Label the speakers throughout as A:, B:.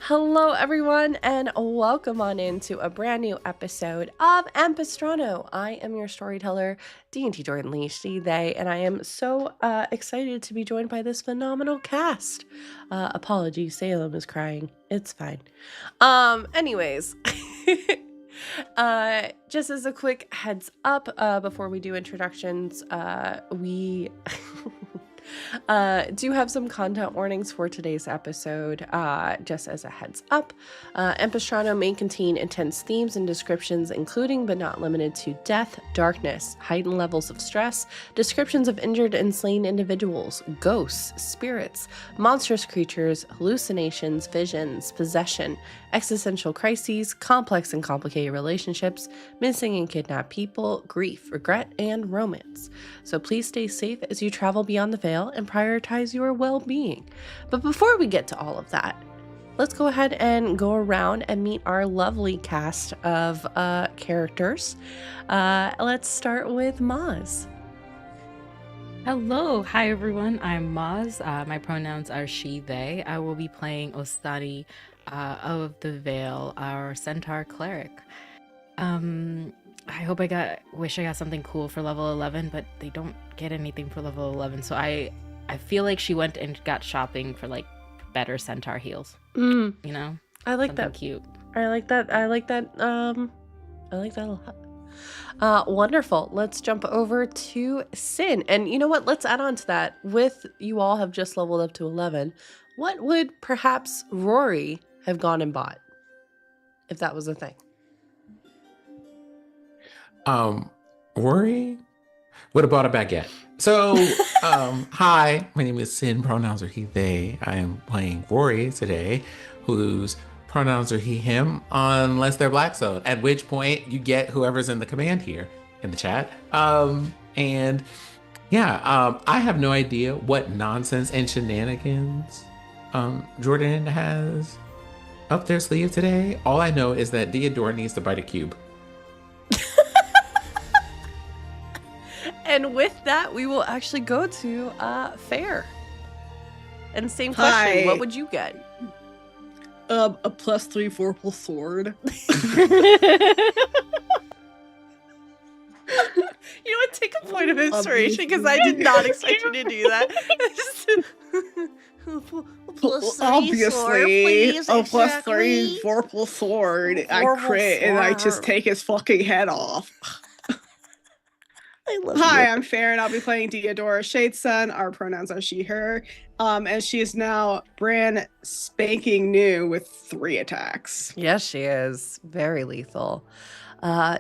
A: Hello, everyone, and welcome on into a brand new episode of Ampistrano. I am your storyteller, D&D Jordan Lee, she, they, and I am so excited to be joined by this phenomenal cast. Apologies, Salem is crying. It's fine. Anyways, just as a quick heads up, before we do introductions, we do have some content warnings for today's episode. Just as a heads up, Ampistrano may contain intense themes and descriptions, including but not limited to death, darkness, heightened levels of stress, descriptions of injured and slain individuals, ghosts, spirits, monstrous creatures, hallucinations, visions, possession, existential crises, complex and complicated relationships, missing and kidnapped people, grief, regret, and romance. So please stay safe as you travel beyond the veil and prioritize your well-being. But before we get to all of that, let's go ahead and go around and meet our lovely cast of characters. Let's start with Maz.
B: Hello, hi everyone. I'm Maz. My pronouns are she, they. I will be playing Ostari of the Veil, our centaur cleric. I wish I got something cool for level 11, but they don't get anything for level 11. So I feel like she went and got shopping for like better centaur heals. You know?
A: I like
B: something
A: that.
B: Cute.
A: I like that. I like that a lot. Wonderful. Let's jump over to Sin. And you know what? Let's add on to that. With you all have just leveled up to 11. What would perhaps Rory have gone and bought if that was a thing?
C: Rory would have bought a baguette. So, hi, my name is Sin. Pronouns are he, they. I am playing Rory today, whose pronouns are he, him, unless they're black zone, at which point you get whoever's in the command here in the chat. I have no idea what nonsense and shenanigans Jordan has up their sleeve today. All I know is that Theodore needs to bite a cube.
A: And with that, we will actually go to Fair. And same question,
D: Hi.
A: What would you get?
D: A +3 vorpal sword.
A: You know what? Take a point of inspiration because I did not expect you to do that.
D: Obviously, a +3 vorpal sword. I crit and I just take his fucking head off. Hi, I'm Fair, and I'll be playing Theodora Shadeson. Our pronouns are she, her. And she is now brand spanking new with 3 attacks.
A: Yes, she is. Very lethal.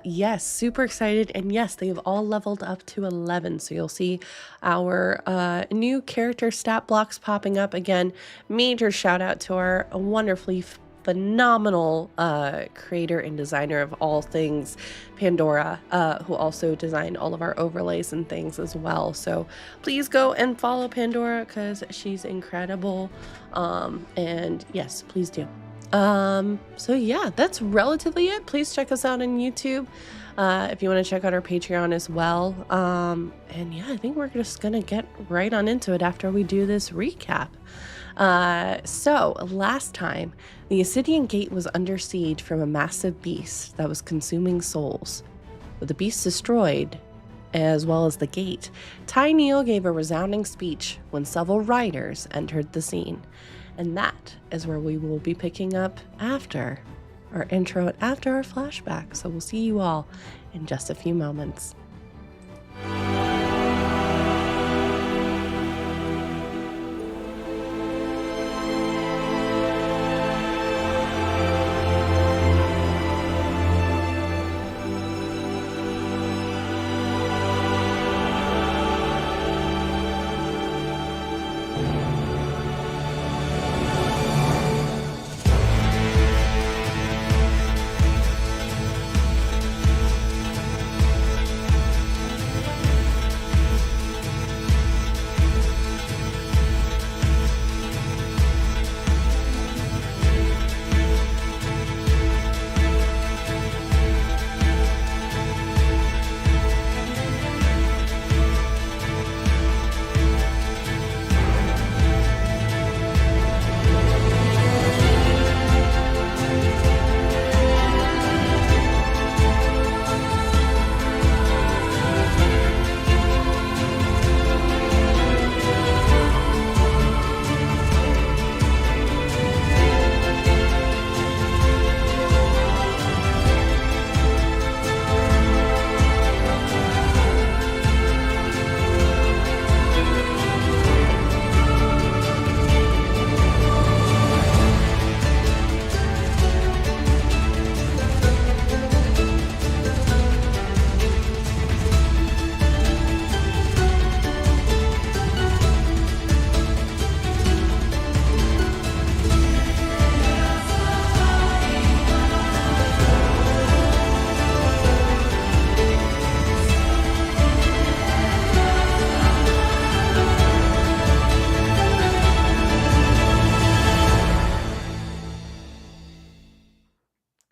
A: Yes, super excited. And yes, they've all leveled up to 11. So you'll see our new character stat blocks popping up again. Major shout out to our wonderfully phenomenal creator and designer of all things, Pandora, who also designed all of our overlays and things as well. So please go and follow Pandora because she's incredible. And yes, please do. So yeah, that's relatively it. Please check us out on YouTube if you want to check out our Patreon as well. And yeah, I think we're just gonna get right on into it after we do this recap. So last time, the Ascidian Gate was under siege from a massive beast that was consuming souls. With the beast destroyed, as well as the gate, Ty Neo gave a resounding speech when several riders entered the scene. And that is where we will be picking up after our intro and after our flashback. So we'll see you all in just a few moments.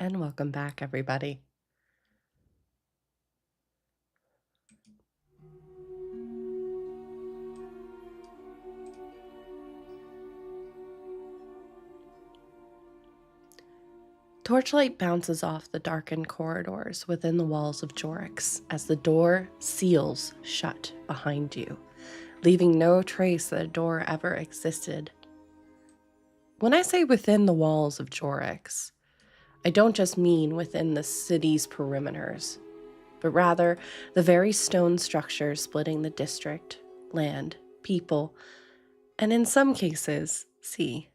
A: And welcome back, everybody. Torchlight bounces off the darkened corridors within the walls of Jorix as the door seals shut behind you, leaving no trace that a door ever existed. When I say within the walls of Jorix, I don't just mean within the city's perimeters, but rather the very stone structures splitting the district, land, people, and in some cases, sea.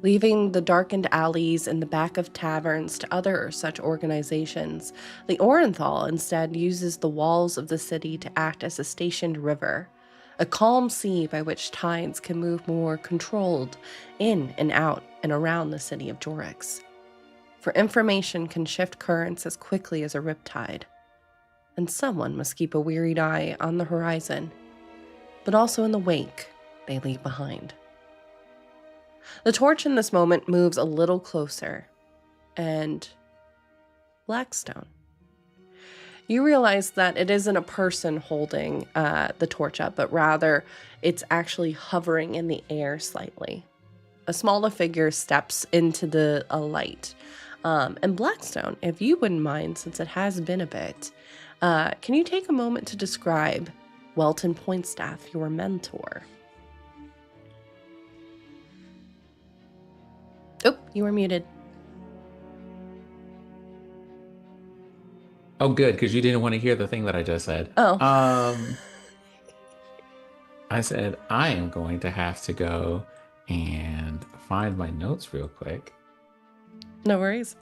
A: Leaving the darkened alleys in the back of taverns to other such organizations, the Orenthal instead uses the walls of the city to act as a stationed river, a calm sea by which tides can move more controlled in and out and around the city of Jorix. For information can shift currents as quickly as a riptide, and someone must keep a wearied eye on the horizon, but also in the wake they leave behind. The torch in this moment moves a little closer, and Blackstone. You realize that it isn't a person holding the torch up, but rather it's actually hovering in the air slightly. A smaller figure steps into the light. And Blackstone, if you wouldn't mind, since it has been a bit, can you take a moment to describe Welton Pointstaff, your mentor? Oh, you were muted.
C: Oh, good, because you didn't want to hear the thing that I just said.
A: Oh.
C: I said I am going to have to go and find my notes real quick.
A: No worries.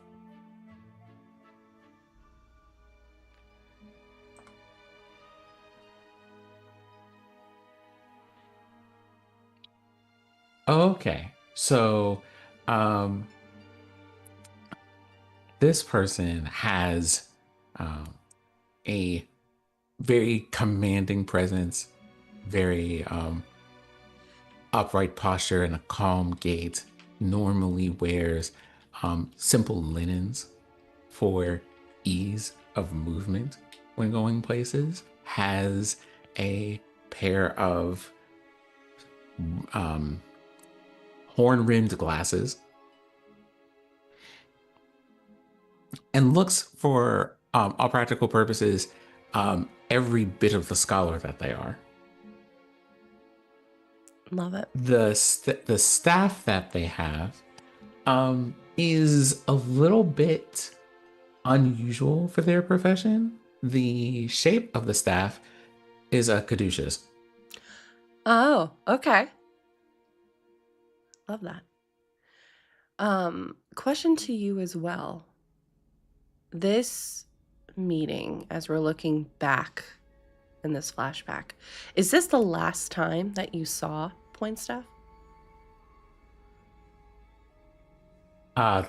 C: Okay, so this person has a very commanding presence, very upright posture and a calm gait. Normally wears simple linens for ease of movement when going places. Has a pair of horn-rimmed glasses, and looks for all practical purposes every bit of the scholar that they are.
A: Love it.
C: The staff that they have is a little bit unusual for their profession. The shape of the staff is a caduceus.
A: Oh, okay. Love that. Question to you as well. This meeting, as we're looking back in this flashback, is this the last time that you saw Pointstaff?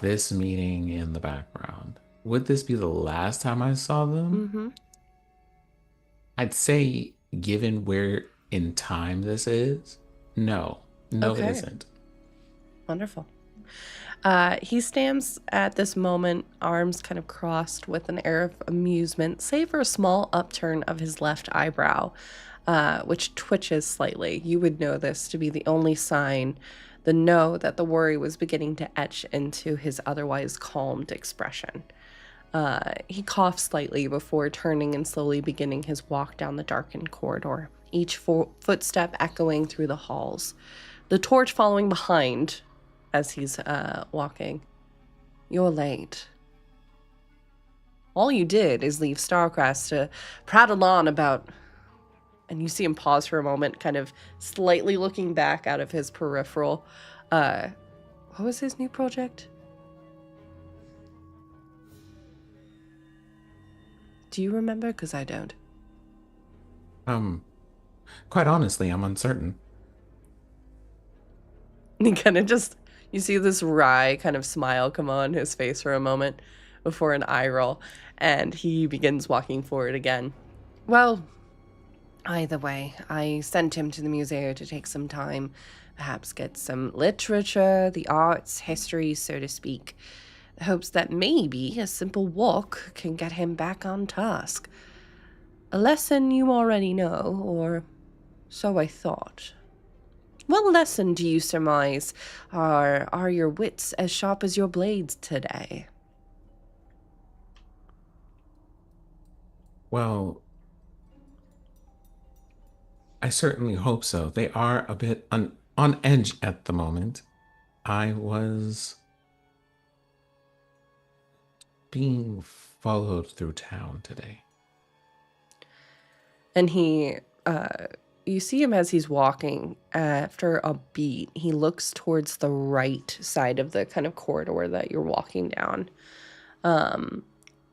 C: This meeting in the background. Would this be the last time I saw them?
A: Mm-hmm.
C: I'd say, given where in time this is, no. No,
A: Okay.
C: it isn't.
A: Wonderful. He stands at this moment, arms kind of crossed with an air of amusement, save for a small upturn of his left eyebrow, which twitches slightly. You would know this to be the only sign, the know that the worry was beginning to etch into his otherwise calmed expression. He coughs slightly before turning and slowly beginning his walk down the darkened corridor, each footstep echoing through the halls, the torch following behind as he's walking. You're late. All you did is leave Starcrest to prattle on about... And you see him pause for a moment, kind of slightly looking back out of his peripheral. What was his new project? Do you remember? Because I don't.
C: Quite honestly, I'm uncertain.
A: And he kind of just... You see this wry kind of smile come on his face for a moment before an eye roll, and he begins walking forward again. Well, either way, I sent him to the museum to take some time, perhaps get some literature, the arts, history, so to speak. hopes that maybe a simple walk can get him back on task. A lesson you already know, or so I thought. What lesson do you surmise are your wits as sharp as your blades today?
C: Well, I certainly hope so. They are a bit on edge at the moment. I was being followed through town today.
A: And you see him as he's walking. After a beat, he looks towards the right side of the kind of corridor that you're walking down.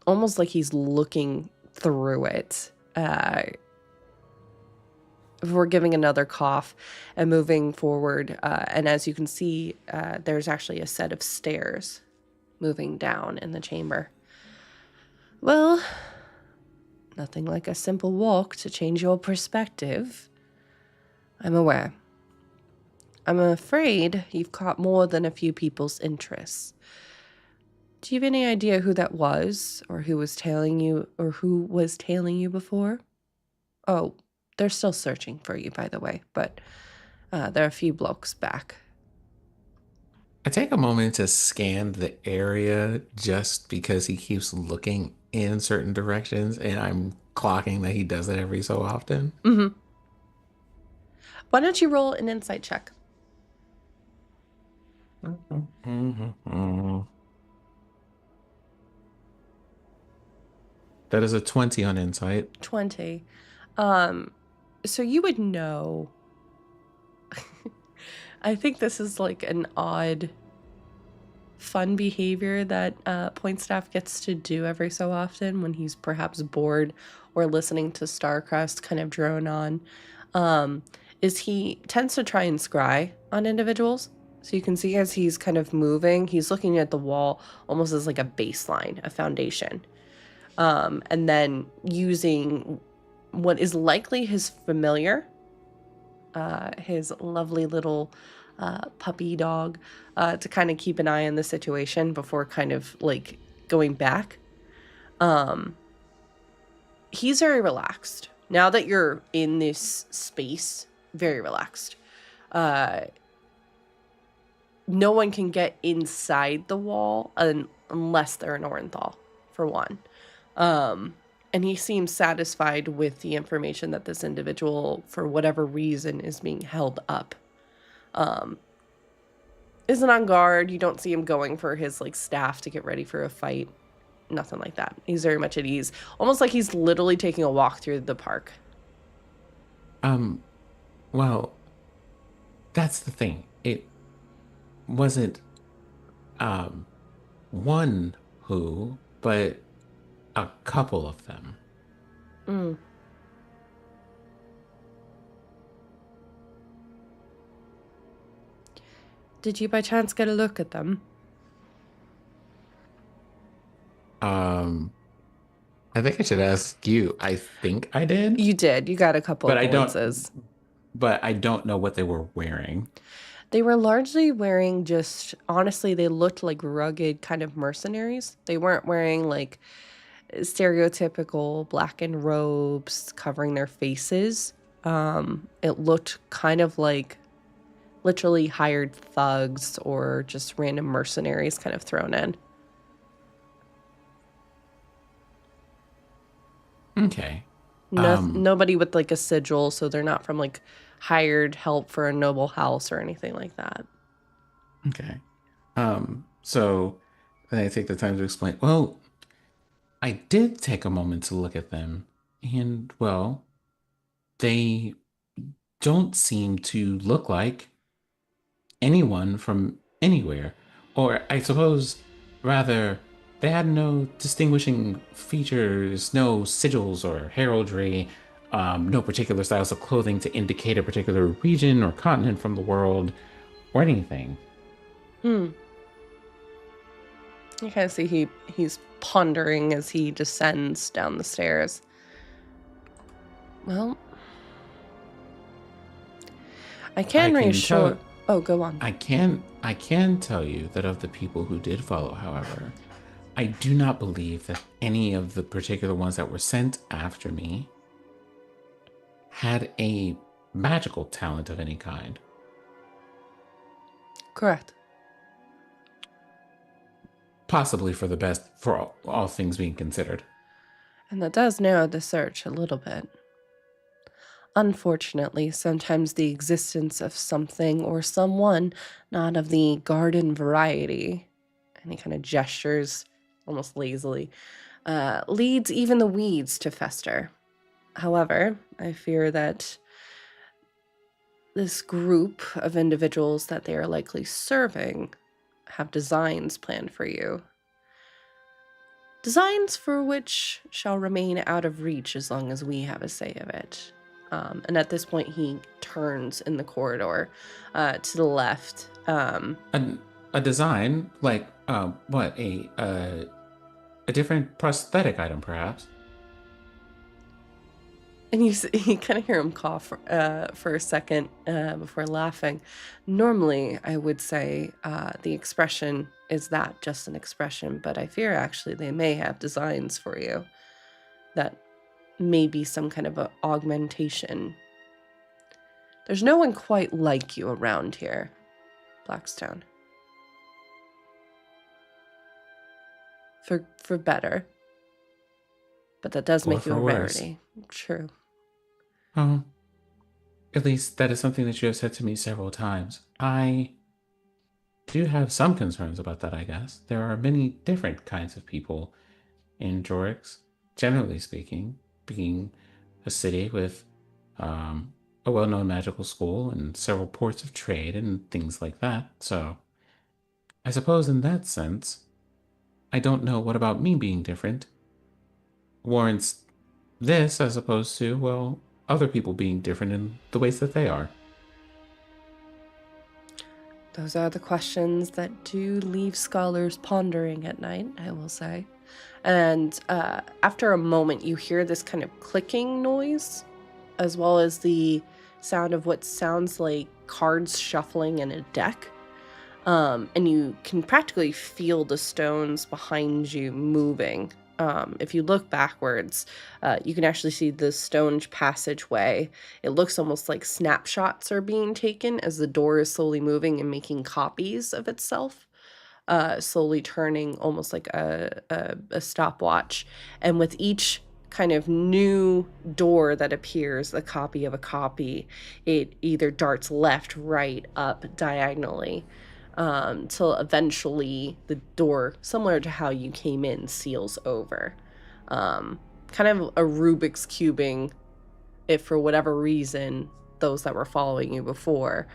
A: Almost like he's looking through it. We're giving another cough and moving forward. And as you can see, there's actually a set of stairs moving down in the chamber. Well, nothing like a simple walk to change your perspective. I'm aware. I'm afraid you've caught more than a few people's interests. Do you have any idea who that was, or who was tailing you before? Oh, they're still searching for you, by the way, but they're a few blocks back.
C: I take a moment to scan the area just because he keeps looking in certain directions, and I'm clocking that he does it every so often.
A: Mm-hmm. Why don't you roll an insight check?
C: That is a 20 on insight.
A: 20. So you would know. I think this is like an odd, fun behavior that Pointstaff gets to do every so often when he's perhaps bored or listening to Starcrest kind of drone on. Is he tends to try and scry on individuals. So you can see as he's kind of moving, he's looking at the wall almost as like a baseline, a foundation. And then using what is likely his familiar, his lovely little puppy dog, to kind of keep an eye on the situation before kind of like going back. He's very relaxed. Now that you're in this space, very relaxed. No one can get inside the wall unless they're an Orenthal, for one. And he seems satisfied with the information that this individual, for whatever reason, is being held up. Isn't on guard. You don't see him going for his like staff to get ready for a fight. Nothing like that. He's very much at ease. Almost like he's literally taking a walk through the park.
C: Well, that's the thing. It wasn't one who, but a couple of them.
A: Did you by chance get a look at them?
C: I think I should ask you. I think I did.
A: You did. You got a couple
C: But
A: of
C: I don't-
A: glimpses.
C: But I don't know what they were wearing.
A: They were largely wearing just, honestly, they looked like rugged kind of mercenaries. They weren't wearing like stereotypical blackened robes covering their faces. It looked kind of like literally hired thugs or just random mercenaries kind of thrown in.
C: Okay.
A: Nobody with like a sigil, so they're not from like hired help for a noble house or anything like that.
C: Okay. So then I take the time to explain. Well, I did take a moment to look at them, and well, they don't seem to look like anyone from anywhere. Or I suppose, rather, they had no distinguishing features, no sigils or heraldry, no particular styles of clothing to indicate a particular region or continent from the world, or anything.
A: You kind of see he's pondering as he descends down the stairs. Well, I can reassure. Oh, go on.
C: I can I can tell you that of the people who did follow, however, I do not believe that any of the particular ones that were sent after me had a magical talent of any kind.
A: Correct.
C: Possibly for the best, for all things being considered.
A: And that does narrow the search a little bit. Unfortunately, sometimes the existence of something or someone not of the garden variety, and he kind of gestures almost lazily, leads even the weeds to fester. However, I fear that this group of individuals that they are likely serving have designs planned for you. Designs for which shall remain out of reach as long as we have a say of it. And at this point, he turns in the corridor to the left.
C: A design, like, what, a different prosthetic item, perhaps?
A: And you kind of hear him cough for a second before laughing. Normally, I would say the expression is that just an expression, but I fear actually they may have designs for you that may be some kind of an augmentation. There's no one quite like you around here, Blackstone. For better. But that does make you a rarity. True.
C: At least that is something that you have said to me several times. I do have some concerns about that, I guess. There are many different kinds of people in Jorix, generally speaking, being a city with a well-known magical school and several ports of trade and things like that. So I suppose in that sense, I don't know what about me being different warrants this as opposed to, well, other people being different in the ways that they are.
A: Those are the questions that do leave scholars pondering at night, I will say. And after a moment, you hear this kind of clicking noise, as well as the sound of what sounds like cards shuffling in a deck. And you can practically feel the stones behind you moving. If you look backwards, you can actually see the stone passageway. It looks almost like snapshots are being taken as the door is slowly moving and making copies of itself, slowly turning almost like a stopwatch. And with each kind of new door that appears, a copy of a copy, it either darts left, right, up, diagonally. Till eventually the door, similar to how you came in, seals over. Kind of a Rubik's cubing, if for whatever reason, those that were following you before,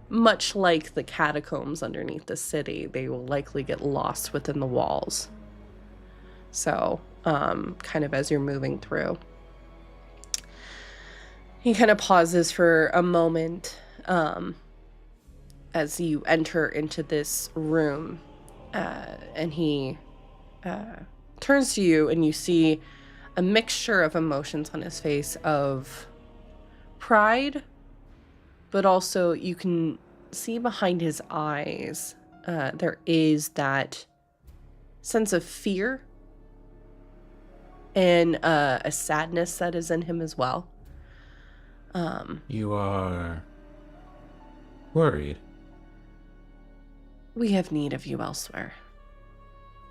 A: much like the catacombs underneath the city, they will likely get lost within the walls. So, kind of as you're moving through. He kind of pauses for a moment, as you enter into this room, and he turns to you, and you see a mixture of emotions on his face of pride, but also you can see behind his eyes there is that sense of fear and a sadness that is in him as well.
C: You are worried.
A: We have need of you elsewhere.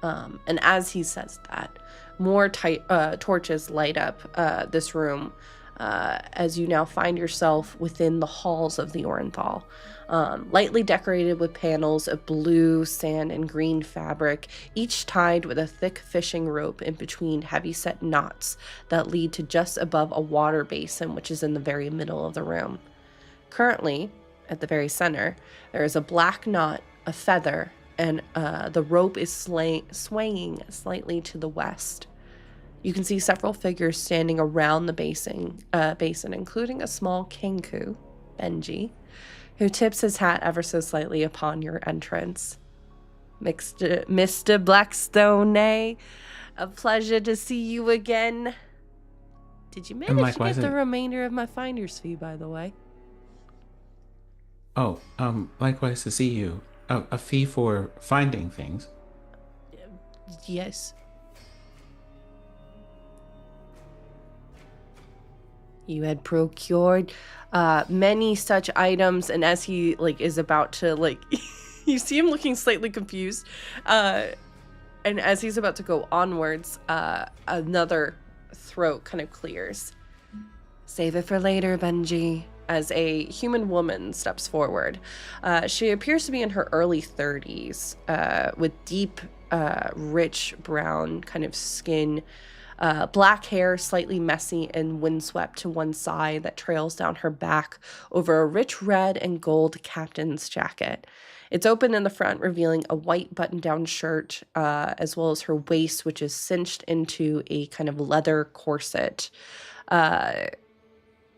A: And as he says that, more torches light up this room as you now find yourself within the halls of the Orenthal, lightly decorated with panels of blue, sand, and green fabric, each tied with a thick fishing rope in between heavy-set knots that lead to just above a water basin, which is in the very middle of the room. Currently, at the very center, there is a black knot, a feather, and the rope is swaying slightly to the west. You can see several figures standing around the basin, including a small Kenku, Benji, who tips his hat ever so slightly upon your entrance. Mr. Blackstone, a pleasure to see you again. Did you manage to get the remainder of my finder's fee, by the way?
C: Oh, likewise to see you. a fee for finding things.
A: Yes. You had procured many such items, and as he is about to you see him looking slightly confused, and as he's about to go onwards, another throat kind of clears. Save it for later, Benji. As a human woman steps forward, she appears to be in her early 30s, with deep, rich brown kind of skin. Black hair, slightly messy and windswept to one side, that trails down her back over a rich red and gold captain's jacket. It's open in the front, revealing a white button-down shirt, as well as her waist, which is cinched into a kind of leather corset,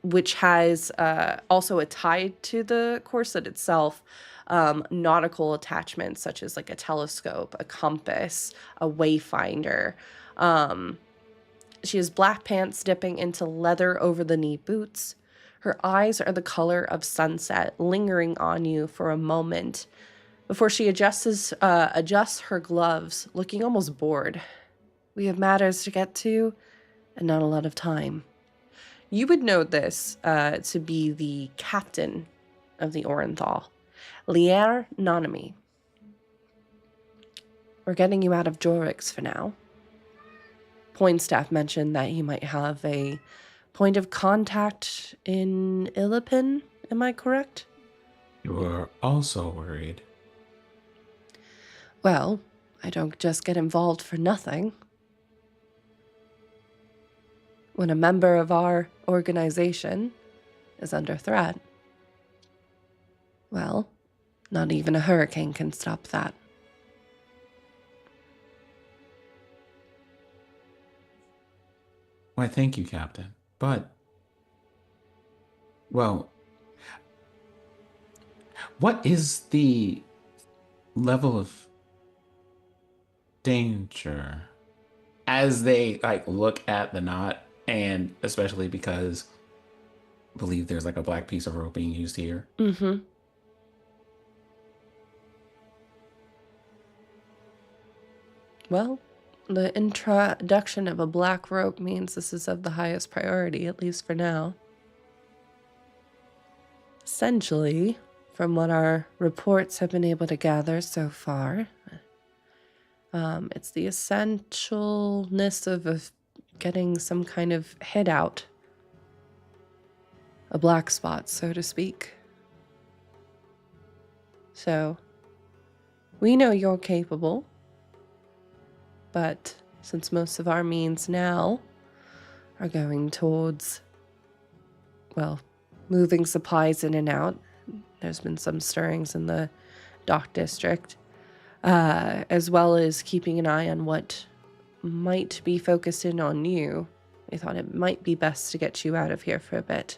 A: which has also a tie to the corset itself, nautical attachments such as like a telescope, a compass, a wayfinder. She has black pants dipping into leather over the knee boots. Her eyes are the color of sunset, lingering on you for a moment before she adjusts her gloves, looking almost bored. We have matters to get to and not a lot of time. You would know this to be the captain of the Orenthal, Lier Nonami. We're getting you out of Jorix for now. Poindstaff mentioned that you might have a point of contact in Illipin. Am I correct?
C: You are also worried.
A: Well, I don't just get involved for nothing. When a member of our organization is under threat, well, not even a hurricane can stop that.
C: Why, thank you, Captain. But, well, what is the level of danger as they look at the knot, and especially because I believe there's a black piece of rope being used here?
A: Mm-hmm. Well, the introduction of a black rope means this is of the highest priority, at least for now. Essentially, from what our reports have been able to gather so far, it's the essentialness of getting some kind of hit out. A black spot, so to speak. So, we know you're capable. But since most of our means now are going towards, well, moving supplies in and out, there's been some stirrings in the dock district, as well as keeping an eye on what might be focused in on you, we thought it might be best to get you out of here for a bit,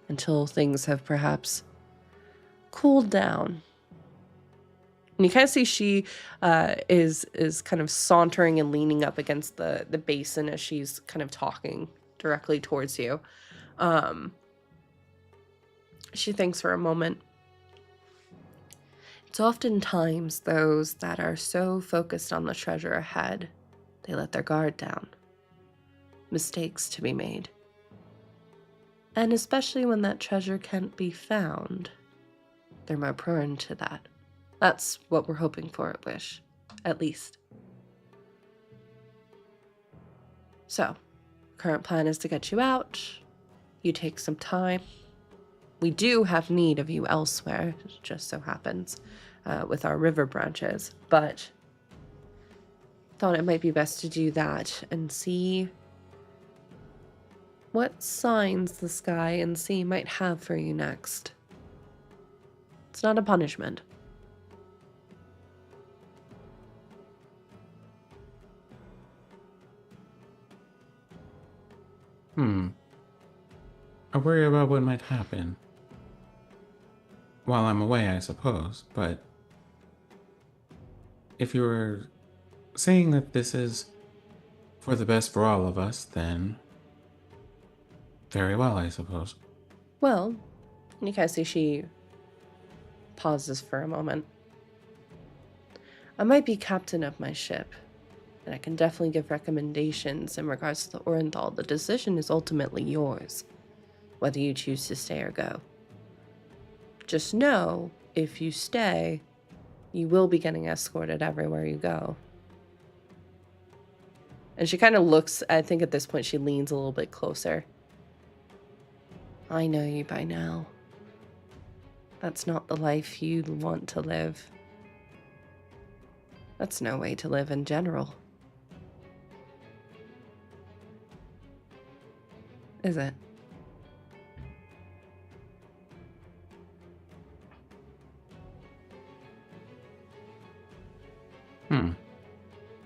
A: until things have perhaps cooled down. And you kind of see she is kind of sauntering and leaning up against the basin as she's kind of talking directly towards you. She thinks for a moment. It's oftentimes those that are so focused on the treasure ahead, they let their guard down. Mistakes to be made. And especially when that treasure can't be found, they're more prone to that. That's what we're hoping for at Wish, at least. So, current plan is to get you out. You take some time. We do have need of you elsewhere, it just so happens, with our river branches, but thought it might be best to do that and see what signs the sky and sea might have for you next. It's not a punishment.
C: I worry about what might happen while I'm away, I suppose, but if you were saying that this is for the best for all of us, then very well, I suppose.
A: Well, you can see she pauses for a moment. I might be captain of my ship, and I can definitely give recommendations in regards to the Orenthal. The decision is ultimately yours, whether you choose to stay or go. Just know, if you stay, you will be getting escorted everywhere you go. And she kind of looks, I think at this point she leans a little bit closer. I know you by now. That's not the life you'd want to live. That's no way to live in general. Is it?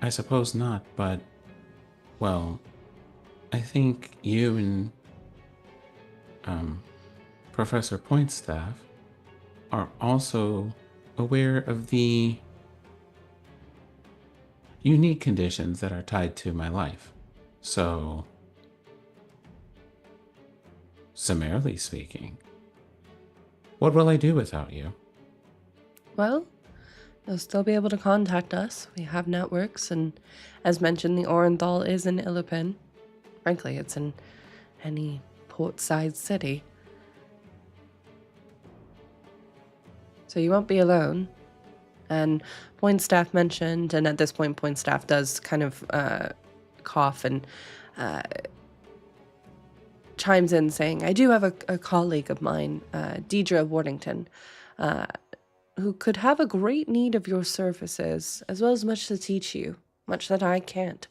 C: I suppose not, but, well, I think you and Professor Pointstaff are also aware of the unique conditions that are tied to my life. So, summarily speaking, what will I do without you?
A: Well, you'll still be able to contact us. We have networks, and as mentioned, the Orenthal is in Illipin. Frankly, it's in any port-sized city. So you won't be alone. And Pointstaff mentioned, and at this point, Pointstaff does kind of cough and chimes in saying, I do have a colleague of mine, Deidre Worthington, who could have a great need of your services, as well as much to teach you, much that I can't.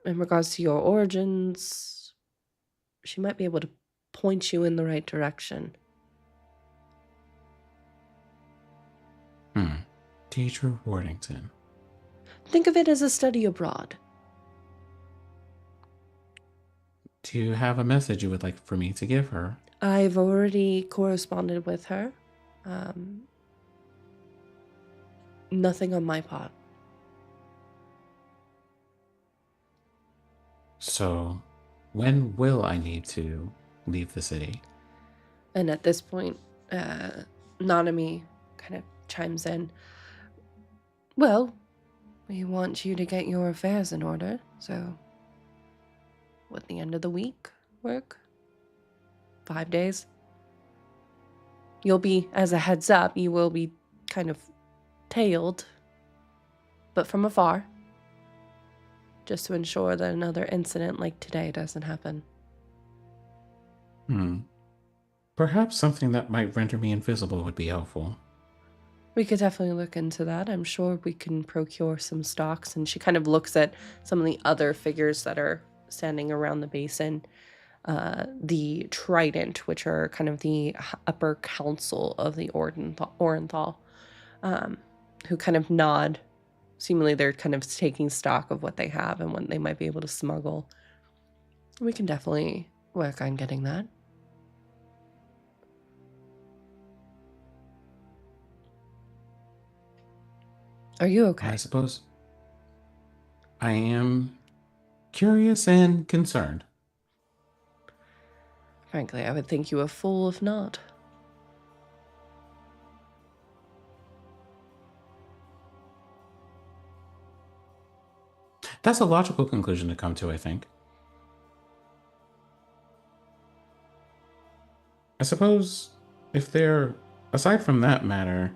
A: In regards to your origins, she might be able to point you in the right direction.
C: Deidre Worthington.
A: Think of it as a study abroad.
C: Do you have a message you would like for me to give her?
A: I've already corresponded with her. Nothing on my part.
C: So, when will I need to leave the city?
A: And at this point, Nanami kind of chimes in. Well, we want you to get your affairs in order, so would the end of the week work? 5 days? You'll be, as a heads up, you will be kind of tailed, but from afar, just to ensure that another incident like today doesn't happen.
C: Perhaps something that might render me invisible would be helpful.
A: We could definitely look into that. I'm sure we can procure some stocks. And she kind of looks at some of the other figures that are standing around the basin. The Trident, which are kind of the upper council of the Orenthal, who kind of nod. Seemingly they're kind of taking stock of what they have and what they might be able to smuggle. We can definitely work on getting that. Are you okay?
C: I suppose I am curious and concerned.
A: Frankly, I would think you a fool if not.
C: That's a logical conclusion to come to, I think. I suppose if they're, aside from that matter,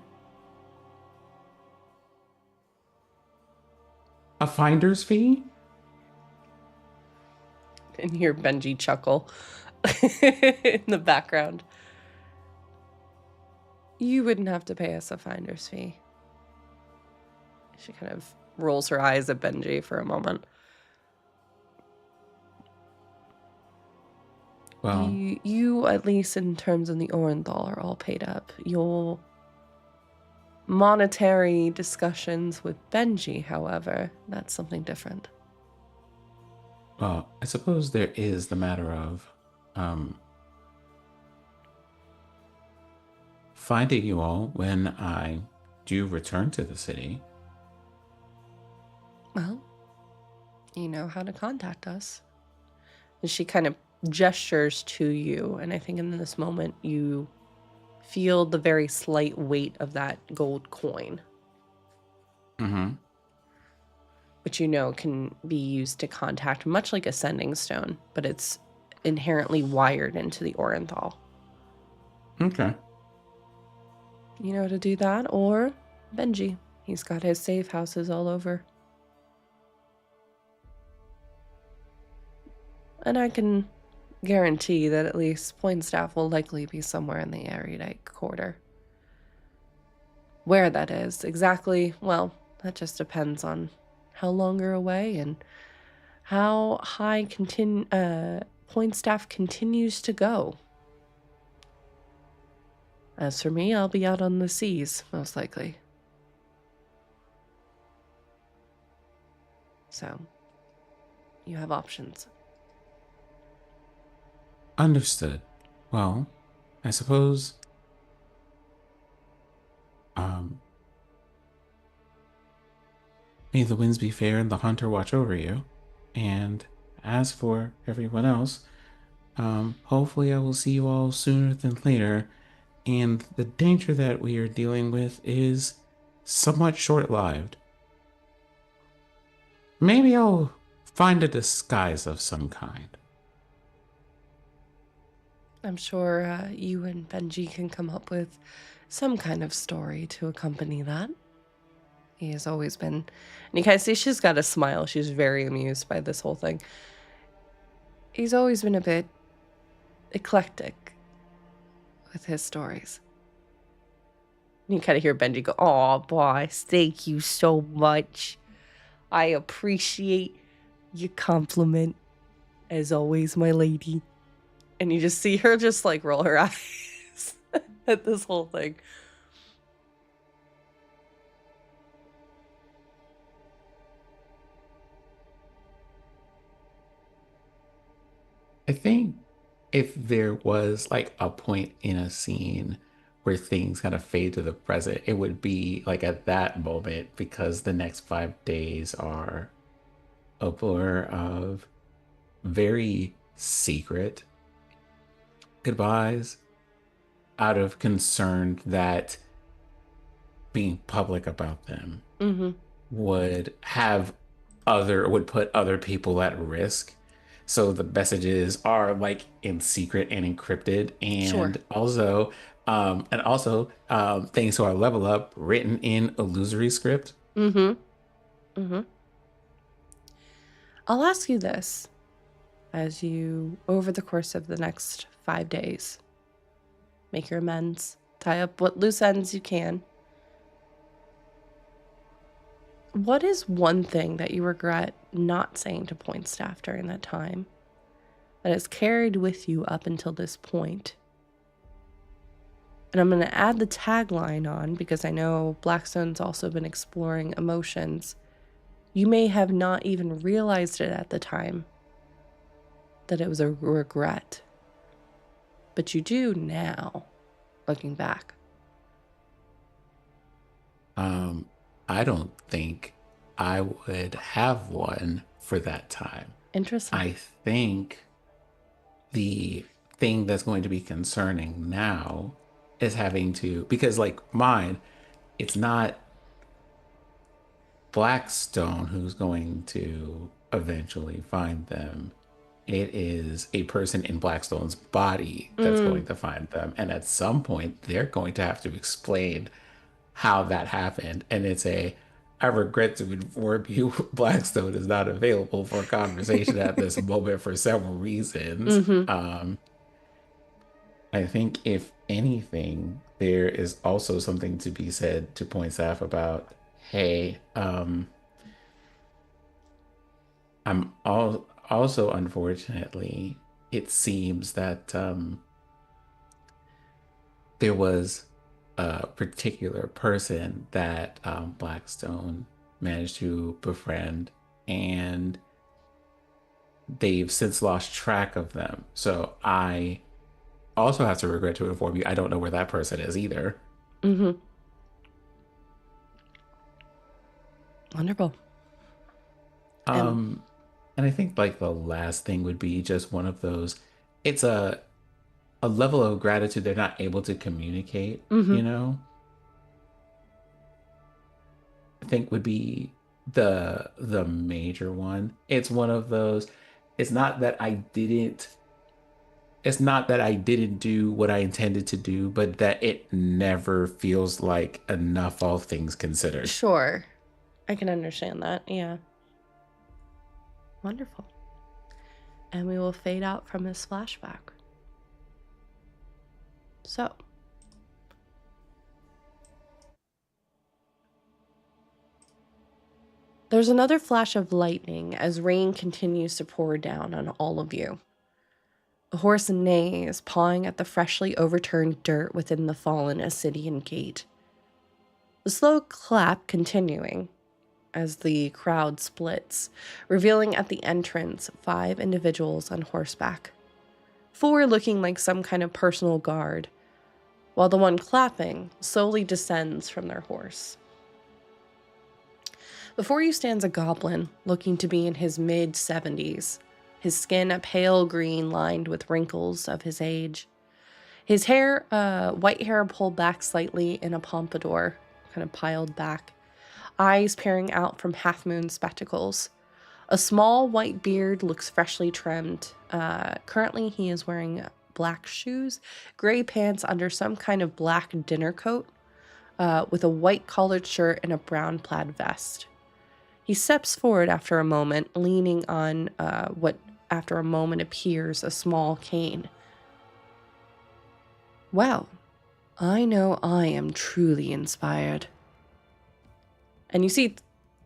C: a finder's fee?
A: And hear Benji chuckle in the background. You wouldn't have to pay us a finder's fee. She kind of rolls her eyes at Benji for a moment.
C: Well,
A: you at least in terms of the Orenthal, are all paid up. Your monetary discussions with Benji, however, that's something different.
C: well, I suppose there is the matter of finding you all when I do return to the city.
A: Well, you know how to contact us. And she kind of gestures to you, and I think in this moment you feel the very slight weight of that gold coin
C: Mm-hmm.
A: which can be used to contact, much like a sending stone, but it's inherently wired into the Orenthal.
C: Okay.
A: To do that, or Benji. He's got his safe houses all over. And I can guarantee that at least Pointstaff will likely be somewhere in the erudite quarter. Where that is exactly, well, that just depends on how long you're away and how high Pointstaff continues to go. As for me, I'll be out on the seas, most likely. So, you have options.
C: Understood. Well, I suppose may the winds be fair and the hunter watch over you. And as for everyone else, hopefully I will see you all sooner than later. And the danger that we are dealing with is somewhat short-lived. Maybe I'll find a disguise of some kind.
A: I'm sure you and Benji can come up with some kind of story to accompany that. He has always been, and you kind of see she's got a smile. She's very amused by this whole thing. He's always been a bit eclectic with his stories. And you kind of hear Benji go, "Aw, boss, thank you so much. I appreciate your compliment, as always, my lady." And you just see her just like roll her eyes at this whole thing.
C: I think if there was like a point in a scene where things kind of fade to the present, it would be like at that moment because the next 5 days are a blur of very secret goodbyes out of concern that being public about them would put other people at risk. So the messages are like in secret and encrypted, and
A: Sure.
C: also thanks to our level up, written in illusory script.
A: I'll ask you this as you, over the course of the next 5 days, make your amends, tie up what loose ends you can. What is one thing that you regret not saying to Pointstaff during that time that has carried with you up until this point? And I'm going to add the tagline on because I know Blackstone's also been exploring emotions. You may have not even realized it at the time that it was a regret, but you do now, looking back.
C: I don't think I would have one for that time.
A: Interesting.
C: I think the thing that's going to be concerning now is having to, because like mine, it's not Blackstone who's going to eventually find them. It is a person in Blackstone's body that's going to find them. And at some point, they're going to have to explain how that happened. And I regret to inform you, Blackstone is not available for a conversation at this moment for several reasons. I think if anything, there is also something to be said to Pointstaff about, hey, also unfortunately, it seems that there was a particular person that Blackstone managed to befriend, and they've since lost track of them. So I also have to regret to inform you, I don't know where that person is either.
A: Wonderful.
C: And I think like the last thing would be just one of those, it's a level of gratitude they're not able to communicate, think would be the major one. It's one of those. It's not that I didn't. It's not that I didn't do what I intended to do, but that it never feels like enough, all things considered.
A: Sure. I can understand that. Yeah. Wonderful. And we will fade out from this flashback. So. There's another flash of lightning as rain continues to pour down on all of you. A horse neighs, pawing at the freshly overturned dirt within the fallen Ascidian gate. The slow clap continuing as the crowd splits, revealing at the entrance 5 individuals on horseback. 4 looking like some kind of personal guard, while the one clapping slowly descends from their horse. Before you stands a goblin, looking to be in his mid-70s, his skin a pale green lined with wrinkles of his age. His hair, white hair pulled back slightly in a pompadour, kind of piled back. Eyes peering out from half-moon spectacles. A small white beard looks freshly trimmed. Currently, he is wearing black shoes, gray pants under some kind of black dinner coat, with a white collared shirt and a brown plaid vest. He steps forward after a moment, leaning on what after a moment appears a small cane. Well, I know I am truly inspired. And you see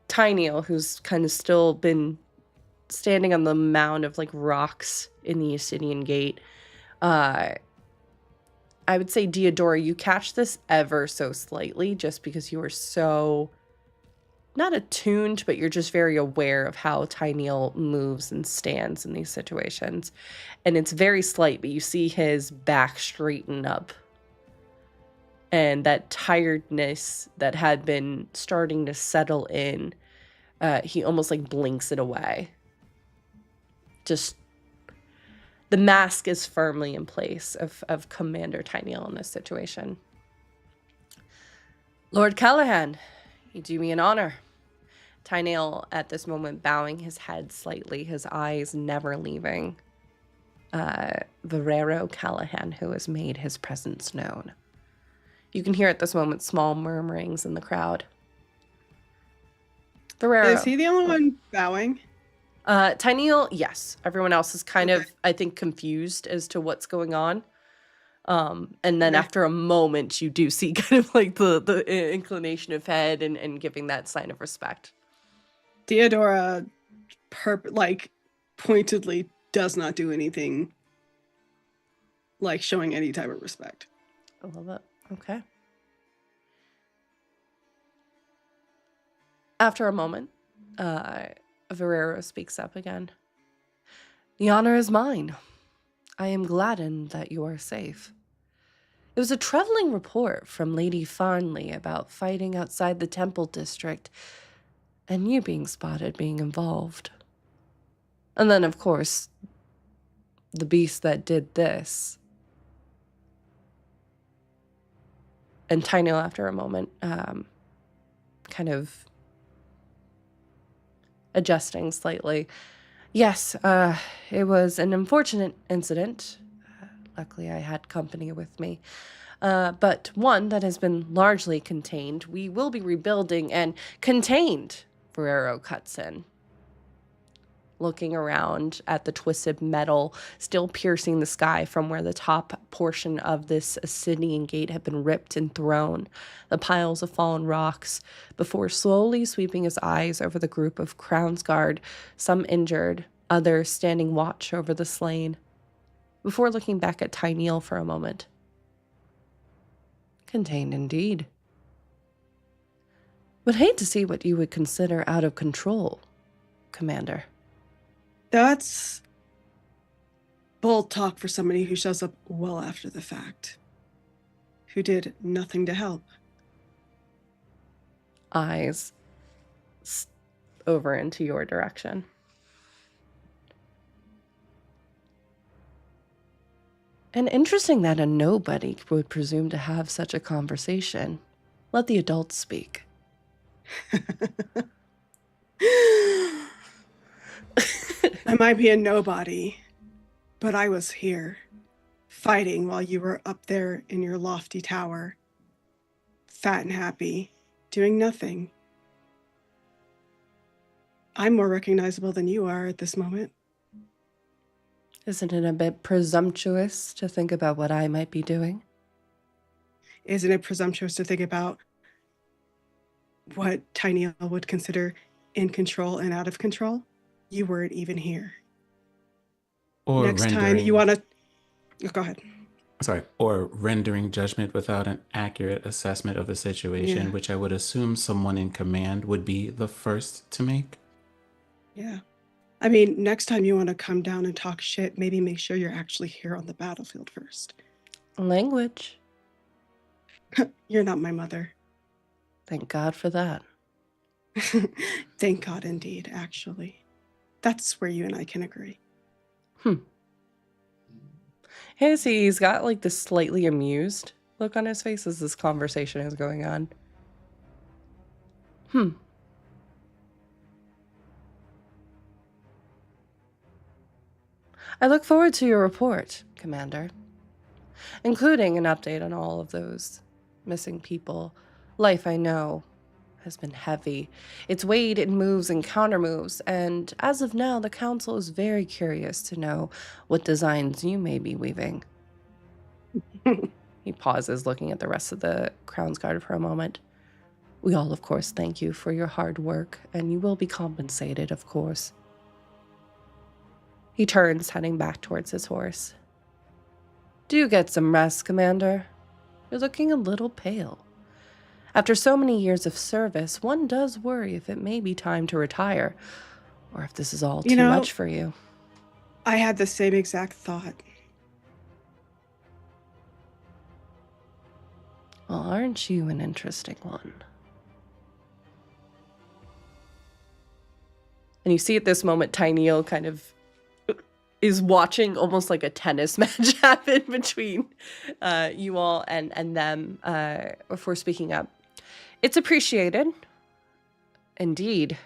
A: Tyneal, who's kind of still been standing on the mound of like rocks in the Ascidian gate. I would say, Diodora, you catch this ever so slightly just because you are so not attuned, but you're just very aware of how Tyneal moves and stands in these situations. And it's very slight, but you see his back straighten up. And that tiredness that had been starting to settle in, he almost like blinks it away. Just, the mask is firmly in place of Commander Tyneal in this situation. Lord Callahan, you do me an honor. Tyneal at this moment bowing his head slightly, his eyes never leaving Verero Callahan, who has made his presence known. You can hear at this moment small murmurings in the crowd. Verero.
D: Is he the only one bowing?
A: Tyneal, yes. Everyone else is kind of, I think, confused as to what's going on. And then after a moment, you do see kind of like the inclination of head and giving that sign of respect.
D: Diodora, pointedly does not do anything like showing any type of respect.
A: I love it. Okay. After a moment, Verero speaks up again. The honor is mine. I am gladdened that you are safe. It was a troubling report from Lady Farnley about fighting outside the Temple District and you being spotted being involved. And then, of course, the beast that did this. And Tyneal, after a moment, kind of adjusting slightly. Yes, it was an unfortunate incident. Luckily, I had company with me. But one that has been largely contained. We will be rebuilding and contained, Verero cuts in. Looking around at the twisted metal still piercing the sky from where the top portion of this Ascidian gate had been ripped and thrown, the piles of fallen rocks, before slowly sweeping his eyes over the group of Crown's Guard, some injured, others standing watch over the slain, before looking back at Tyneal for a moment. Contained indeed. Would hate to see what you would consider out of control, Commander.
D: That's bold talk for somebody who shows up well after the fact, who did nothing to help.
A: Eyes over into your direction. And interesting that a nobody would presume to have such a conversation. Let the adults speak.
D: I might be a nobody, but I was here, fighting while you were up there in your lofty tower, fat and happy, doing nothing. I'm more recognizable than you are at this moment.
A: Isn't it a bit presumptuous to think about what I might be doing?
D: Isn't it presumptuous to think about what Tiny L would consider in control and out of control? You weren't even here.
C: Or
D: Next time you want to... Oh, go ahead.
C: Sorry. Or rendering judgment without an accurate assessment of a situation, which I would assume someone in command would be the first to make.
D: Yeah. I mean, next time you want to come down and talk shit, maybe make sure you're actually here on the battlefield first.
A: Language.
D: You're not my mother.
A: Thank God for that.
D: Thank God indeed, actually. That's where you and I can agree.
A: Hey, see, he's got like this slightly amused look on his face as this conversation is going on. I look forward to your report, Commander, including an update on all of those missing people. Life, I know, has been heavy. It's weighed in moves and countermoves, and as of now, the Council is very curious to know what designs you may be weaving. He pauses, looking at the rest of the Crown's Guard for a moment. We all, of course, thank you for your hard work, and you will be compensated, of course. He turns, heading back towards his horse. Do get some rest, Commander. You're looking a little pale. After so many years of service, one does worry if it may be time to retire, or if this is all too much for you.
D: I had the same exact thought.
A: Well, aren't you an interesting one? And you see at this moment, Tyneal kind of is watching almost like a tennis match happen between you all and them before speaking up. It's appreciated, indeed,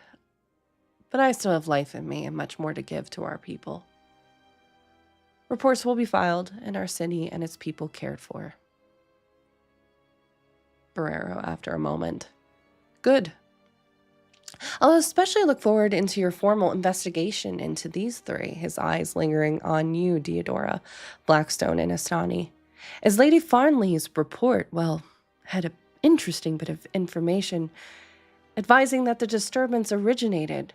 A: but I still have life in me and much more to give to our people. Reports will be filed and our city and its people cared for. Barrero, after a moment. Good. I'll especially look forward into your formal investigation into these three, his eyes lingering on you, Deodora, Blackstone, and Astani. As Lady Farnley's report, well, had an interesting bit of information advising that the disturbance originated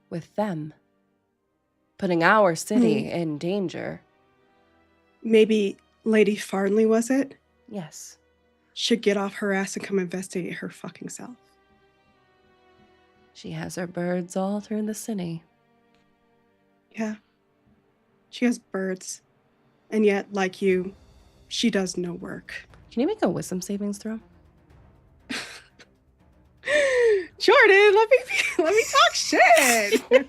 A: with them, putting our city in danger.
D: Maybe Lady Farnley, was it?
A: Yes.
D: Should get off her ass and come investigate her fucking self.
A: She has her birds all through the city.
D: Yeah. She has birds. And yet, like you, she does no work.
A: Can you make a wisdom savings throw?
D: Jordan, let me talk shit.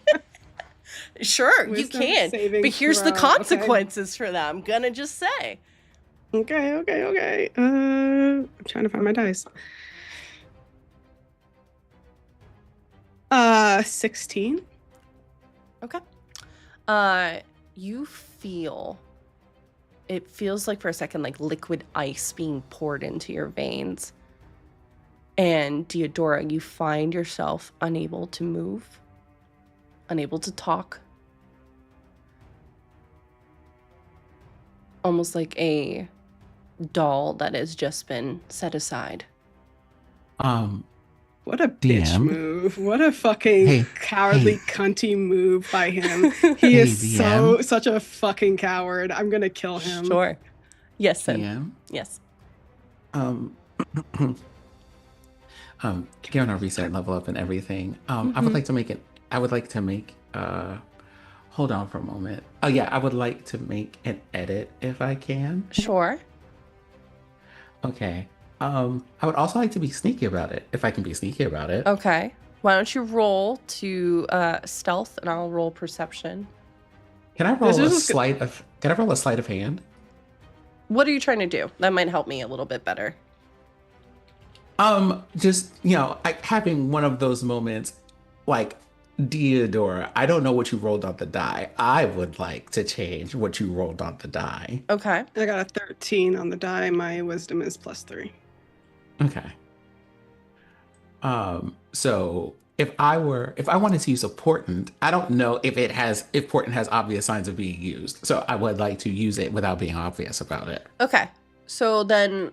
A: Sure,
D: Wisdom
A: you can.
D: saving
A: But here's the
D: throw,
A: consequences for that. I'm gonna just say.
D: Okay. I'm trying to find my dice. 16.
A: Okay. You feel, it feels like for a second like liquid ice being poured into your veins. And Deodora, you find yourself unable to move, unable to talk. Almost like a doll that has just been set aside.
D: What a bitch
C: DM.
D: move. What a fucking cowardly cunty move by him. He is
C: DM.
D: such a fucking coward. I'm gonna kill him.
A: Sure. Yes, Sim.
C: DM.
A: Yes.
C: Given our reset level up and everything, I would like to make hold on for a moment. Oh yeah, I would like to make an edit if I can.
A: Sure.
C: Okay. I would also like to be sneaky about it, if I can be sneaky about it.
A: Okay. Why don't you roll to stealth and I'll roll perception.
C: Can I roll a sleight of hand?
A: What are you trying to do? That might help me a little bit better.
C: Just, like having one of those moments, like, Deodora, I don't know what you rolled on the die. I would like to change what you rolled on the die.
A: Okay.
D: I got a 13 on the die. My wisdom is +3.
C: Okay. So if I wanted to use a portent, I don't know if portent has obvious signs of being used. So I would like to use it without being obvious about it.
A: Okay. So then,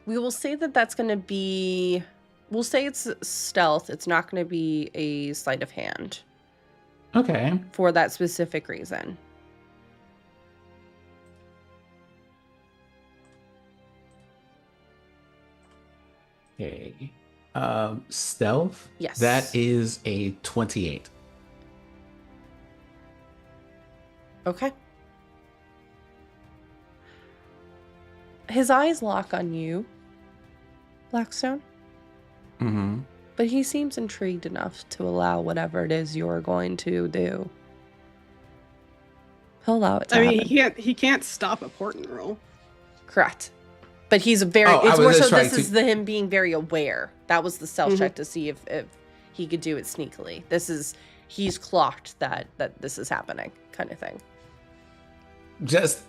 A: we will say that that's going to be, we'll say it's stealth. It's not going to be a sleight of hand
C: Okay.
A: for that specific reason.
C: Okay. Stealth?
A: Yes.
C: That is a 28.
A: Okay. His eyes lock on you, Blackstone,
C: Mm-hmm.
A: but he seems intrigued enough to allow whatever it is you're going to do. He'll allow it to happen.
D: He can't stop a portent roll.
A: Correct. But he's very,
C: Oh, I
A: it's
C: was
A: more
C: just
A: so
C: trying
A: this is him being very aware. That was the stealth check to see if he could do it sneakily. He's clocked that this is happening kind of thing.
C: Just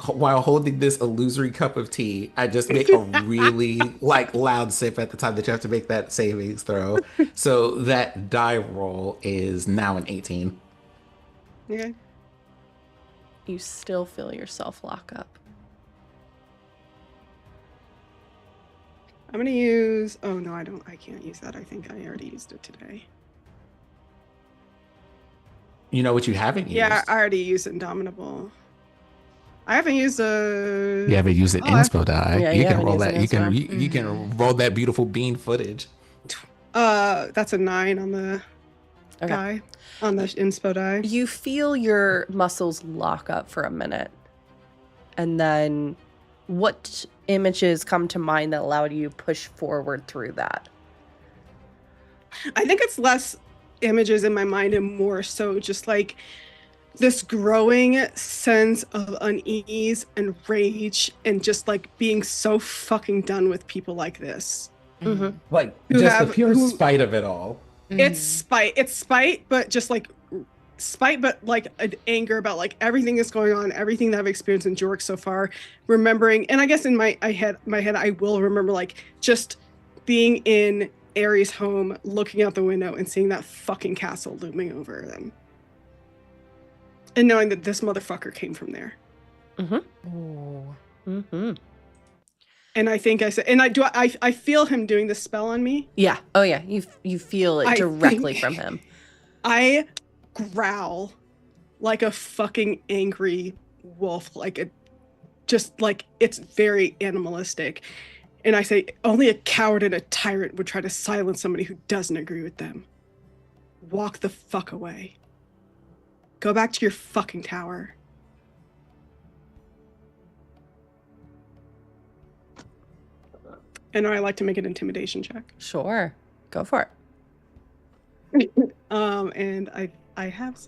C: while holding this illusory cup of tea, I just make a really loud sip at the time that you have to make that savings throw. So that die roll is now an 18.
D: Okay.
A: You still feel yourself lock up.
D: I'm gonna use. Oh no, I don't. I can't use that. I think I already used it today.
C: You know what you haven't used?
D: Yeah, I already used Indomitable. I haven't used a.
C: You haven't used an inspo die.
A: Yeah,
C: you
A: you
C: can
A: haven't
C: roll
A: used
C: that.
A: an
C: You can
A: inspo.
C: you can roll that beautiful bean footage.
D: That's a 9 on the die. On the inspo die.
A: You feel your muscles lock up for a minute. And then what images come to mind that allowed you to push forward through that?
D: I think it's less images in my mind and more so just like this growing sense of unease and rage and just like being so fucking done with people like this.
A: Mm-hmm.
C: Like
D: Who
C: just
D: have-
C: the pure
D: who-
C: spite of it all.
D: It's spite, but just like spite, but like an anger about like everything that's going on, everything that I've experienced in Jork so far, remembering, and I guess in my head I will remember like just being in Aries' home, looking out the window and seeing that fucking castle looming over them. And knowing that this motherfucker came from there.
B: Oh.
A: Mm-hmm.
D: And I think I said, and I feel him doing this spell on me.
A: Yeah. Oh, yeah. You feel it
D: I
A: directly
D: think-
A: from him.
D: I growl like a fucking angry wolf, just like it's very animalistic. And I say, only a coward and a tyrant would try to silence somebody who doesn't agree with them. Walk the fuck away. Go back to your fucking tower. And I like to make an intimidation check.
A: Sure. Go for it.
D: And I have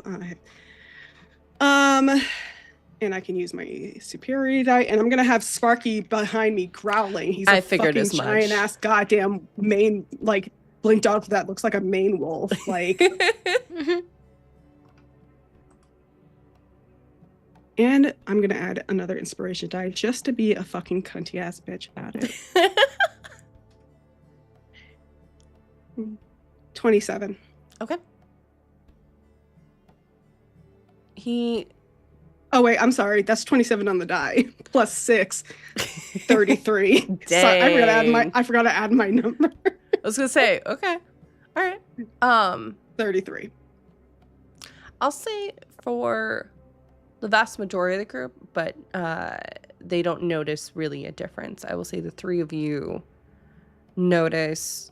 D: and I can use my superiority die, and I'm gonna have Sparky behind me growling. He's
A: I
D: a
A: figured
D: fucking
A: as much.
D: giant ass goddamn main like blink dog that looks like a main wolf. Like and I'm gonna add another inspiration die just to be a fucking cunty ass bitch about it. 27.
A: Okay.
D: Oh wait, I'm sorry. That's 27 on the die. Plus 6. 33. Sorry, I forgot to add my number.
A: I was gonna say, okay. All right.
D: 33.
A: I'll say for the vast majority of the group, but they don't notice really a difference. I will say the three of you notice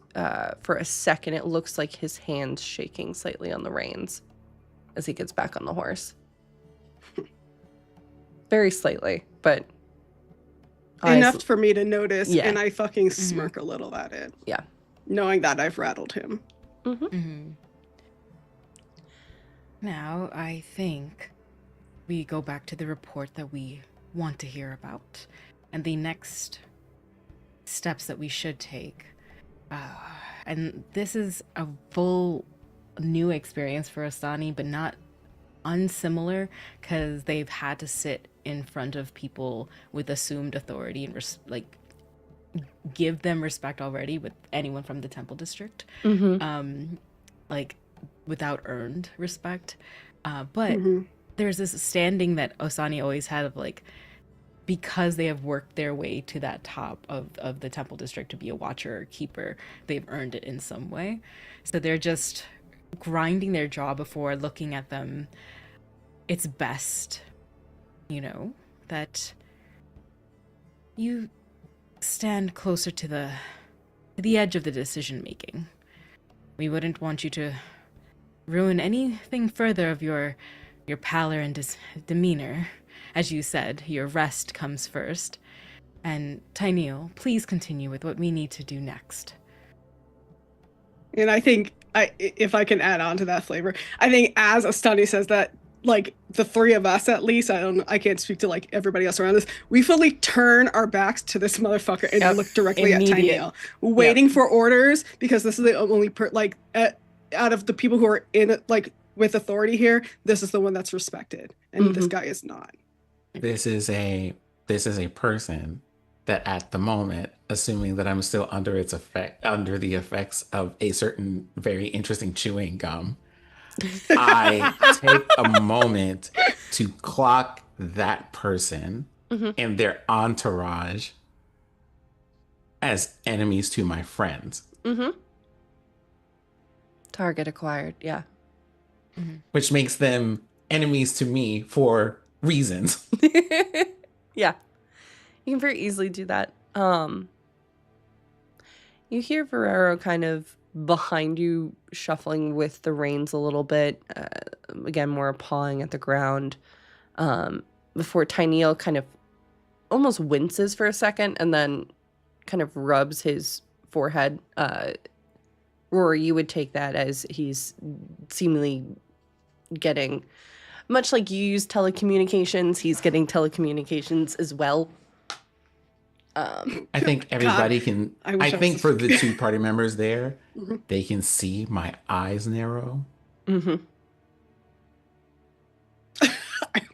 A: for a second it looks like his hands shaking slightly on the reins as he gets back on the horse. Very slightly, but
D: enough for me to notice,
A: Yeah.
D: and I fucking smirk a little at it.
A: Yeah.
D: Knowing that I've rattled him.
B: Now, I think we go back to the report that we want to hear about. And the next steps that we should take. And this is a full new experience for Asani, but not unsimilar, because they've had to sit in front of people with assumed authority and give them respect already with anyone from the temple district, like without earned respect. But there's this standing that Asani always had of like, because they have worked their way to that top of the temple district to be a watcher or keeper, they've earned it in some way. So they're just grinding their jaw before looking at them. It's best, that you stand closer to the edge of the decision making. We wouldn't want you to ruin anything further of your pallor and demeanor. As you said, your rest comes first. And Tyneal, please continue with what we need to do next.
D: And I think, if I can add on to that flavor, I think as Astani says that, like, the three of us at least, I can't speak to like everybody else around us, we fully turn our backs to this motherfucker and look directly at Tyneal, waiting for orders, because this is the only out of the people who are in like with authority here, this is the one that's respected, and this guy is not.
C: This is a person that at the moment, assuming that I'm still under the effects of a certain very interesting chewing gum, I take a moment to clock that person and their entourage as enemies to my friends.
A: Target acquired, yeah.
C: Which makes them enemies to me for reasons.
A: Yeah. You can very easily do that. You hear Ferrero kind of behind you shuffling with the reins a little bit, again more pawing at the ground, before Tyneal kind of almost winces for a second and then kind of rubs his forehead. Rory, you would take that as he's seemingly getting, much like you use telecommunications, he's getting telecommunications as well.
C: I think everybody can. I think for the two party members there, they can see my eyes narrow.
D: I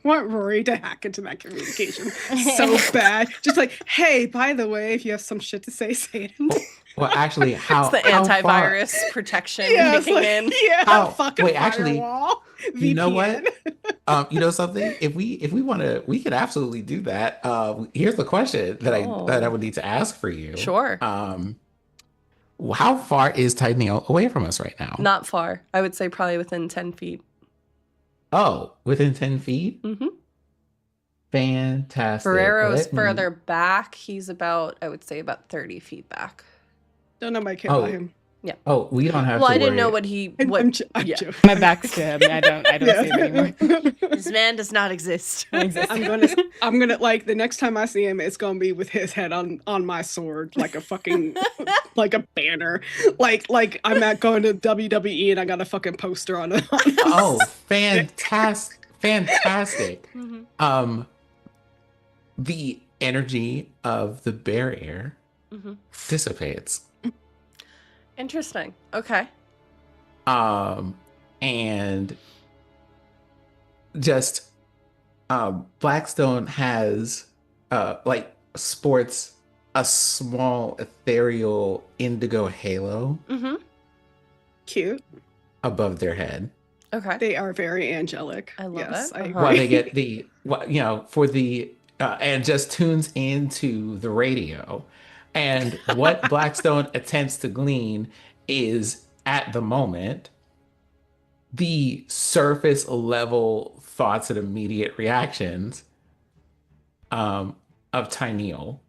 D: want Rory to hack into that communication so bad. Just like, hey, by the way, if you have some shit to say, say it.
C: Well, actually,
A: It's the antivirus protection kicking in.
D: Yeah, fucking
C: wait, actually,
D: firewall.
C: you know what? You know something? If we want to, we could absolutely do that. Here's the question that I would need to ask for you.
A: Sure.
C: How far is Tyneal away from us right now?
A: Not far. I would say probably within 10 feet.
C: Oh, within 10 feet? Fantastic.
A: Ferrero's further back. He's about 30 feet back.
D: Don't know my kid by him.
A: Yeah.
C: Oh, we don't have to
A: I didn't
C: worry.
A: know what he...
D: I'm joking.
B: My back's to him. I don't see him anymore.
A: This man does not exist.
D: I'm gonna like the next time I see him, it's gonna be with his head on my sword, like a fucking like a banner, like I'm going to WWE and I got a fucking poster on it.
C: Oh, fantastic! The energy of the barrier dissipates.
A: Interesting. Okay.
C: And just Blackstone has sports a small ethereal indigo halo
D: Cute
C: above their head.
D: Okay. They are very angelic.
A: I love it.
D: I agree.
C: While they get for the and just tunes into the radio. And what Blackstone attempts to glean is, at the moment, the surface level thoughts and immediate reactions of Tyneal.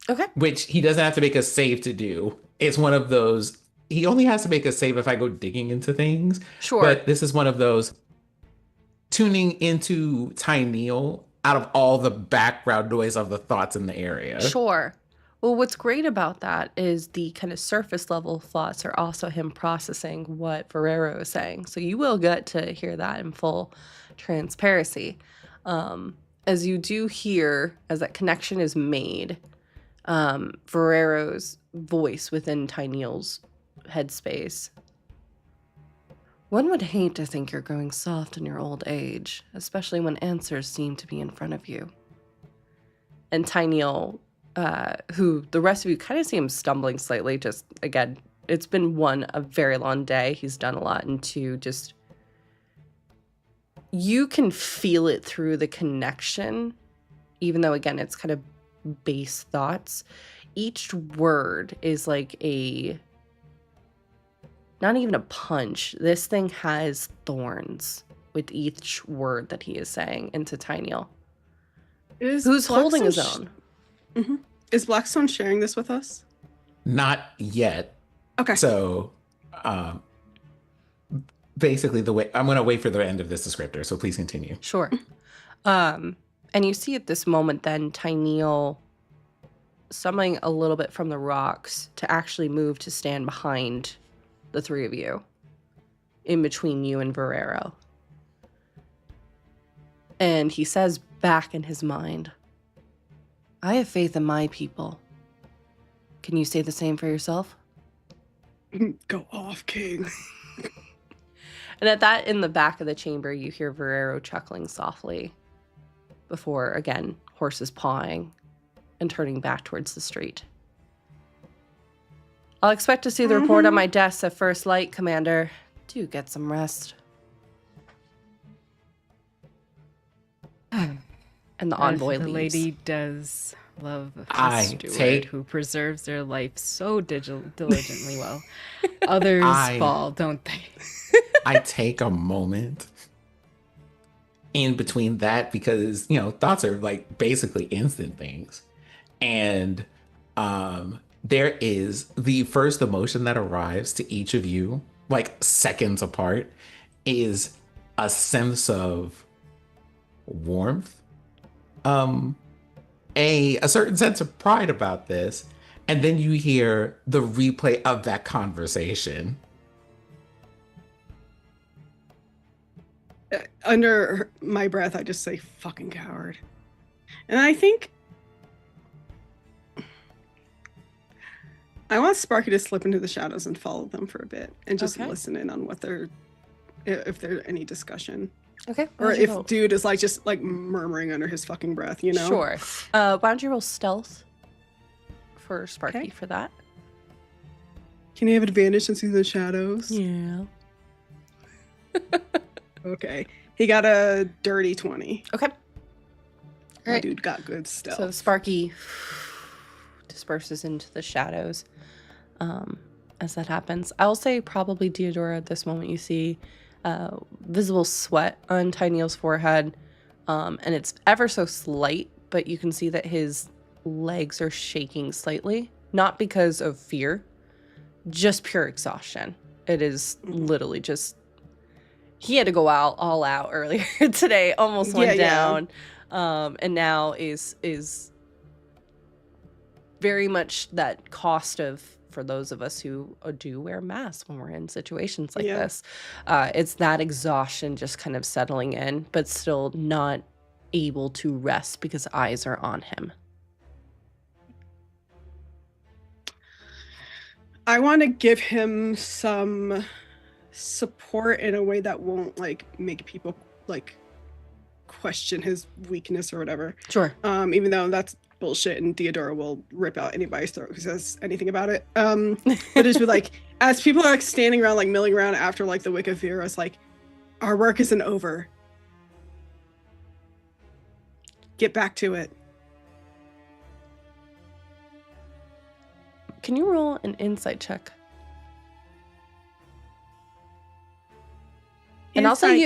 A: Okay.
C: Which he doesn't have to make a save to do. It's one of those, he only has to make a save if I go digging into things.
A: Sure.
C: But this is one of those tuning into Tyneal out of all the background noise of the thoughts in the area.
A: Sure. Well, what's great about that is the kind of surface level thoughts are also him processing what Ferrero is saying. So you will get to hear that in full transparency. As you do hear, as that connection is made, Ferrero's voice within Tyneel's headspace. One would hate to think you're growing soft in your old age, especially when answers seem to be in front of you. And Tyneel, who the rest of you kind of see him stumbling slightly, just, again, it's been one, a very long day. He's done a lot. And two, just, you can feel it through the connection, even though, again, it's kind of base thoughts. Each word is like not even a punch. This thing has thorns with each word that he is saying into Tyneel, who's holding his own.
D: Mm-hmm. Is Blackstone sharing this with us?
C: Not yet.
D: Okay.
C: So, basically, I'm going to wait for the end of this descriptor. So please continue.
A: Sure. And you see at this moment, then Tyneel stumbling a little bit from the rocks to actually move to stand behind the three of you, in between you and Ferrero. And he says back in his mind, I have faith in my people. Can you say the same for yourself?
D: Go off, King.
A: And at that, in the back of the chamber, you hear Ferrero chuckling softly before, again, horses pawing and turning back towards the street. I'll expect to see the report on my desk at first light, Commander. Do get some rest. And the envoy
B: the
A: leaves.
B: lady does love a
C: I
B: steward who preserves their life so diligently well. Others fall, don't they?
C: I take a moment in between that because, thoughts are like basically instant things. And there is the first emotion that arrives to each of you, like seconds apart, is a sense of warmth, a certain sense of pride about this, and then you hear the replay of that conversation.
D: Under my breath, I just say, fucking coward. And I think I want Sparky to slip into the shadows and follow them for a bit and just listen in on if there's any discussion.
A: Okay.
D: Or if dude is just murmuring under his fucking breath,
A: Sure. Why don't you roll stealth for Sparky for that?
D: Can he have advantage since he's in the shadows?
A: Yeah.
D: Okay. He got a dirty 20.
A: Okay.
D: All right. Dude got good stealth.
A: So Sparky disperses into the shadows as that happens. I'll say probably Deodora at this moment you see visible sweat on Tyneel's forehead, and it's ever so slight, but you can see that his legs are shaking slightly, not because of fear, just pure exhaustion. It is literally just, he had to go all out earlier today, almost went down, and now is very much that cost of, for those of us who do wear masks when we're in situations like this, it's that exhaustion just kind of settling in, but still not able to rest because eyes are on him.
D: I want to give him some support in a way that won't make people question his weakness or whatever.
A: Sure.
D: Even though that's bullshit and Deodora will rip out anybody's throat who says anything about it. But just be as people are standing around milling around after the Wick of Vera, it's our work isn't over. Get back to it.
A: Can you roll an insight check? And I'll say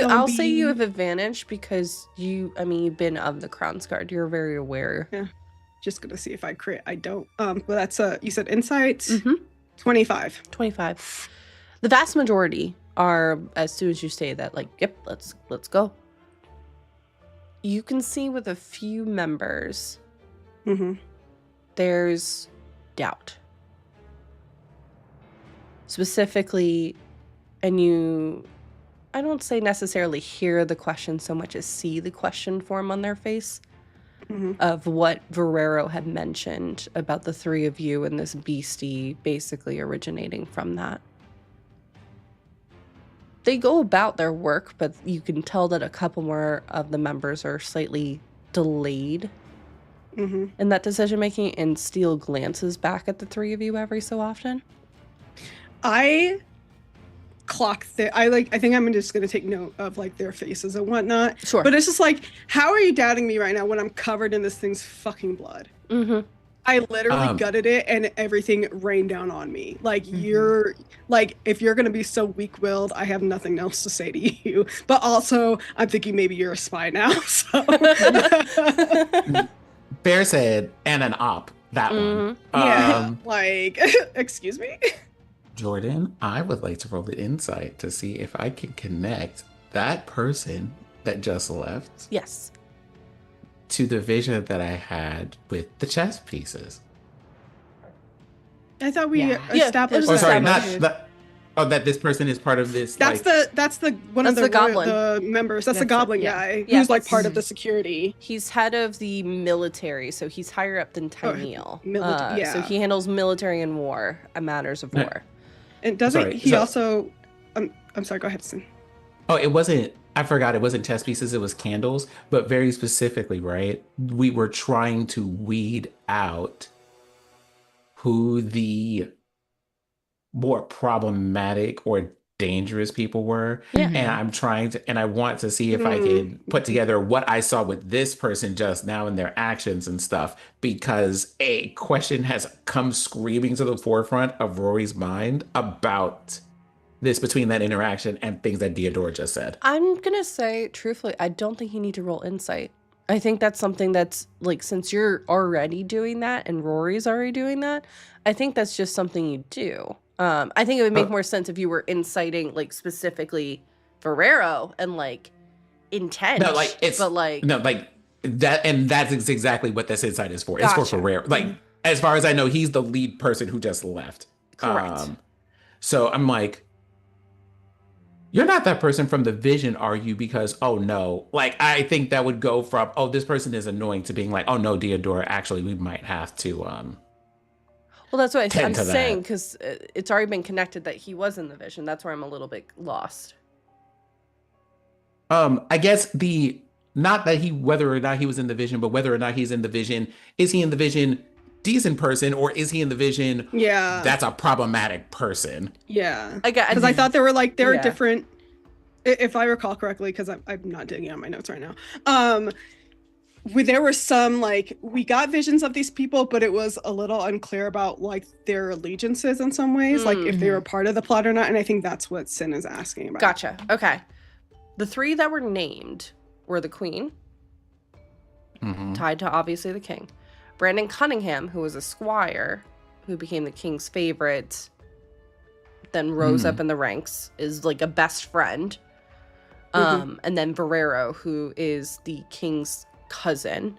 A: you have advantage because you've been of the Crown's Guard. You're very aware.
D: Yeah. Just gonna see if I crit. I don't. But that's you said insights. 25.
A: The vast majority are, as soon as you say that, yep, let's go. You can see with a few members, there's doubt. Specifically, and I don't say necessarily hear the question so much as see the question form on their face. of what Verrero had mentioned about the three of you and this beastie basically originating from that. They go about their work, but you can tell that a couple more of the members are slightly delayed in that decision making, and Steele glances back at the three of you every so often.
D: I think I'm just gonna take note of like their faces and whatnot.
A: Sure.
D: But it's just like, how are you doubting me right now when I'm covered in this thing's fucking blood? I literally gutted it and everything rained down on me. Like you're like, if you're gonna be so weak-willed, I have nothing else to say to you. But also, I'm thinking maybe you're a spy now. So
C: Bear said, and an op. That one.
D: yeah, like, excuse me.
C: Jordan, I would like to roll an insight to see if I can connect that person that just left.
A: Yes.
C: To the vision that I had with the chess pieces.
D: I thought we
A: Yeah,
D: established.
A: it was
C: that this person is part of this.
D: That's the one of
A: That's the goblin.
D: the members. That's the
A: That's
D: goblin
A: yeah.
D: guy
A: Yeah,
D: who's like
A: that's-
D: part of the security.
A: He's head of the military, so he's higher up than Tyneal.
D: Yeah.
A: So he handles military and war, matters of war.
D: And doesn't
C: Sorry,
D: he
C: so-
D: also? I'm sorry. Go ahead, Sin.
C: Oh, it wasn't. I forgot. It wasn't chess pieces. It was candles. But very specifically, right? We were trying to weed out who the more problematic or dangerous people were.
A: Yeah.
C: And I'm trying to, and I want to see if I can put together what I saw with this person just now and their actions and stuff, because a question has come screaming to the forefront of Rory's mind about this between that interaction and things that Deodora just said.
A: I'm gonna say, truthfully, I don't think you need to roll insight. I think that's something that's, like, since you're already doing that and Rory's already doing that, I think that's just something you do. I think it would make more sense if you were inciting, like, specifically Verrero and, like, intent.
C: No, like, it's,
A: but, like,
C: no, like, that, and that's exactly what this insight is for. It's
A: Gotcha.
C: for Ferrero. Like, as far as I know, he's the lead person who just left.
A: Correct.
C: So I'm like, you're not that person from the vision, are you? Because, oh no, like, I think that would go from, oh, this person is annoying, to being like, oh no, Deodora, actually, we might have to,
A: well, that's what I'm
C: to
A: saying,
C: that.
A: because it's already been connected that he was in the vision. That's where I'm a little bit lost.
C: I guess not that whether or not he was in the vision, but whether or not he's in the vision, is he in the vision decent person, or is he in the vision that's a problematic person?
D: Yeah.
A: Because
D: I thought there were
A: Yeah.
D: different, if I recall correctly, because I'm not digging on my notes right now. There were some, like, we got visions of these people, but it was a little unclear about, like, their allegiances in some ways, like if they were part of the plot or not. And I think that's what Sin is asking about.
A: Gotcha. Okay. The three that were named were the Queen, tied to obviously the King. Brandon Cunningham, who was a squire, who became the King's favorite, then rose up in the ranks, is like a best friend. And then Verrero, who is the King's cousin,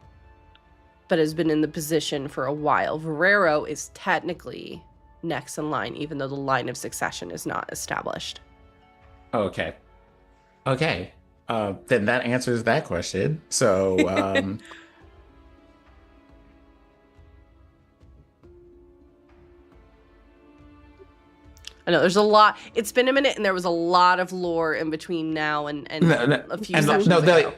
A: but has been in the position for a while. Verrero is technically next in line, even though the line of succession is not established.
C: Okay. Then that answers that question. So,
A: I know there's a lot. It's been a minute, and there was a lot of lore in between now and a few sessions ago.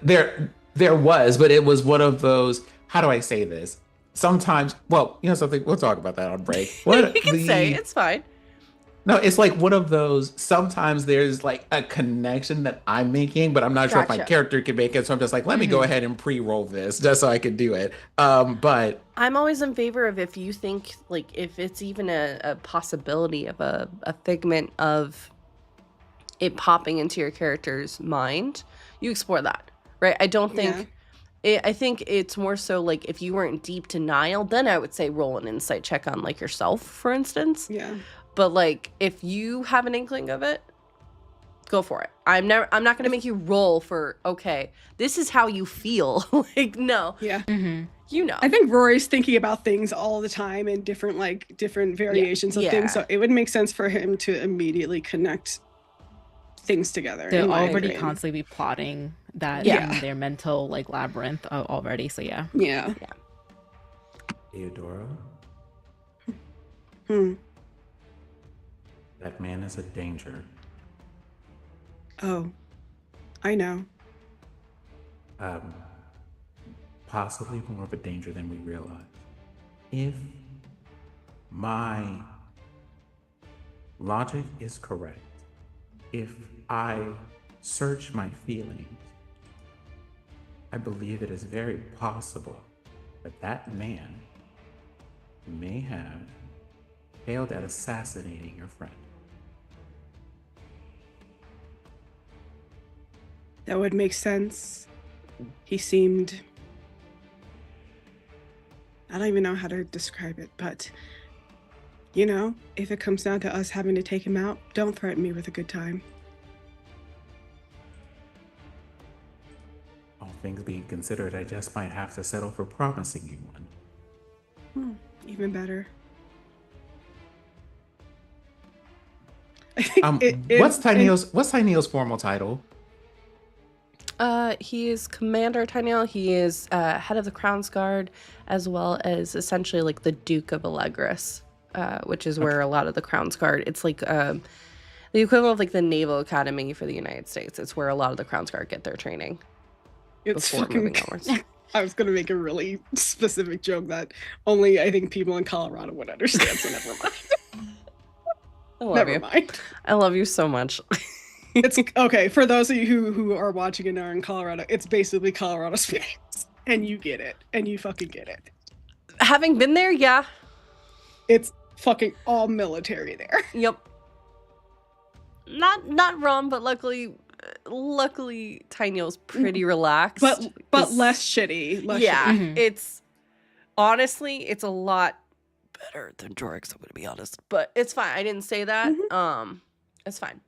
C: there was, but it was one of those. How do I say this? Sometimes, well, you know something. We'll talk about that on break.
A: You can say it's fine.
C: No, it's like one of those. Sometimes there's like a connection that I'm making, but I'm not sure if my
A: Gotcha.
C: character can make it. So I'm just like, let me go ahead and pre-roll this just so I can do it. But
A: I'm always in favor of, if you think, like, if it's even a possibility of a figment of it popping into your character's mind, you explore that, right? I don't think, I think it's more so like if you were in deep denial, then I would say roll an insight check on, like, yourself, for instance.
D: Yeah.
A: But, like, if you have an inkling of it, go for it. I'm not going to make you roll for, okay, this is how you feel. Like, no.
D: Yeah.
A: You know.
D: I think Rory's thinking about things all the time and different variations of things. So it would make sense for him to immediately connect things together.
B: They'll
D: in my
B: already
D: brain.
B: constantly be plotting that
A: Yeah.
B: in their mental like labyrinth already. So yeah.
D: Yeah.
C: Theodora,
D: Hmm.
C: that man is a danger.
D: Oh, I know.
C: Possibly more of a danger than we realize. If my logic is correct, if I search my feelings, I believe it is very possible that that man may have failed at assassinating your friend.
D: That would make sense. He seemed... I don't even know how to describe it, but, you know, if it comes down to us having to take him out, don't threaten me with a good time.
C: All things being considered, I just might have to settle for promising you one.
D: Even better. I think
C: What's Tyneel's formal title?
A: He is Commander Tyneal. He is head of the Crown's Guard, as well as essentially like the Duke of Allegris, which is where a lot of the Crown's Guard. It's like the equivalent of like the Naval Academy for the United States. It's where a lot of the Crown's Guard get their training before moving onwards.
D: I was going to make a really specific joke that only I think people in Colorado would understand, so never mind.
A: I love
D: Never
A: you.
D: mind.
A: I love you so much.
D: It's okay for those of you who are watching and are in Colorado. It's basically Colorado Springs, and you get it, and you fucking get it.
A: Having been there, yeah.
D: It's fucking all military there.
A: Yep. Not wrong, but luckily Tyneal's pretty relaxed.
D: But less shitty.
A: Yeah,
B: shitty.
A: it's honestly it's a lot better than Jorix. I'm gonna be honest, but it's fine. I didn't say that. It's fine.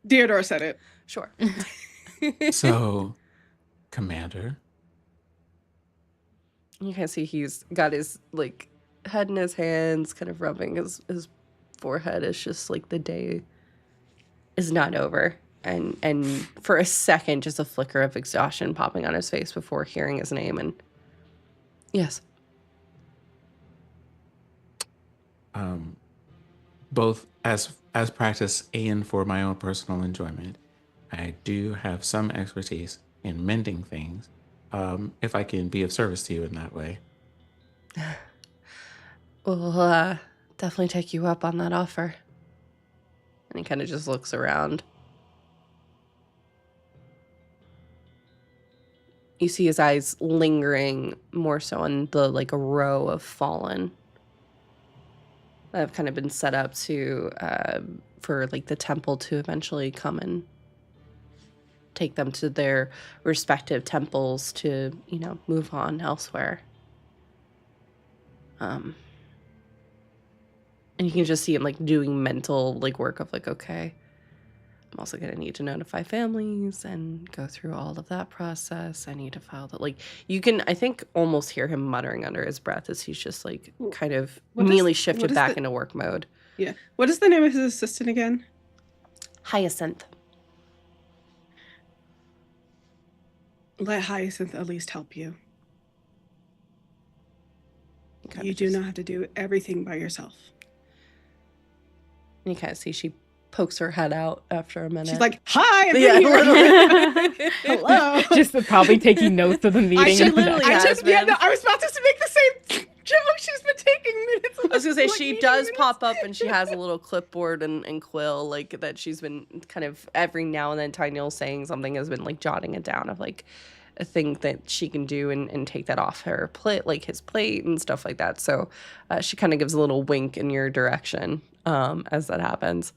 D: Theodore said it.
A: Sure.
C: So, Commander,
A: You can see he's got his like head in his hands, kind of rubbing his forehead. It's just like the day is not over. And for a second, just a flicker of exhaustion popping on his face before hearing his name. And yes.
C: both as practice and for my own personal enjoyment, I do have some expertise in mending things. If I can be of service to you in that way.
A: We'll definitely take you up on that offer. And he kind of just looks around. You see his eyes lingering more so on the like a row of fallen that have kind of been set up to for like the temple to eventually come and take them to their respective temples to, you know, move on elsewhere. And you can just see him like doing mental like work of like, okay, I'm also going to need to notify families and go through all of that process. I need to file that. Like, you can, I think, almost hear him muttering under his breath as he's just like kind of immediately shifted back into work mode.
D: Yeah. What is the name of his assistant again?
A: Hyacinth.
D: Let Hyacinth at least help you. You do
A: just
D: not have to do everything by yourself.
A: And you kind of see she pokes her head out after a minute.
D: She's like, "Hi, I'm
A: Yeah,
D: here."
A: literally.
D: Hello.
B: Just probably taking notes of the meeting.
A: She literally has been.
D: I was about to make the same joke. She's been taking minutes.
A: I was gonna say she does pop up and she has a little clipboard and quill like that she's been kind of every now and then Tyneal saying something has been like jotting it down of like a thing that she can do and take that off her plate, like his plate and stuff like that. So she kind of gives a little wink in your direction as that happens.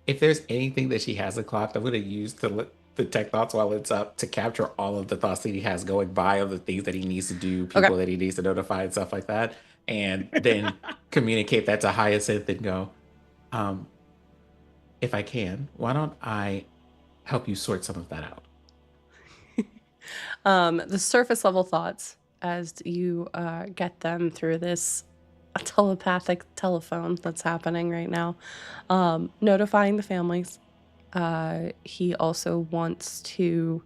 C: If there's anything that she hasn't clocked, I'm going to use the tech thoughts while it's up to capture all of the thoughts that he has going by of the things that he needs to do, people that he needs to notify and stuff like that. And then communicate that to Hyacinth and go, if I can, why don't I help you sort some of that out?
A: The surface level thoughts as you get them through this telepathic telephone that's happening right now, notifying the families, he also wants to,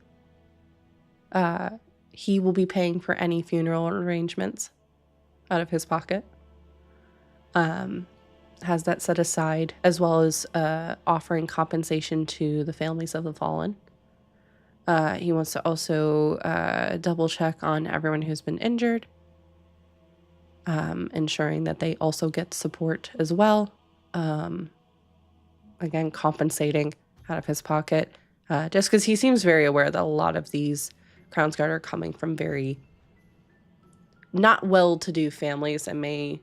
A: he will be paying for any funeral arrangements out of his pocket. Has that set aside, as well as offering compensation to the families of the fallen. He wants to also double check on everyone who's been injured, ensuring that they also get support as well. Again, compensating out of his pocket, just because he seems very aware that a lot of these Crownsguard are coming from very not well-to-do families and may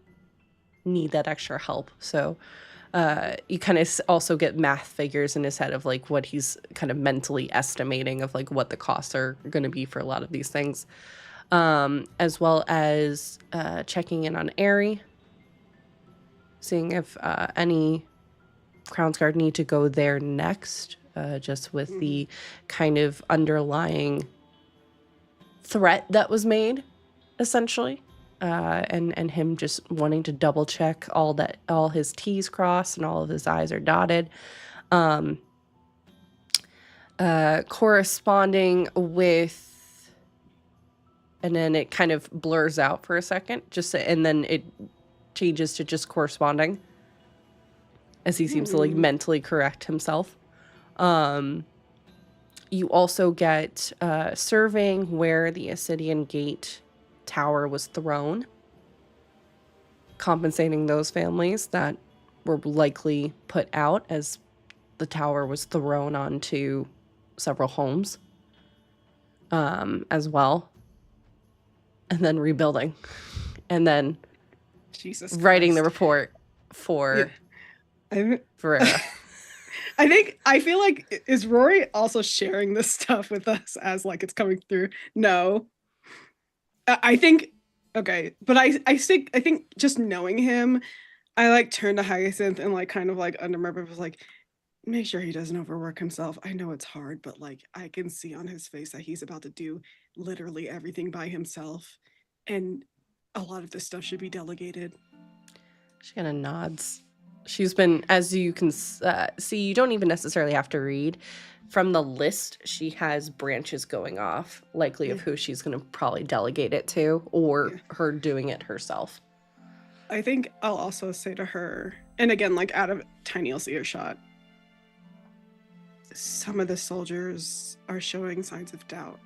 A: need that extra help. So you kind of also get math figures in his head of like what he's kind of mentally estimating of like what the costs are going to be for a lot of these things, as well as checking in on Aerie, seeing if any Crownsguard need to go there next, just with the kind of underlying threat that was made, essentially. And him just wanting to double check all his T's crossed and all of his I's are dotted. Corresponding with, and then it kind of blurs out for a second, and then it changes to just corresponding, as he seems to like mentally correct himself. You also get surveying where the Ascidian Gate tower was thrown, compensating those families that were likely put out as the tower was thrown onto several homes, as well, and then rebuilding, and then
D: Jesus
A: writing
D: Christ.
A: the report for Ferreira.
D: I feel like, is Rory also sharing this stuff with us as like it's coming through? No. I think, okay, but I think just knowing him, I like turned to Hyacinth and like kind of like under my breath was like, make sure he doesn't overwork himself. I know it's hard, but like I can see on his face that he's about to do literally everything by himself, and a lot of this stuff should be delegated.
A: She kind of nods. She's been, as you can see, you don't even necessarily have to read. From the list, she has branches going off, likely of who she's going to probably delegate it to, or her doing it herself.
D: I think I'll also say to her, and again, like out of Tiny's earshot, some of the soldiers are showing signs of doubt.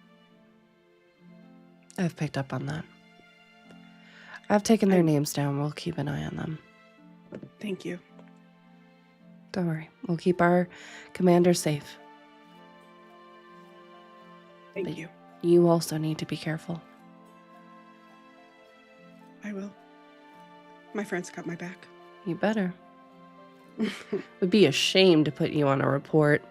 A: I've picked up on that. I've taken their names down. We'll keep an eye on them.
D: Thank you.
A: Don't worry. We'll keep our commander safe.
D: Thank you.
A: You also need to be careful.
D: I will. My friends got my back.
A: You better. Would be a shame to put you on a report.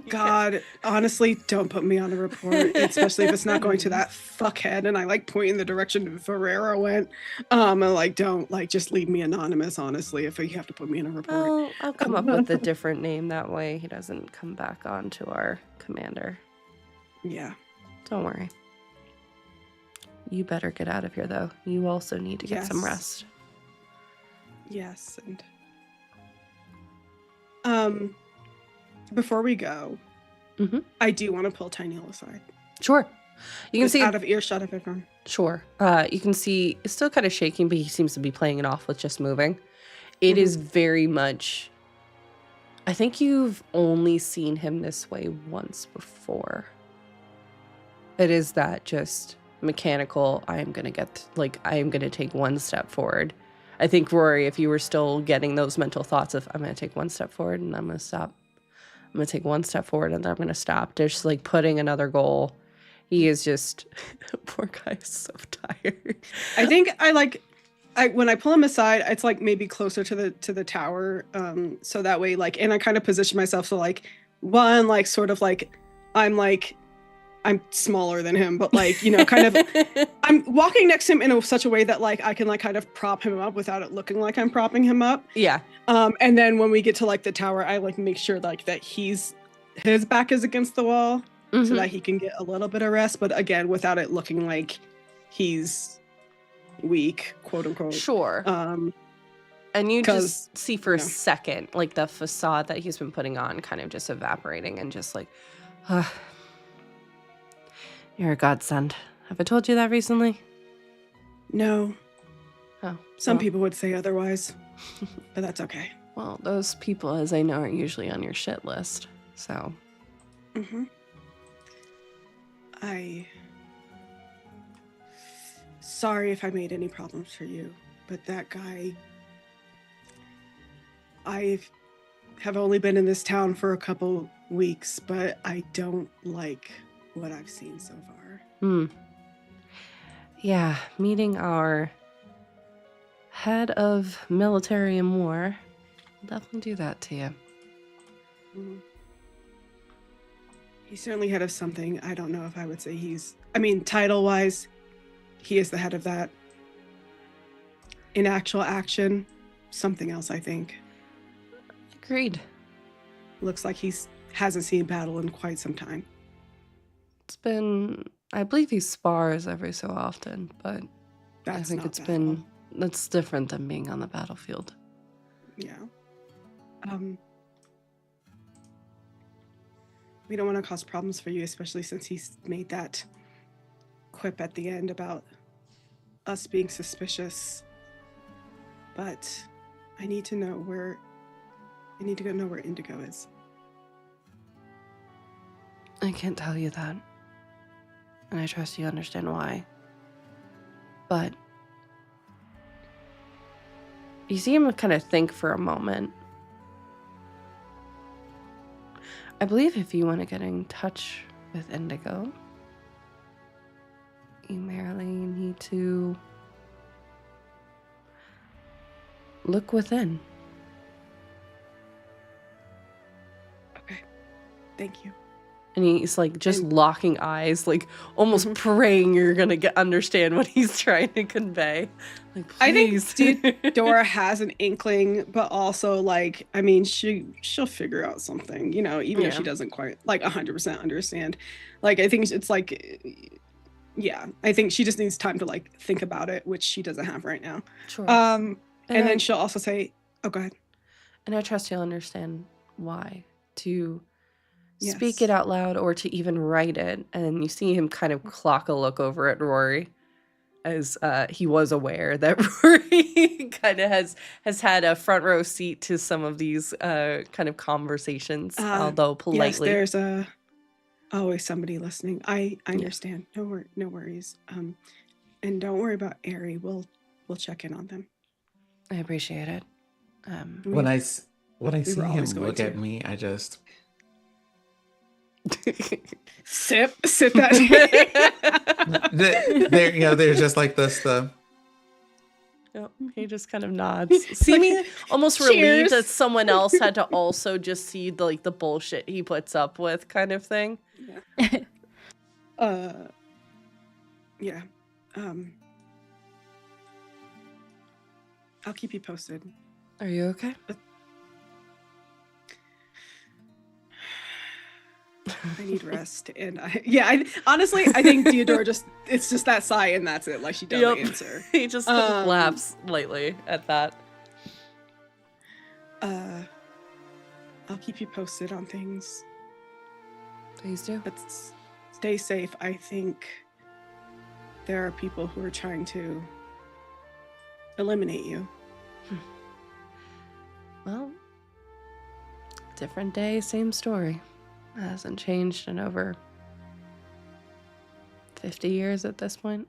D: God, honestly, don't put me on a report, especially if it's not going to that fuckhead. And I like point in the direction Ferreira went. And like, don't like just leave me anonymous. Honestly, if you have to put me in a report,
A: I'll come up with a different name. That way, he doesn't come back on to our commander.
D: Yeah.
A: Don't worry. You better get out of here, though. You also need to get some rest.
D: Yes, and before we go, I do want to pull Tyneal aside.
A: Sure. You can see
D: out of earshot of everyone.
A: Sure. You can see it's still kind of shaking, but he seems to be playing it off with just moving. It is very much. I think you've only seen him this way once before. It is that just mechanical. I am going to take one step forward. I think, Rory, if you were still getting those mental thoughts of, I'm going to take one step forward and I'm going to stop. I'm going to take one step forward and then I'm going to stop. Just like putting another goal. He is just, poor guy is so tired.
D: I think when I pull him aside, it's like maybe closer to the tower. So that way, like, and I kind of position myself. So like one, like sort of like, I'm smaller than him, but like, you know, kind of, I'm walking next to him in such a way that like, I can like kind of prop him up without it looking like I'm propping him up.
A: Yeah.
D: And then when we get to like the tower, I like make sure like that his back is against the wall so that he can get a little bit of rest. But again, without it looking like he's weak, quote unquote.
A: Sure. And you
D: 'Cause,
A: just see for a
D: you know.
A: second, like the facade that he's been putting on kind of just evaporating and just like, "Ah, you're a godsend. Have I told you that recently?"
D: No,
A: Oh,
D: some
A: well,
D: people would say otherwise, but that's okay.
A: well, those people, as I know, are usually on your shit list. So,
D: Mm-hmm. Sorry if I made any problems for you, but that guy, I have only been in this town for a couple weeks, but I don't like what I've seen so far.
A: yeah, meeting our head of military and war will definitely do that to you.
D: Mhm. He's certainly head of something. I don't know if I would say title-wise, he is the head of that. In actual action, something else, I think.
A: Agreed.
D: Looks like hasn't seen battle in quite some time.
A: It's been, I believe he spars every so often, but
D: That's
A: I think
D: not
A: it's
D: battle.
A: been, that's different than being on the battlefield.
D: Yeah. We don't want to cause problems for you, especially since he's made that quip at the end about us being suspicious. But I need to know where Indigo is.
A: I can't tell you that. And I trust you understand why. But you see him kind of think for a moment. I believe if you want to get in touch with Indigo, you merely need to look within.
D: Okay. Thank you.
A: And he's like just locking eyes, like almost praying you're gonna understand what he's trying to convey. Like, please.
D: I think Dora has an inkling, but also like, I mean, she'll figure out something, even if she doesn't quite like 100% understand. Like, I think it's like, yeah, I think she just needs time to like think about it, which she doesn't have right now.
A: Sure.
D: And then she'll also say, "Oh, go ahead."
A: And I trust you'll understand why to speak
D: Yes.
A: it out loud or to even write it. And you see him kind of clock a look over at Rory, as he was aware that Rory kind of has had a front row seat to some of these kind of conversations, although politely.
D: Yes, there's always somebody listening. I understand. Yeah. No worries. And don't worry about Ari. We'll check in on them.
A: I appreciate it.
C: When I see him look at me, I just
D: sip that.
C: There's just like this.
A: Yep, he just kind of nods, seeming almost relieved that someone else had to also just see the bullshit he puts up with, kind of thing.
D: Yeah. Yeah. I'll keep you posted.
A: Are you okay?
D: I need rest, and honestly, I think Theodore it's just that sigh, and that's it. Like, she doesn't answer.
A: He just kind of laughs lightly at that.
D: I'll keep you posted on things.
A: Please do.
D: But stay safe. I think there are people who are trying to eliminate you.
A: Well, different day, same story. Hasn't changed in over 50 years at this point.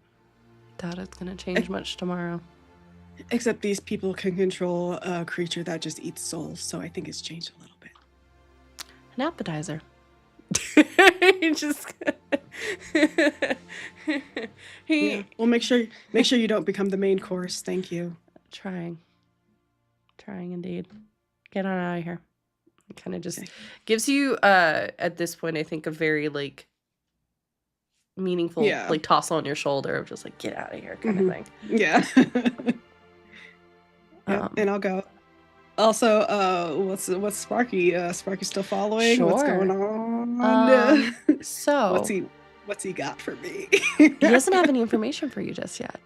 A: Doubt it's gonna change much tomorrow.
D: Except these people can control a creature that just eats souls, so I think it's changed a little bit.
A: An appetizer.
D: Well, make sure you don't become the main course. Thank you.
A: Trying indeed. Get on out of here. It kind of just gives you at this point, I think, a very like meaningful like toss on your shoulder of just like, get out of here kind of thing.
D: Yeah. And I'll go. Also, what's Sparky? Sparky still following?
A: Sure.
D: What's going on?
A: So
D: what's he got for me?
A: He doesn't have any information for you just yet.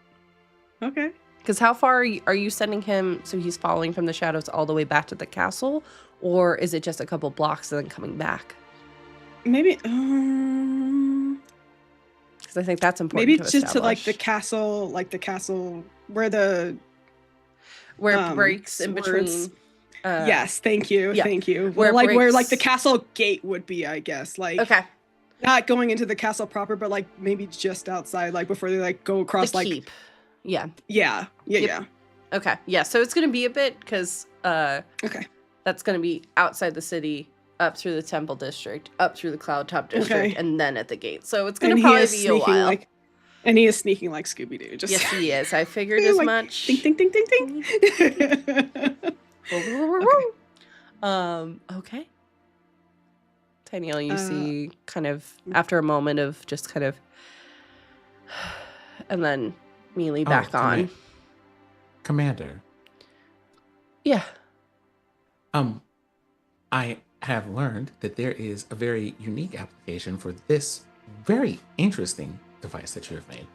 D: Okay.
A: Because how far are you sending him so he's following from the shadows all the way back to the castle? Or is it just a couple blocks and then coming back?
D: Maybe,
A: Because I think that's important
D: maybe
A: to
D: just to
A: establish.
D: the castle where the
A: where it breaks in
D: swords-
A: between.
D: yes, thank you.
A: yeah.
D: Thank you.
A: Where
D: Well,
A: it
D: where
A: breaks-
D: the castle gate would be, I guess.
A: Okay.
D: Not going into the castle proper, but maybe just outside, before they go across
A: The keep. Yeah.
D: Yeah.
A: Okay. Yeah. So it's gonna be a bit because
D: Okay.
A: that's gonna be outside the city, up through the temple district, up through the cloud top district,
D: Okay.
A: and then at the gate. So it's gonna
D: And
A: probably be a while.
D: And he is sneaking like Scooby-Doo. Just
A: Yes, he is. I figured as much.
D: Ding, ding, ding, ding, ding.
A: Okay. Taniel, you see kind of after a moment of just kind of and then immediately back on.
C: Commander.
A: Yeah.
C: I have learned that there is a very unique application for this very interesting device that you have made.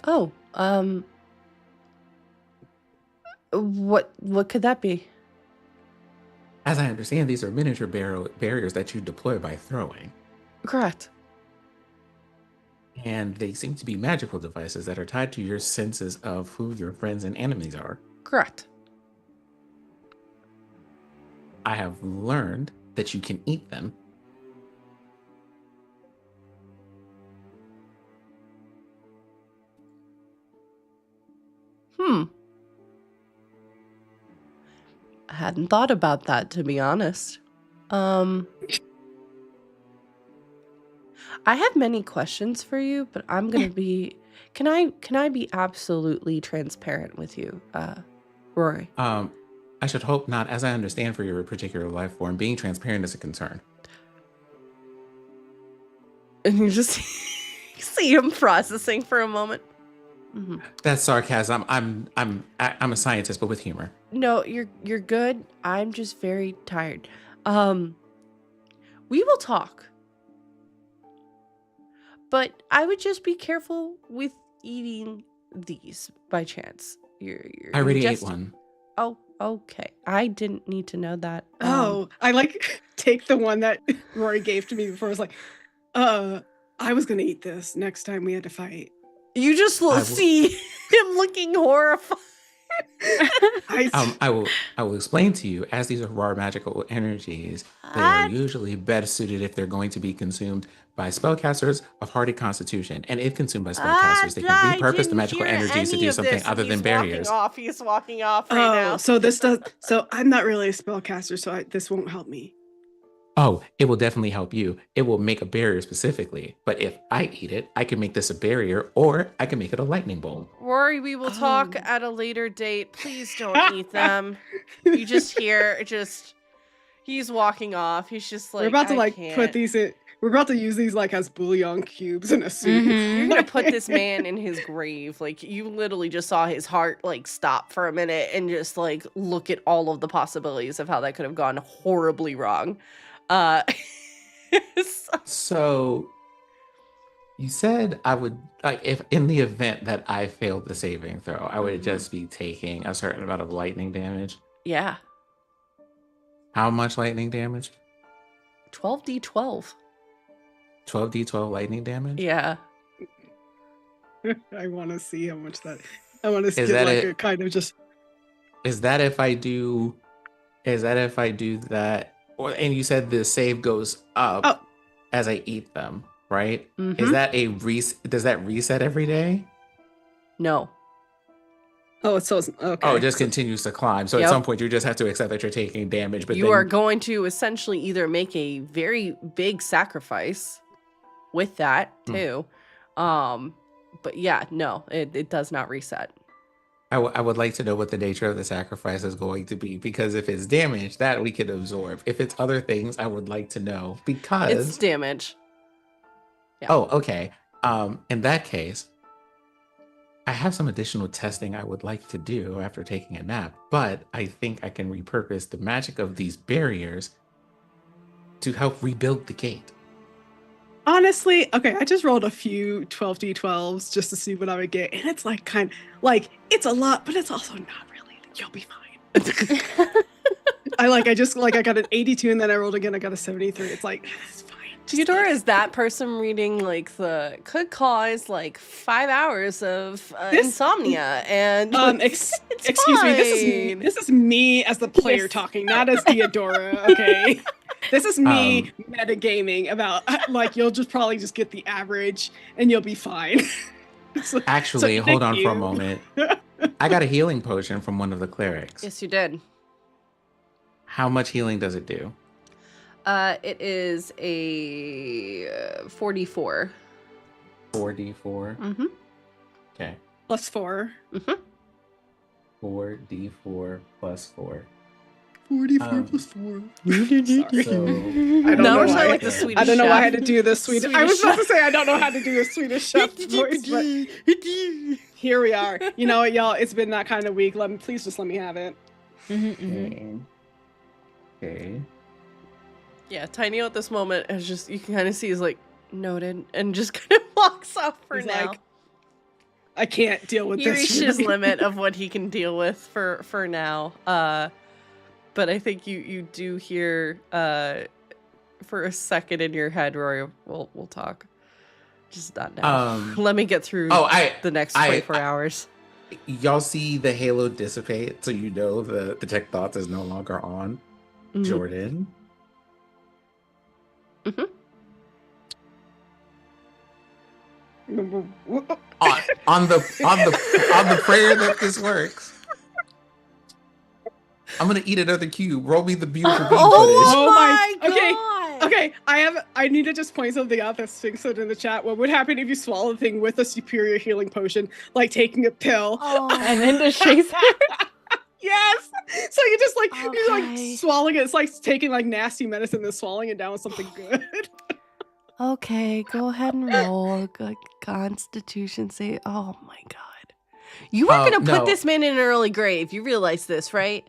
A: Oh, what could that be?
C: As I understand, these are miniature barriers that you deploy by throwing.
A: Correct.
C: And they seem to be magical devices that are tied to your senses of who your friends and enemies are.
A: Correct.
C: I have learned that you can eat them.
A: I hadn't thought about that, to be honest. I have many questions for you, but I'm gonna be. Can I be absolutely transparent with you, Rory?
C: I should hope not. As I understand, for your particular life form, being transparent is a concern.
A: And you just see him processing for a moment. Mm-hmm.
C: That's sarcasm. I'm a scientist, but with humor.
A: No, you're good. I'm just very tired. We will talk. But I would just be careful with eating these by chance.
C: I already ate one.
A: Oh, okay. I didn't need to know that.
D: I take the one that Rory gave to me before. I was like, I was gonna eat this next time we had to fight.
A: You just see him looking horrified.
C: I will explain to you, as these are raw magical energies, they are usually better suited if they're going to be consumed by spellcasters of hardy constitution. And if consumed by spellcasters, they can repurpose the magical energies to do something other than barriers.
A: He's walking off right now.
D: So I'm not really a spellcaster, so this won't help me.
C: Oh, it will definitely help you. It will make a barrier specifically. But if I eat it, I can make this a barrier, or I can make it a lightning bolt.
A: Rory, we will talk at a later date. Please don't eat them. You just hear, he's walking off. He's just like,
D: we're about to
A: can't.
D: put these in. We're about to use these as bouillon cubes in a soup.
B: Mm-hmm.
A: You're gonna put this man in his grave. You literally just saw his heart stop for a minute and just look at all of the possibilities of how that could have gone horribly wrong.
C: So you said I would, if in the event that I failed the saving throw, I would just be taking a certain amount of lightning damage.
A: Yeah.
C: How much lightning damage?
A: 12d12.
C: 12d12 lightning damage?
A: Yeah.
D: I want to see how much that. I want to see a kind of just.
C: Is that if I do that? And you said the save goes up as I eat them, right?
A: Mm-hmm.
C: Is that does that reset every day?
A: No.
D: Oh, it's okay.
C: Oh, it just continues to climb. So at some point you just have to accept that you're taking damage. But
A: you are going to essentially either make a very big sacrifice with that too. But yeah, no, it does not reset.
C: I would like to know what the nature of the sacrifice is going to be, because if it's damage, that we could absorb. If it's other things, I would like to know, because
A: it's damage.
C: Yeah. Oh, okay. In that case, I have some additional testing I would like to do after taking a nap, but I think I can repurpose the magic of these barriers to help rebuild the gate.
D: Honestly, okay, I just rolled a few 12d12s just to see what I would get, and it's like it's a lot, but it's also not really. You'll be fine. I got an 82, and then I rolled again. I got a 73. It's like it's fine.
A: Theodora is that person reading like the could cause like 5 hours of insomnia and
D: excuse me, this is me as the player talking, not as Theodora. Okay, this is me metagaming about like you'll just probably just get the average and you'll be fine.
C: Actually, hold on for a moment. I got a healing potion from one of the clerics.
A: Yes, you did.
C: How much healing does it do?
A: It is a 44.
C: 4d4.
A: Mm-hmm.
C: Okay.
D: Plus 4.
A: Mm-hmm.
C: 4d4 plus 4.
D: 44 plus 4.
C: So,
D: I don't
A: No,
D: know
A: we're
D: why.
A: like the Swedish
D: I don't know why I
A: chef.
D: had to do the Swedish. I was about to say I don't know how to do a Swedish chef voice, but here we are. You know what, y'all? It's been that kind of week. Please just let me have it.
C: Okay.
A: Yeah, Tiny at this moment is just, you can kind of see he's like, noted, and just kind of walks off for
D: He's
A: now.
D: like, I can't deal with
A: He
D: this.
A: reached his limit of what he can deal with for now. But I think you do hear for a second in your head, Rory, we'll talk. Just not now. Let me get through the next 24 hours.
C: Y'all see the halo dissipate, so you know the detect thoughts is no longer on Jordan. on the prayer that this works. I'm gonna eat another cube. Roll me the beautiful bean footage.
A: Oh my god!
D: Okay. I need to just point something out that's said in the chat. What would happen if you swallow the thing with a superior healing potion, like taking a pill?
B: And then the chase.
D: Yes. So you just you're like swallowing it. It's like taking like nasty medicine and swallowing it down with something good.
A: Okay, go ahead and roll. Good Constitution save. Oh my god. You were gonna put this man in an early grave. You realize this, right?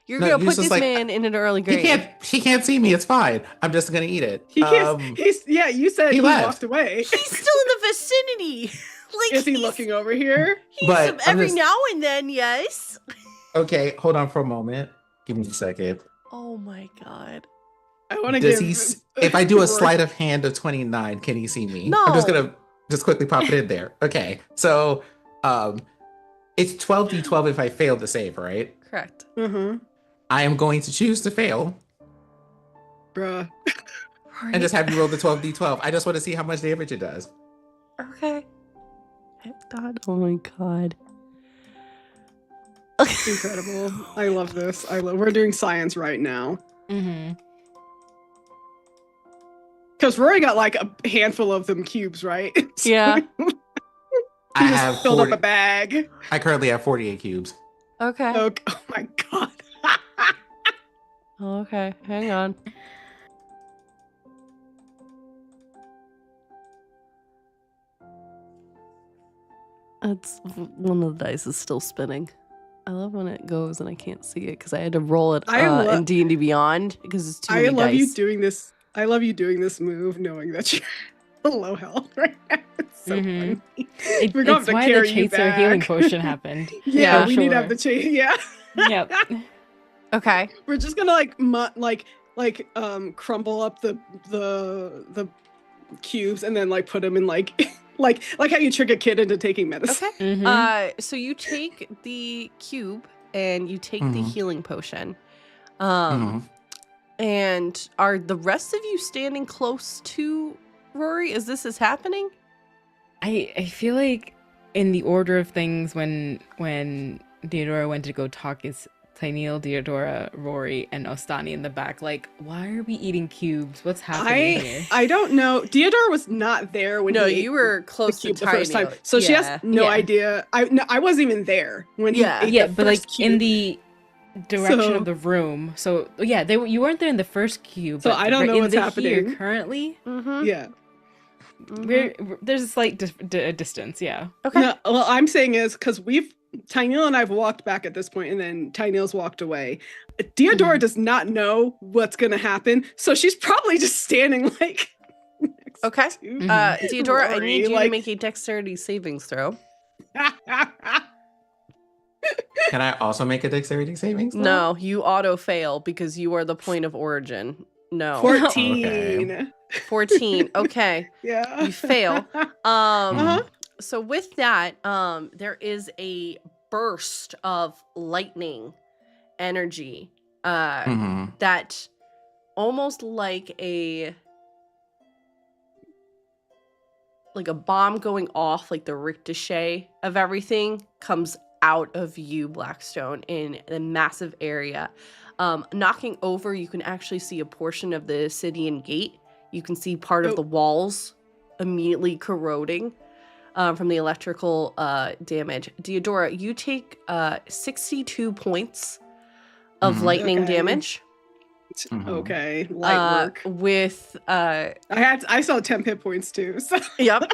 A: You're gonna put this man in an early grave.
C: He can't see me. It's fine. I'm just gonna eat it.
D: He can't. You said he walked away.
A: He's still in the vicinity. Like,
D: is he looking over here?
A: Every now and then, yes.
C: Okay, hold on for a moment. Give me a second.
A: Oh my god.
D: I want to
C: Does he? If I do a sleight of hand of 29, can he see me?
A: No.
C: I'm just gonna quickly pop it in there. Okay, so it's 12d12 if I fail to save, right?
A: Correct.
C: I am going to choose to fail.
D: Bruh.
C: And just have you roll the 12d12. I just want to see how much damage it does.
A: Okay. Oh my god.
D: Incredible. I love this. We're doing science right now. Because Rory got like a handful of them cubes, right? So
A: Yeah.
C: I have
D: filled up a bag.
C: I currently have 48 cubes.
A: Okay.
D: Oh my god.
A: Okay, hang on. It's one of the dice is still spinning. I love when it goes and I can't see it because I had to roll it in D&D Beyond because it's too many dice.
D: I love you doing this move, knowing that you're low health right now. It's so funny. We're going to carry you back.
B: It's why the chaser healing potion happened.
D: Yeah, we need to have the chase. Yeah.
B: Yep.
A: Okay.
D: We're just gonna crumble up the cubes and then like put them in like how you trick a kid into taking medicine.
A: Okay. So you take the cube and you take the healing potion. And are the rest of you standing close to Rory as this is happening?
B: I feel like in the order of things when Theodora went to go talk is Tyneel, Theodora, Rory, and Ostani in the back. Like, why are we eating cubes? What's happening here?
D: I don't know. Theodora was not there when
A: you were close to
D: the first time, so she has no idea. I wasn't even there when he ate the
B: but like
D: cube.
B: in the direction of the room. So yeah, you weren't there in the first cube.
D: So I don't know what's happening
B: here currently.
D: Yeah.
B: There's a slight distance. Yeah.
A: Okay.
D: No, well, I'm saying is because Tyneel and I've walked back at this point, and then Tyneel's walked away. Theodora does not know what's gonna happen, so she's probably just standing like next
A: Okay.
B: Mhm.
A: Theodora, I need you to
D: Like-
A: make a dexterity savings throw.
C: Can I also make a dexterity savings? throw?
A: No, you auto fail because you are the point of origin. No.
D: 14.
A: 14. Okay.
D: Yeah.
A: You fail.
D: Uh-huh.
A: So with that, there is a burst of lightning energy
C: Mhm.
A: that almost like a bomb going off, like the ricochet of everything comes out of you, Blackstone, in a massive area. Knocking over, you can actually see a portion of the Sidian gate. You can see part of
D: Oh.
A: the walls immediately corroding from the electrical damage. Theodora, you take 62 points of
C: Mhm.
A: lightning
D: Okay.
A: damage.
C: Mhm.
D: Okay. Light work.
A: With
D: I saw 10 hit points too. So.
A: yep.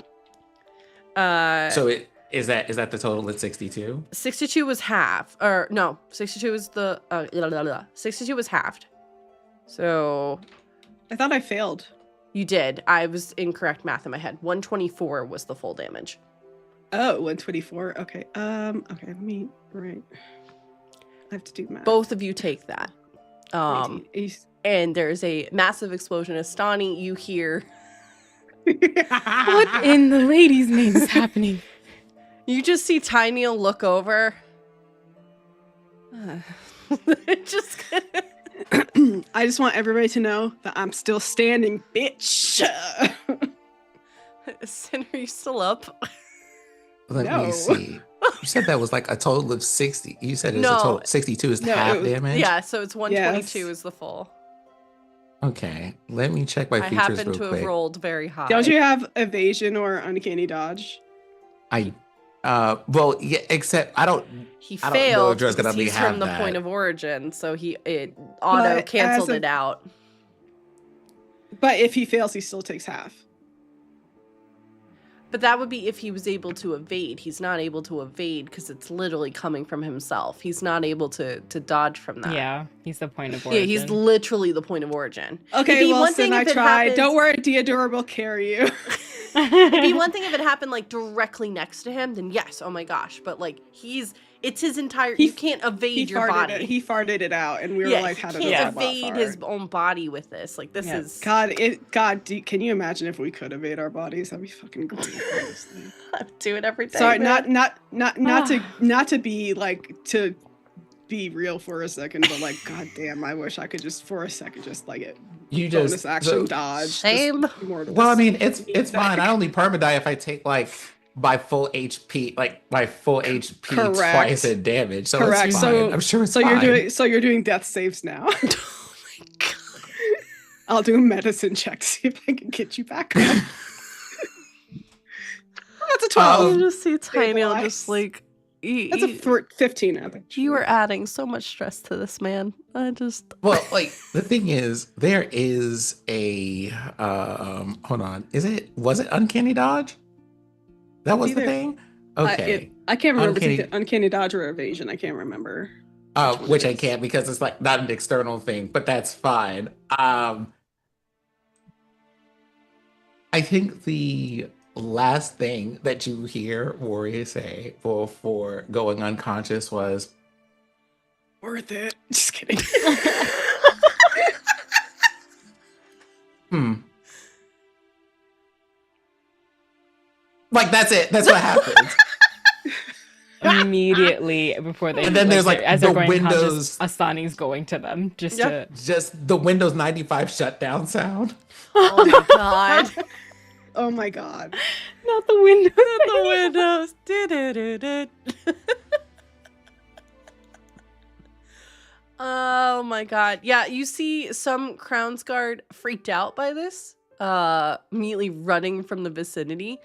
C: So is that the total at 62?
A: 62 was half, or no, 62 is the 62 was halved. So
D: I thought I failed.
A: you did. I was incorrect math in my head. 124 was the full damage.
D: Oh, 124. Okay. Okay, let me right. I have to do math.
A: Both of you take that.
D: 18.
A: And there's a massive explosion. Astani, you hear.
B: What in the lady's name is happening?
A: You just see Tyneal look over. Just
D: I just want everybody to know that I'm still standing, bitch.
A: Sin, are you still up?
C: Let
D: No.
C: me see. You said that was like a total of 60. You said it was
A: No.
C: a total 62 is
D: No,
C: half
D: it was-
C: damage?
A: Yeah, so it's 122
D: Yes.
A: is the full.
C: Okay. Let me check my
A: I
C: features
A: happen
C: real
A: to
C: quick.
A: have rolled very high.
D: Don't you have evasion or uncanny dodge?
C: Well, yeah, except I don't
A: He
C: I don't know if
A: failed
C: Joe's gonna
A: because he's
C: have
A: from the
C: that.
A: point of origin, so it auto
D: But
A: canceled
D: as
A: it out.
D: But if he fails, he still takes half.
A: But that would be if he was able to evade. He's not able to evade because it's literally coming from himself. He's not able to dodge from that.
B: Yeah, he's the point of
A: Yeah,
B: origin.
A: he's literally the point of origin.
D: Okay,
A: It'd be
D: well,
A: one thing
D: I
A: if it
D: tried.
A: happens-
D: Don't worry, Theodora will carry you.
A: It'd be one thing if it happened like directly next to him, then yes, oh my gosh. But like it's his entire.
D: He-
A: you can't evade
D: he
A: your body.
D: He farted it out, and we were
A: yeah,
D: like,
A: he
D: "How did
A: can't
D: that
A: evade his own body with this. Like this
B: Yeah.
A: is.
D: God, can you imagine if we could evade our bodies? That'd be fucking great. Honestly.
A: I do it every day.
D: Sorry,
A: man.
D: not to be like to be real for a second, but like, god damn, I wish I could just for a second just like it
C: you
D: bonus
C: just
D: action
C: so-
D: dodge. just
A: Same.
D: immortal-
C: Well, I
D: just
C: mean, it's
D: need
C: fine.
D: that.
C: I only permadie if I take like by full HP,
D: Correct.
C: twice in damage. So
D: Correct.
C: it's fine.
D: So-
C: I'm sure it's
D: So
C: fine.
D: you're doing death saves now.
A: Oh my god.
D: I'll do a medicine check to see if I can get you back up. That's a 12.
A: You just see Tiny just
D: stabilize.
A: like
D: That's a 15, I think.
A: you are adding so much stress to this man. I just
C: Well, like the thing is, there is a hold on. Was it uncanny dodge? That was the
D: Either-
C: thing? Okay.
D: I can't remember if
C: Uncanny-
D: it's uncanny dodge or evasion. I can't remember.
C: Which I can't because it's like not an external thing, but that's fine. I think the last thing that you hear Warrior say before going unconscious was,
D: Worth it. Just kidding.
C: like that's it. That's what happens.
B: Immediately before they
C: And then there's, like,
B: as
C: the
B: they're going
C: windows-
B: unconscious, Astani's going to them just
A: Yep.
B: to
C: Just the Windows 95 shutdown sound.
A: oh my god.
D: Oh my god.
B: not the window.
A: The windows. Du-du-du-du. Oh my god. Yeah, you see some Crown's Guard freaked out by this, immediately running from the vicinity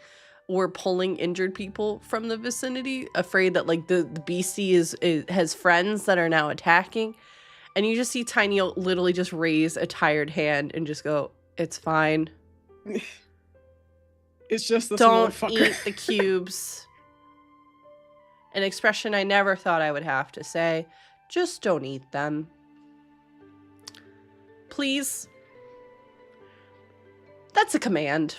A: or pulling injured people from the vicinity, afraid that like the beastie has friends that are now attacking. And you just see Tiny literally just raise a tired hand and just go, "It's fine.
D: It's just this
A: Don't
D: motherfucker.
A: eat the cubes." An expression I never thought I would have to say. Just don't eat them. Please. That's a command.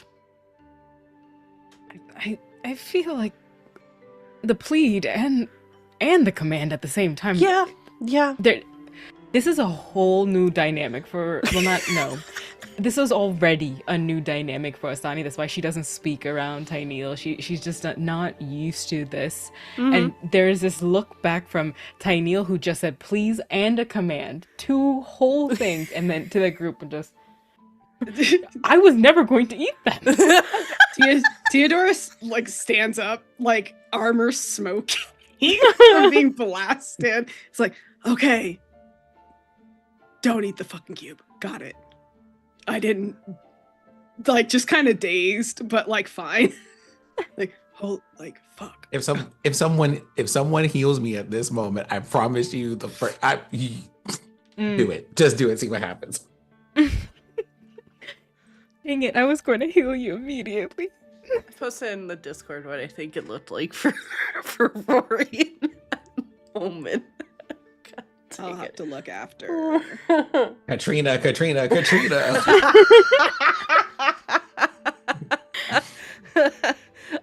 B: I feel like the plead and the command at the same time.
A: Yeah, yeah.
B: This is a whole new dynamic for, well, not, no. This is already a new dynamic for Astani. That's why she doesn't speak around Tyneal. She's just not used to this. And there's this look back from Tyneal, who just said please and a command. 2 whole things. And then to the group and just, I was never going to eat that.
D: Theodorus like stands up, like armor smoking from being blasted. It's like, okay, don't eat the fucking cube. Got it. I didn't, like, just kind of dazed, but like fine. Like, hold, like, fuck.
C: If someone heals me at this moment, I promise you do it. Just do it. See what happens.
B: Dang it! I was going to heal you immediately.
A: I posted in the Discord what I think it looked like for Rory in that moment. God,
D: I'll have to look after.
C: Katrina.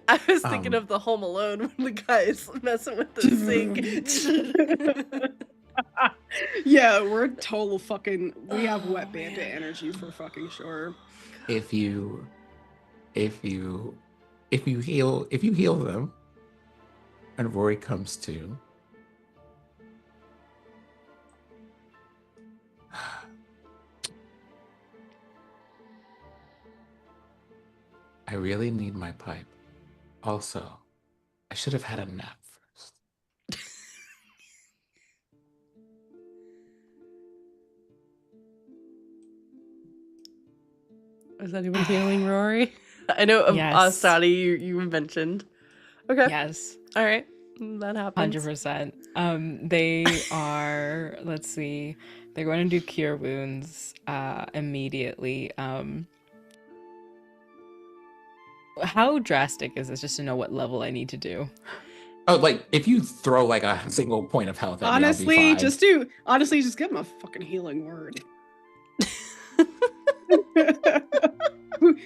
A: I was thinking of the Home Alone when the guy's messing with the sink.
D: Yeah, we're total fucking. We have wet bandit energy for fucking sure.
C: If you heal them, and Rory comes to, I really need my pipe. Also, I should have had a nap first.
A: Is anyone healing Rory? I know
B: Yes.
A: Astani you mentioned. Okay.
B: Yes.
A: All right. That happens.
B: 100%. They are, let's see, they're going to do cure wounds immediately. How drastic is this, just to know what level I need to do?
C: Oh, like if you throw like a single point of health at me, I'll be fine.
D: Just give him a fucking healing word.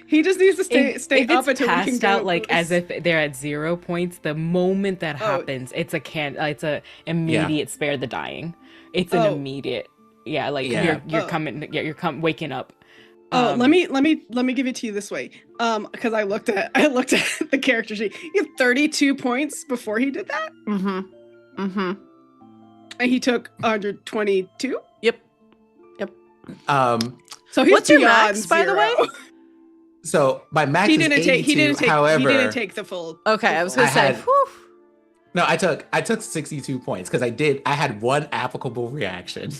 D: He just needs to stay
B: If
D: up
B: it's
D: until we can
B: passed
D: go.
B: out like as if they're at 0 points, the moment that happens, it's a immediate spare the dying. It's an immediate, you're waking up.
D: Let me give it to you this way. Because I looked at the character sheet. He had 32 points before he did that. And he took 122.
A: Yep.
D: So he's
A: what's your
D: beyond
A: max, by the way?
C: So my max
D: He
C: is
D: didn't
C: 82, however,
D: he didn't take the full.
A: Okay, I was gonna say.
C: No, I took 62 points because I had 1 applicable reaction.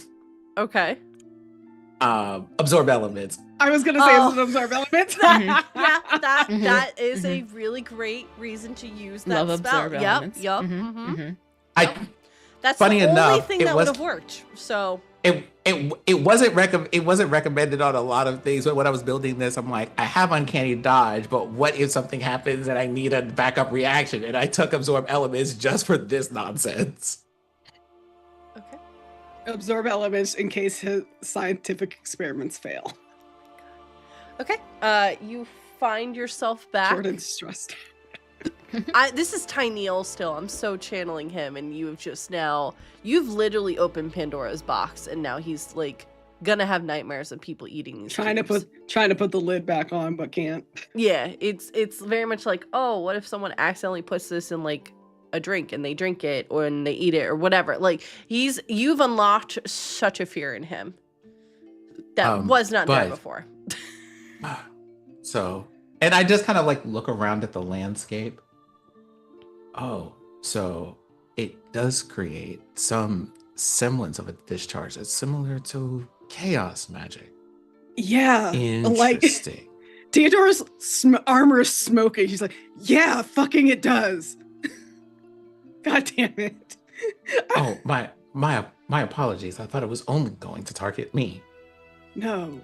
A: Okay.
C: Absorb elements.
D: I was gonna say it's an absorb element.
A: Yeah, that is a really great reason to use that
B: Love
A: spell.
B: absorb
A: Yep.
B: elements.
A: That's
C: funny
A: the only
C: enough,
A: thing that would have worked. So
C: it wasn't recommended on a lot of things, but when I was building this, I'm like, I have uncanny dodge, but what if something happens and I need a backup reaction? And I took absorb elements just for this nonsense.
A: okay.
D: Absorb elements in case his scientific experiments fail.
A: Okay. You find yourself back.
D: Jordan's stressed.
A: This is Tyneal still. I'm so channeling him, and you've literally opened Pandora's box, and now he's like gonna have nightmares of people eating these
D: Trying to put the lid back on, but can't.
A: Yeah, it's very much like, oh, what if someone accidentally puts this in like a drink and they drink it or and they eat it or whatever. Like you've unlocked such a fear in him that was not there before.
C: So, and I just kind of like look around at the landscape. Oh, so it does create some semblance of a discharge. It's similar to chaos magic.
D: Yeah.
C: Interesting.
D: Theodore's armor is smoking. She's like, yeah, fucking it does. God damn it.
C: Oh, my apologies. I thought it was only going to target me.
D: No.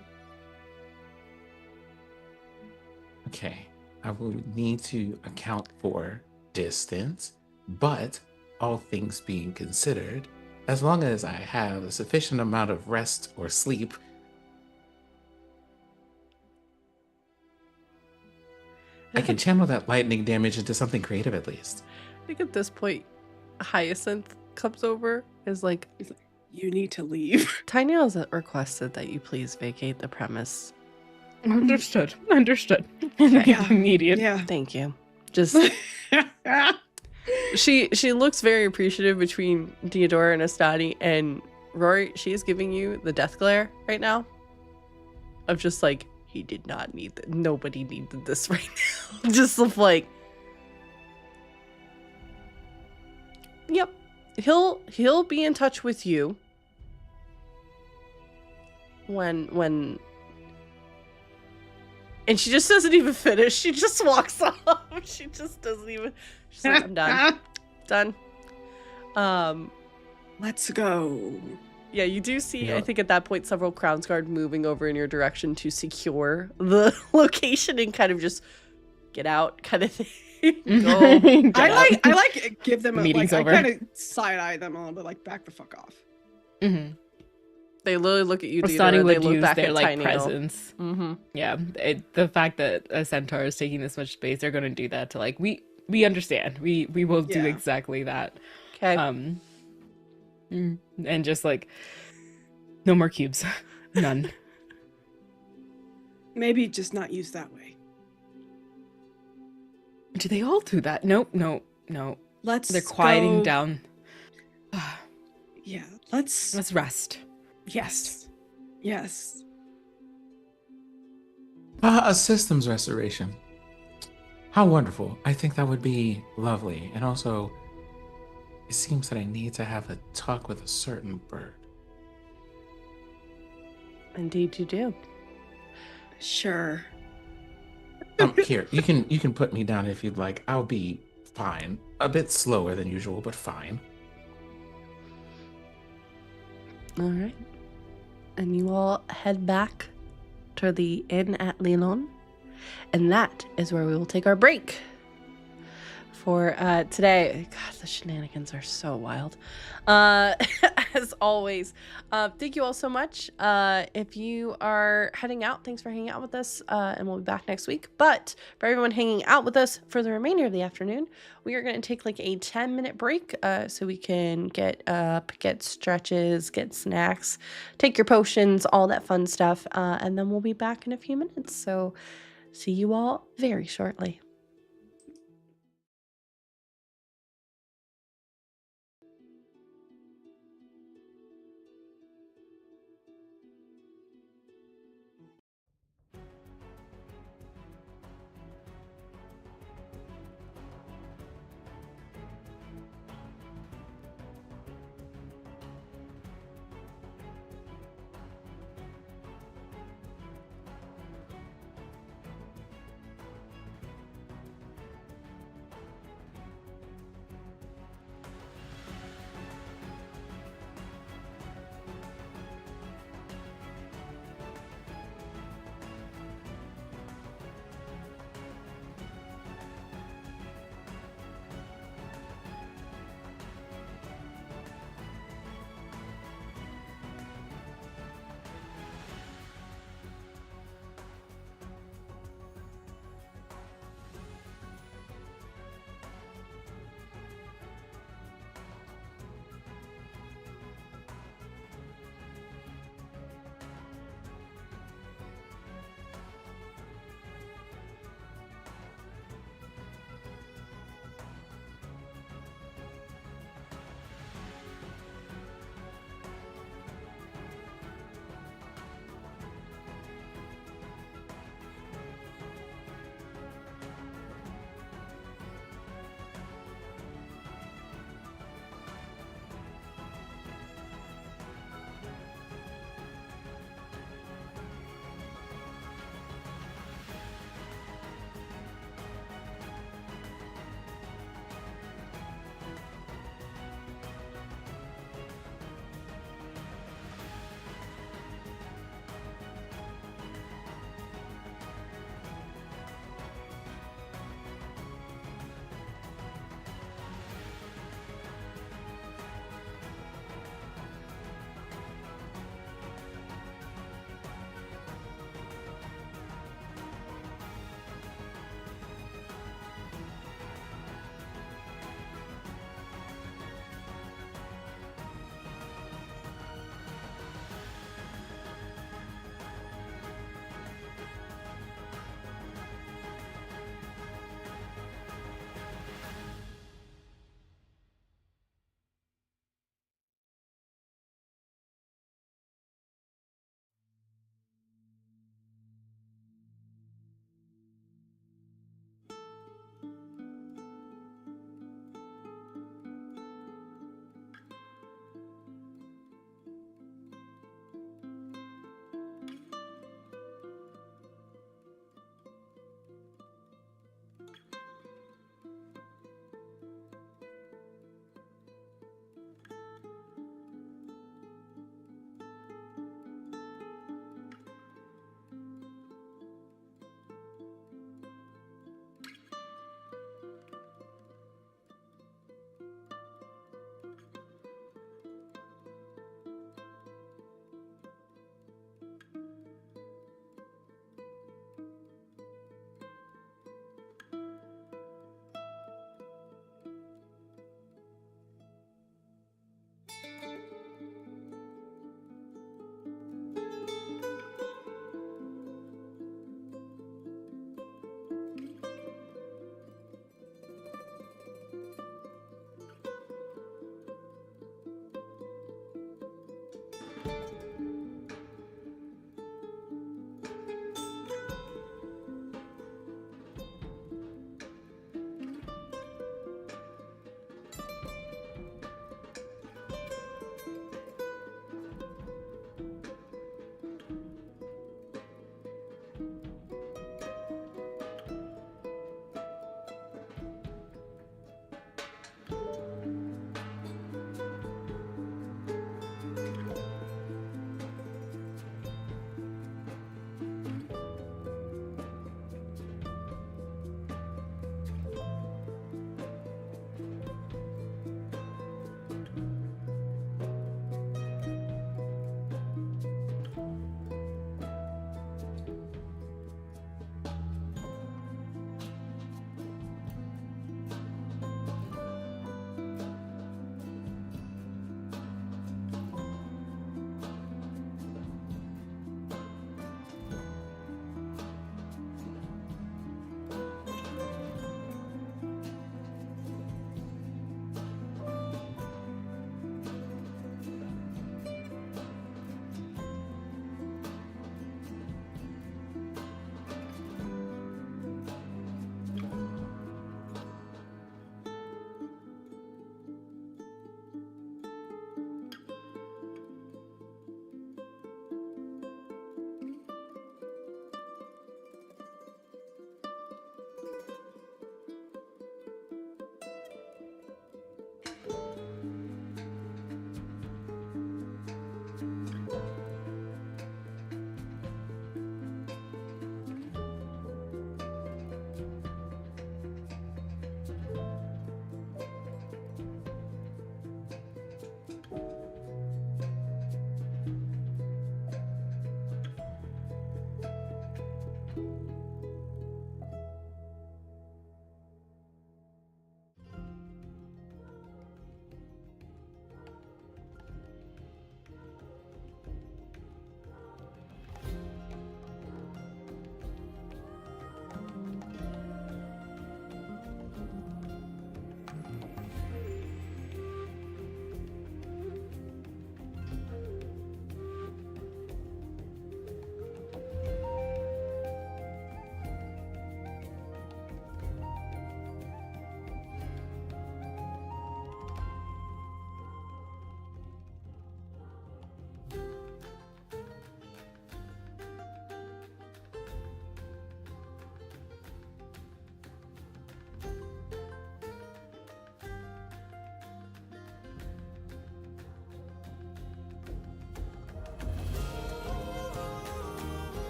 C: Okay. I will need to account for distance, but all things being considered, as long as I have a sufficient amount of rest or sleep, I can channel that lightning damage into something creative at least.
A: I think at this point, Hyacinth comes over, is like,
D: You need to leave.
A: Tiny has requested that you please vacate the premise.
B: Understood.
D: Yeah.
B: Immediate.
D: Yeah.
A: Thank you. Just she looks very appreciative between Theodora and Astani, and Rory, she is giving you the death glare right now. Of just like, he did not need that. Nobody needed this right now. Just of like, yep. He'll be in touch with you when and she just doesn't even finish. She just walks off. She just doesn't even. She's like, I'm done.
D: Let's go.
A: Yeah, you do see,
C: Yeah.
A: I think at that point, several Crowns Guard moving over in your direction to secure the location and kind of just get out kind of thing. Go.
B: Get
D: I
B: out.
D: like give them a
B: Meeting's
D: like,
B: over.
D: I kind of side eye them a little bit, like back the fuck off.
B: Mm-hmm.
A: They literally look at you,
B: Astani
A: Theodora, they
B: would
A: look
B: use
A: back
B: their
A: at
B: like
A: Tiny.
B: presence.
A: Mm-hmm.
B: Yeah, the fact that a centaur is taking this much space, they're going to do that to like we understand. We will do
D: Yeah.
B: exactly that.
A: Okay.
B: And just like no more cubes, none.
D: Maybe just not used that way.
B: Do they all do that? Nope, no.
D: Let's
B: They're quieting
D: go-
B: down.
D: Yeah. Let's
B: Let's rest.
D: Yes. Yes.
C: A systems restoration. How wonderful. I think that would be lovely. And also, it seems that I need to have a talk with a certain bird.
A: Indeed, you do.
D: Sure.
C: Here, you can put me down if you'd like. I'll be fine. A bit slower than usual, but fine.
A: All right. And you all head back to the inn at Lilon. And that is where we will take our break for today. God, the shenanigans are so wild. As always, thank you all so much. If you are heading out, thanks for hanging out with us, and we'll be back next week. But for everyone hanging out with us for the remainder of the afternoon, we are going to take like a 10-minute break so we can get up, get stretches, get snacks, take your potions, all that fun stuff, and then we'll be back in a few minutes. So see you all very shortly.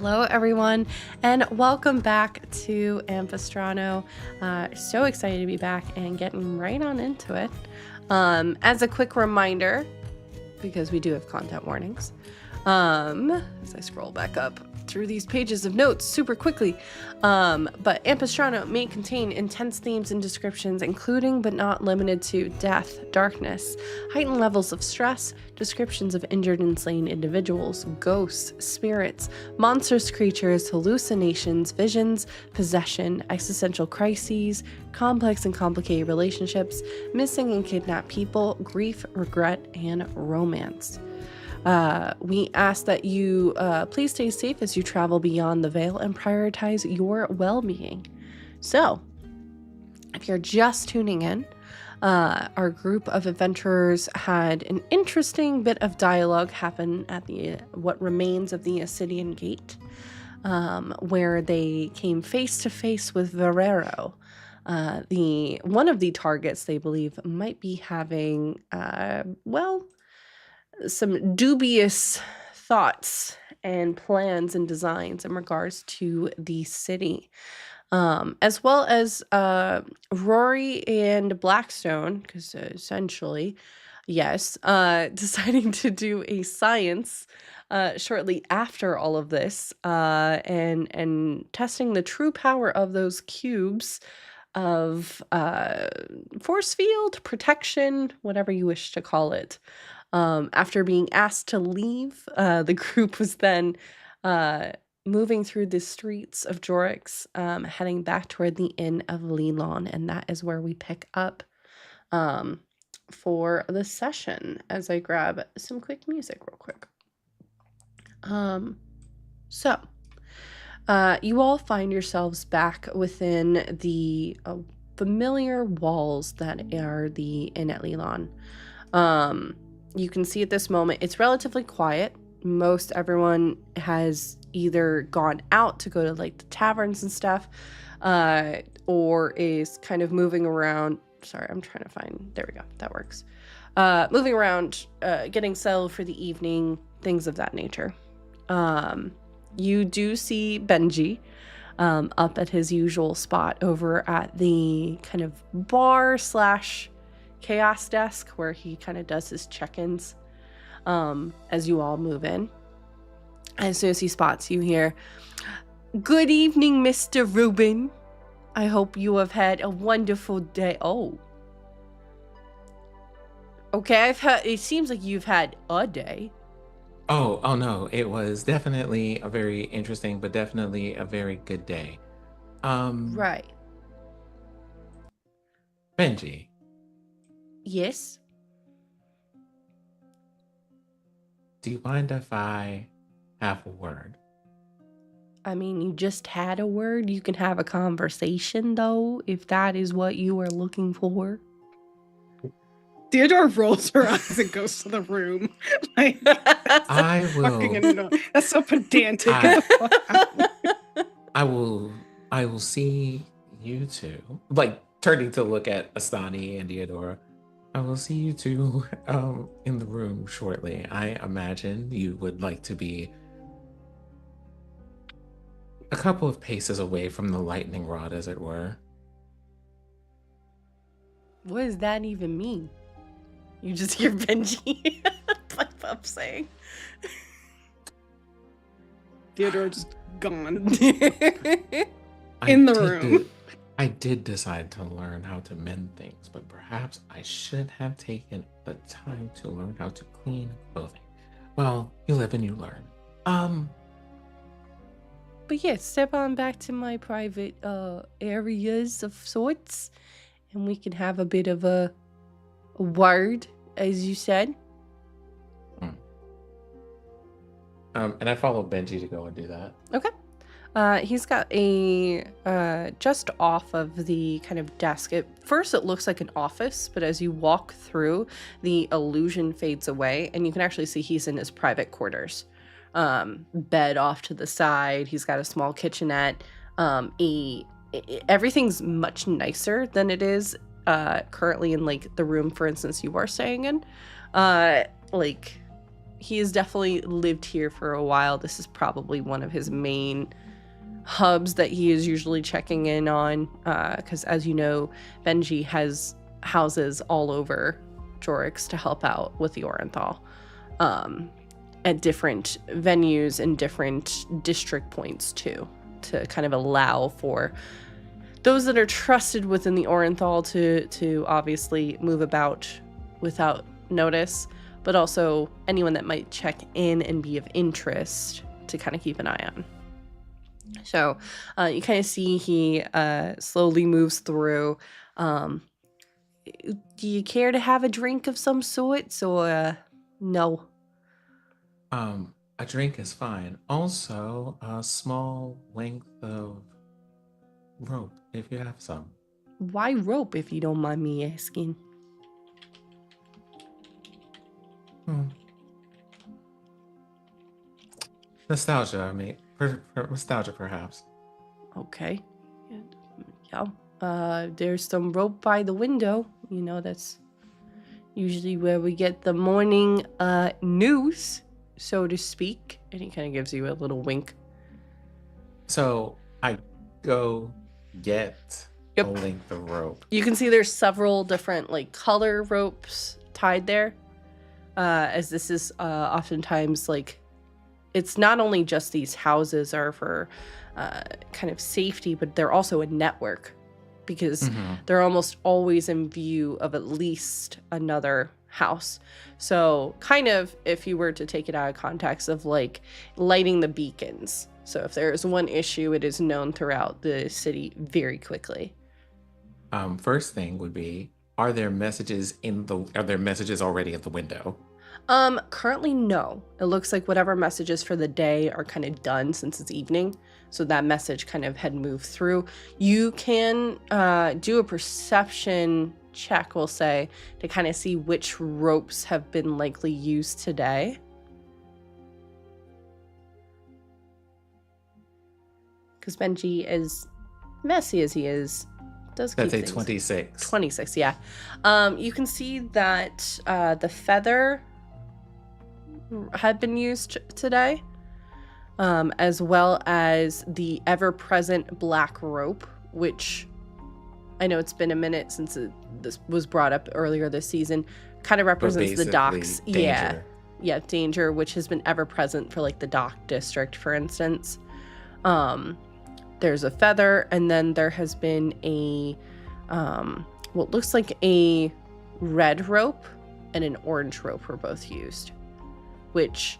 A: Hello, everyone, and welcome back to Ampistrano. So excited to be back and getting right on into it. As a quick reminder, because we do have content warnings, as I scroll back up through these pages of notes super quickly, but Ampistrano may contain intense themes and descriptions, including but not limited to death, darkness, heightened levels of stress, descriptions of injured and slain individuals, ghosts, spirits, monstrous creatures, hallucinations, visions, possession, existential crises, complex and complicated relationships, missing and kidnapped people, grief, regret, and romance. We ask that you please stay safe as you travel beyond the veil and prioritize your well-being. So, if you're just tuning in, our group of adventurers had an interesting bit of dialogue happen at what remains of the Ascidian Gate, where they came face to face with Verero. One of the targets they believe might be having, some dubious thoughts and plans and designs in regards to the city, as well as Rory and Blackstone, because essentially, yes, deciding to do a science shortly after all of this, and testing the true power of those cubes of force field protection, whatever you wish to call it. After being asked to leave, the group was then moving through the streets of Jorix, heading back toward the Inn of Lelon, and that is where we pick up for the session, as I grab some quick music real quick. So, you all find yourselves back within the familiar walls that are the Inn at Lelon. You can see at this moment, it's relatively quiet. Most everyone has either gone out to go to like the taverns and stuff, or is kind of moving around. Sorry, I'm trying to find, there we go, that works. Moving around, getting settled for the evening, things of that nature. You do see Benji up at his usual spot over at the kind of bar / chaos desk where he kind of does his check-ins as you all move in. As soon as he spots you here, "Good evening, Mr. Rubin. I hope you have had a wonderful day." Oh. Okay, I've had, it seems like you've had a day.
C: Oh no, it was definitely a very interesting, but definitely a very good day.
A: Right.
C: Benji,
A: Yes.
C: do you mind if I have a word?
A: I mean, you just had a word. You can have a conversation, though, if that is what you are looking for.
D: Theodore rolls her eyes and goes to the room. Like,
C: I
D: fucking
C: will.
D: annoying. That's so pedantic.
C: I will see you two. Like turning to look at Astani and Diodora. I will see you two in the room shortly. I imagine you would like to be a couple of paces away from the lightning rod, as it were.
A: What does that even mean? You just hear Benji pipe up saying.
D: Theodore just gone.
C: I
D: In the
C: did
D: room.
C: I did decide to learn how to mend things, but perhaps I should have taken the time to learn how to clean clothing. Well, you live and you learn.
A: But yeah, step on back to my private areas of sorts, and we can have a bit of a word, as you said.
C: And I follow Benji to go and do that.
A: Okay. He's got a just off of the kind of desk. At first, it looks like an office, but as you walk through, the illusion fades away, and you can actually see he's in his private quarters. Bed off to the side. He's got a small kitchenette. Everything's much nicer than it is currently in like the room, for instance, you are staying in. Like he has definitely lived here for a while. This is probably one of his main hubs that he is usually checking in on, because as you know, Benji has houses all over Jorix to help out with the Orenthal, at different venues and different district points too, to kind of allow for those that are trusted within the Orenthal to obviously move about without notice, but also anyone that might check in and be of interest to kind of keep an eye on. So you kind of see he slowly moves through. Do you care to have a drink of some sort, or no?
C: A drink is fine. Also, a small length of rope, if you have some.
A: Why rope, if you don't mind me asking?
C: Nostalgia, I mean, nostalgia, perhaps.
A: Okay. Yeah. There's some rope by the window. You know, that's usually where we get the morning news, so to speak. And he kind of gives you a little wink.
C: So I go get
A: Yep.
C: a length of rope.
A: You can see there's several different like color ropes tied there, as this is oftentimes like, it's not only just these houses are for kind of safety, but they're also a network, because they're almost always in view of at least another house. So kind of, if you were to take it out of context, of like lighting the beacons. So if there is one issue, it is known throughout the city very quickly.
C: First thing would be, are there messages already at the window?
A: Currently no. It looks like whatever messages for the day are kind of done since it's evening. So that message kind of had moved through. You can do a perception check, we'll say, to kind of see which ropes have been likely used today. Because Benji, as messy as he is, does keep
C: That's a
A: things.
C: 26.
A: 26, yeah. You can see that the feather had been used today, as well as the ever-present black rope, which I know it's been a minute since this was brought up earlier this season, kind of represents the docks.
C: Danger.
A: Yeah, danger, which has been ever-present for like the dock district, for instance. There's a feather, and then there has been a what looks like a red rope and an orange rope were both used, which,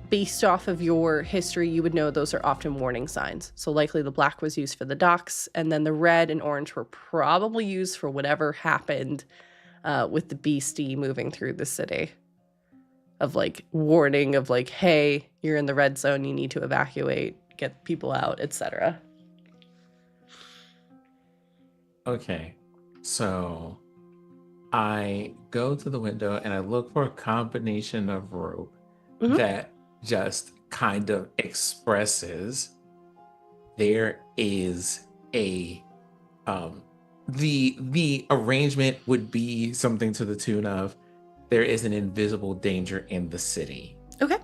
A: based off of your history, you would know those are often warning signs. So likely the black was used for the docks, and then the red and orange were probably used for whatever happened with the beastie moving through the city, of like warning of like, hey, you're in the red zone, you need to evacuate, get people out, etc.
C: Okay, so I go to the window and I look for a combination of rope that just kind of expresses there is a the arrangement would be something to the tune of, there is an invisible danger in the city.
A: Okay.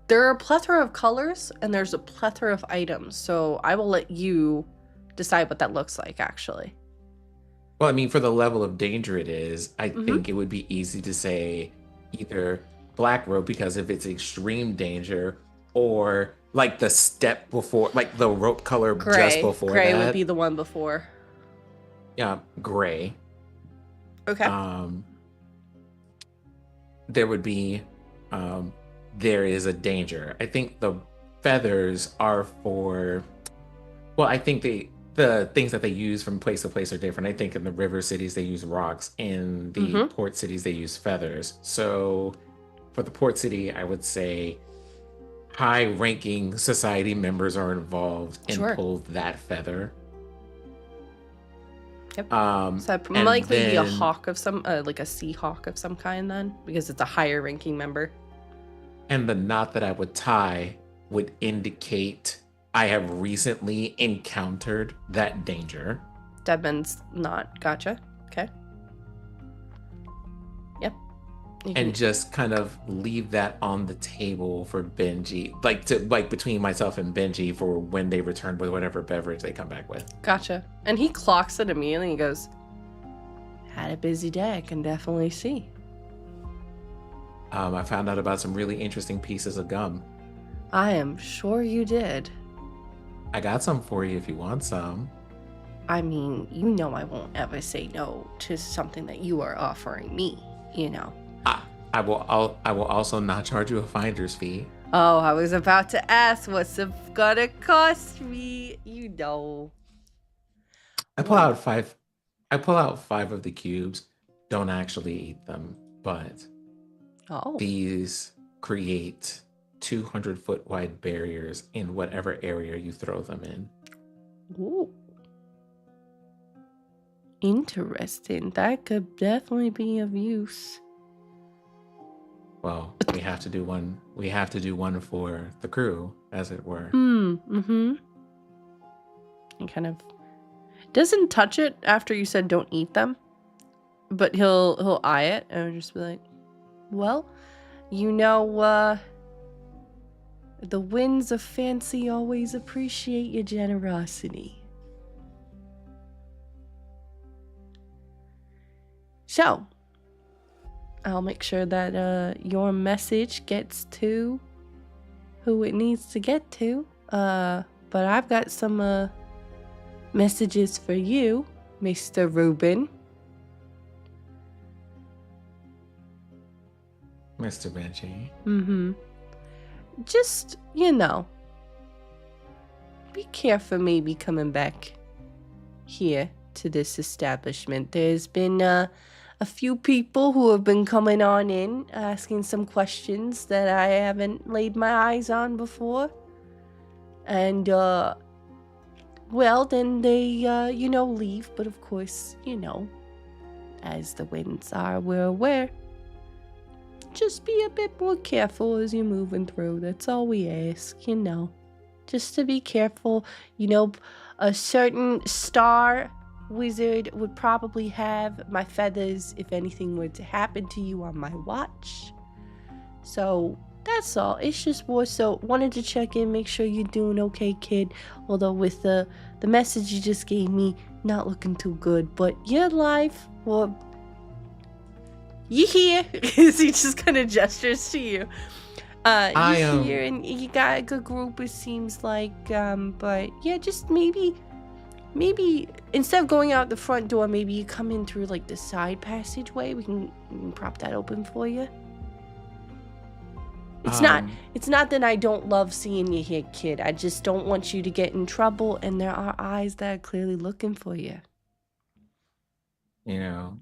A: There are a plethora of colors and there's a plethora of items, so I will let you decide what that looks like, actually.
C: Well, I mean, for the level of danger it is, I think it would be easy to say either black rope, because if it's extreme danger, or like the step before, like the rope color just before
A: Gray
C: that.
A: would be the one before.
C: Yeah, gray.
A: Okay.
C: There would be, there is a danger. I think the feathers are for, well, I think the things that they use from place to place are different. I think in the river cities, they use rocks. In the port cities, they use feathers. So for the port city, I would say high-ranking society members are involved and pull that feather.
A: Yep. So that might likely be a hawk of some, like a sea hawk of some kind then, because it's a higher ranking member.
C: And the knot that I would tie would indicate I have recently encountered that danger.
A: Deadman's knot. Gotcha. Okay. Yep.
C: and just kind of leave that on the table for Benji, like between myself and Benji for when they return with whatever beverage they come back with.
A: Gotcha. And he clocks it immediately and he goes, had a busy day, I can definitely see.
C: I found out about some really interesting pieces of gum.
A: I am sure you did.
C: I got some for you if you want some.
A: I mean, you know I won't ever say no to something that you are offering me, you know.
C: I will also not charge you a finder's fee.
A: Oh, I was about to ask what's it gonna cost me, you know.
C: I pull out five of the cubes. Don't actually eat them, but these create 200-foot wide barriers in whatever area you throw them in.
A: Ooh. Interesting. That could definitely be of use.
C: Well, we have to do one. We have to do one for the crew, as it were.
A: Mm-hmm. He kind of doesn't touch it after you said don't eat them, but he'll eye it and just be like, well, you know, the winds of fancy always appreciate your generosity. So, I'll make sure that your message gets to who it needs to get to. But I've got some messages for you, Mr. Rubin.
C: Mr. Benji.
A: Mm-hmm. Just, you know, be careful maybe coming back here to this establishment. There's been a few people who have been coming on in, asking some questions that I haven't laid my eyes on before. And, well, then they, you know, leave. But of course, you know, as the winds are, we're aware. Just be a bit more careful as you're moving through. That's all we ask, you know. Just to be careful. You know, a certain star wizard would probably have my feathers if anything were to happen to you on my watch. So that's all. It's just more so wanted to check in, make sure you're doing okay, kid. Although with the message you just gave me, not looking too good. But you're alive. Well, you here? He just kind of gestures to you. You're here and you got a good group, it seems like. But yeah, just maybe instead of going out the front door, maybe you come in through like the side passageway. We can prop that open for you. It's not that I don't love seeing you here, kid. I just don't want you to get in trouble, and there are eyes that are clearly looking for you.
C: You know,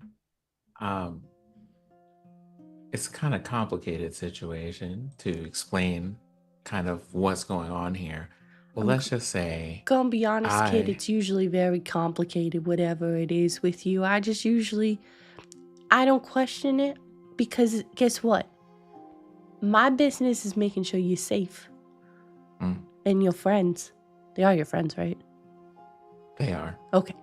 C: it's a kind of complicated situation to explain kind of what's going on here. Well, let's just say...
A: Gonna be honest, kid, it's usually very complicated, whatever it is with you. I don't question it, because guess what? My business is making sure you're safe. And your friends. They are your friends, right?
C: They are.
A: Okay.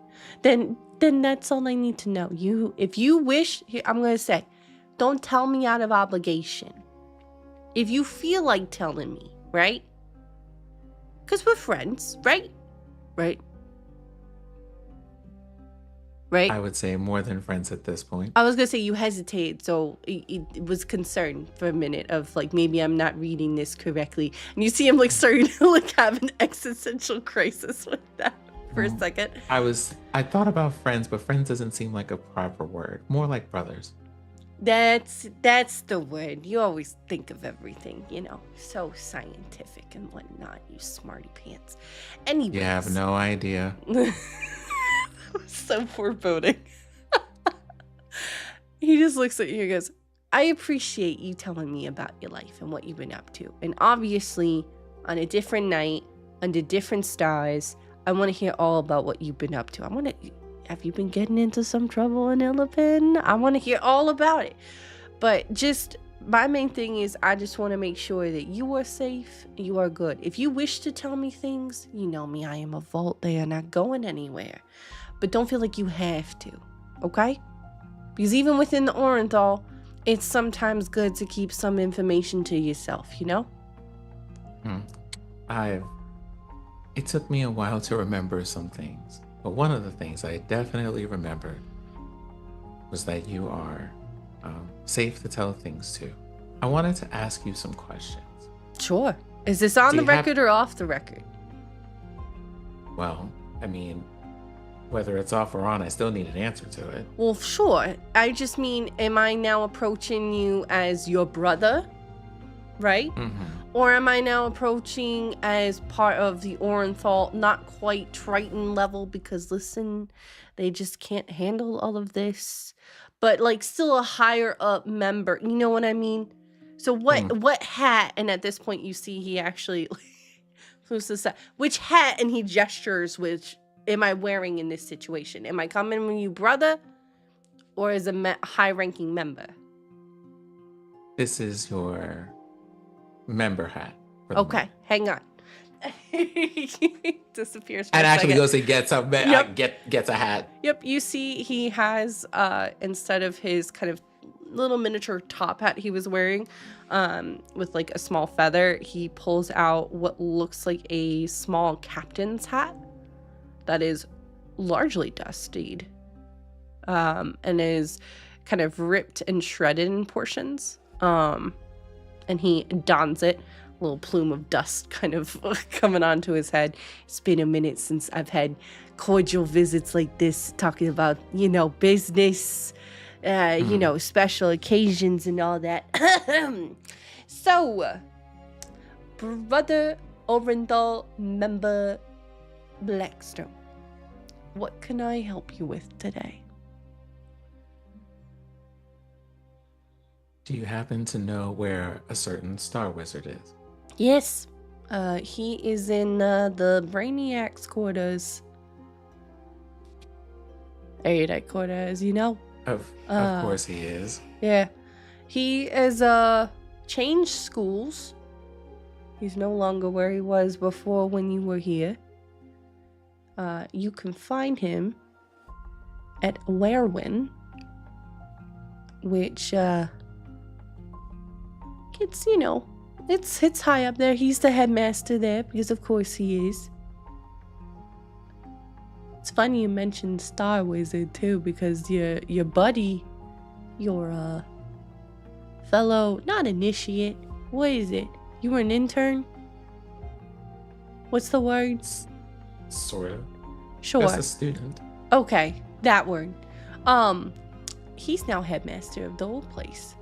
A: Then that's all I need to know. If you wish, I'm going to say, don't tell me out of obligation. If you feel like telling me, right? Because we're friends, right? Right? Right?
C: I would say more than friends at this point.
A: I was going to say you hesitated, so it was concerned for a minute of like, maybe I'm not reading this correctly. And you see him like starting to like have an existential crisis with that for a second.
C: I thought about friends, but friends doesn't seem like a proper word. More like brothers.
A: That's the word. You always think of everything, you know, so scientific and whatnot, you smarty pants. Anyways.
C: You have no idea.
A: So foreboding. He just looks at you and goes, I appreciate you telling me about your life and what you've been up to. And obviously, on a different night, under different stars, I want to hear all about what you've been up to. Have you been getting into some trouble in Illipin? I want to hear all about it. But just, my main thing is I just want to make sure that you are safe, you are good. If you wish to tell me things, you know me, I am a vault. They are not going anywhere. But don't feel like you have to, okay? Because even within the Orenthal, it's sometimes good to keep some information to yourself, you know?
C: It took me a while to remember some things, but one of the things I definitely remembered was that you are safe to tell things to. I wanted to ask you some questions.
A: Sure. Is this on
C: Do
A: the
C: you have-
A: record or off the record?
C: Well, I mean, whether it's off or on, I still need an answer to it.
A: Well, sure. I just mean, am I now approaching you as your brother? Right?
C: Mm-hmm.
A: Or am I now approaching as part of the Orenthal, not quite Triton level, because listen, they just can't handle all of this, but like still a higher up member, you know what I mean? So what hat, and at this point you see he actually, who's this, which hat, and he gestures, which am I wearing in this situation? Am I coming with you, brother, or as a high-ranking member?
C: This is your member hat.
A: Okay, hang on. Disappears for
C: And
A: a
C: actually
A: second.
C: goes and gets a
A: Yep.
C: gets a hat.
A: Yep, you see he has, instead of his kind of little miniature top hat he was wearing, with like a small feather, he pulls out what looks like a small captain's hat that is largely dusted, and is kind of ripped and shredded in portions. And he dons it, a little plume of dust kind of coming onto his head. It's been a minute since I've had cordial visits like this, talking about, you know, business, you know, special occasions and all that. So, Brother Orendal, member Blackstone, what can I help you with today?
C: Do you happen to know where a certain Star Wizard is?
A: Yes, he is in the Brainiac's quarters. Erudite quarters, you know?
C: Of course he is.
A: Yeah. He is changed schools. He's no longer where he was before when you were here. You can find him at Werwin, which it's, you know, it's high up there. He's the headmaster there, because of course he is. It's funny you mentioned Star Wizard too, because your buddy, your fellow, not initiate, what is it? You were an intern? What's the words?
C: Sort of.
A: Sure.
C: Just a student.
A: Okay, that word. He's now headmaster of the old place.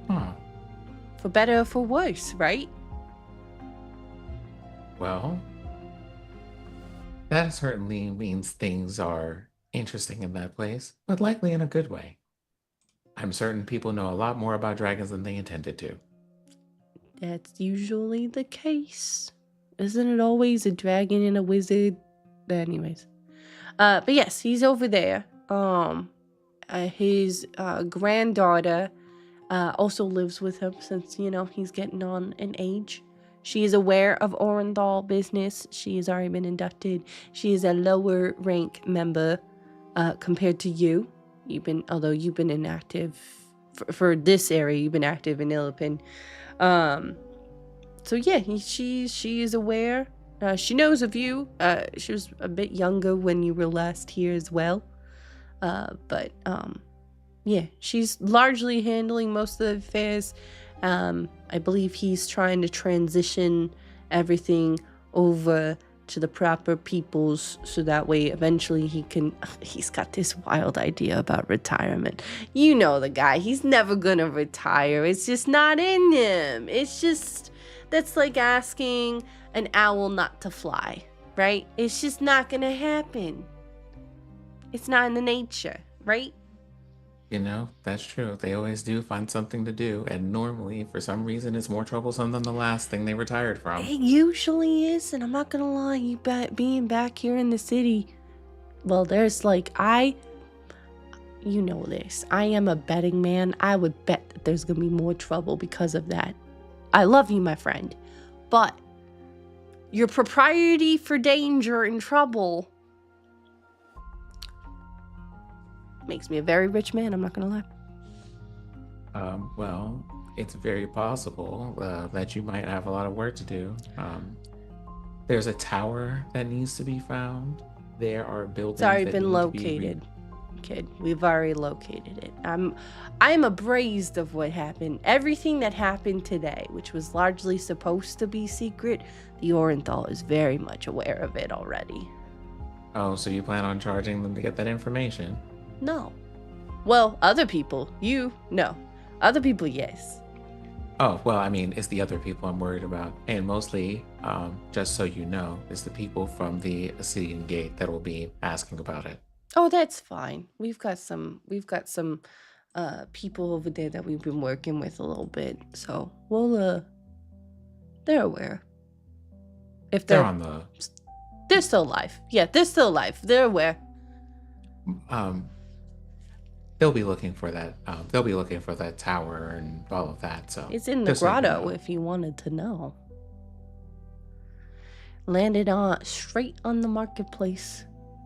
C: Huh.
A: For better or for worse, right?
C: Well, that certainly means things are interesting in that place, but likely in a good way. I'm certain people know a lot more about dragons than they intended to.
A: That's usually the case. Isn't it always a dragon and a wizard? Anyways. But yes, he's over there. His granddaughter also lives with him, since, you know, he's getting on in age. She is aware of Orendal business. She has already been inducted. She is a lower rank member compared to you. Although you've been inactive for this area, you've been active in Illipin. So yeah, she is aware. She knows of you. She was a bit younger when you were last here as well. But yeah, she's largely handling most of the affairs. I believe he's trying to transition everything over to the proper peoples, so that way eventually he's got this wild idea about retirement. You know the guy, he's never gonna retire. It's just not in him. It's just, that's like asking an owl not to fly, right? It's just not gonna happen. It's not in the nature, right?
C: You know, that's true. They always do find something to do, and normally, for some reason, it's more troublesome than the last thing they retired from.
A: It usually is, and I'm not gonna lie, being back here in the city, well, there's like, you know this, I am a betting man. I would bet that there's gonna be more trouble because of that. I love you, my friend, but your propriety for danger and trouble makes me a very rich man, I'm not gonna lie.
C: Well, it's very possible that you might have a lot of work to do. There's a tower that needs to be found. There are
A: It's
C: buildings
A: already
C: that
A: been
C: need to be
A: located, kid. We've already located it. I'm appraised of what happened. Everything that happened today, which was largely supposed to be secret, the Orenthal is very much aware of it already.
C: Oh, so you plan on charging them to get that information?
A: No. Well, other people. You, no. Other people, yes.
C: Oh, well, I mean, it's the other people I'm worried about. And mostly, just so you know, it's the people from the Assyrian Gate that will be asking about it.
A: Oh, that's fine. We've got some people over there that we've been working with a little bit. So they're aware. If
C: They're on the
A: they're still alive. Yeah, they're still alive. They're aware.
C: they'll be looking for that. They'll be looking for that tower and all of that. So
A: It's in the
C: just so you
A: grotto
C: know.
A: if you wanted to know. Landed on straight on the marketplace.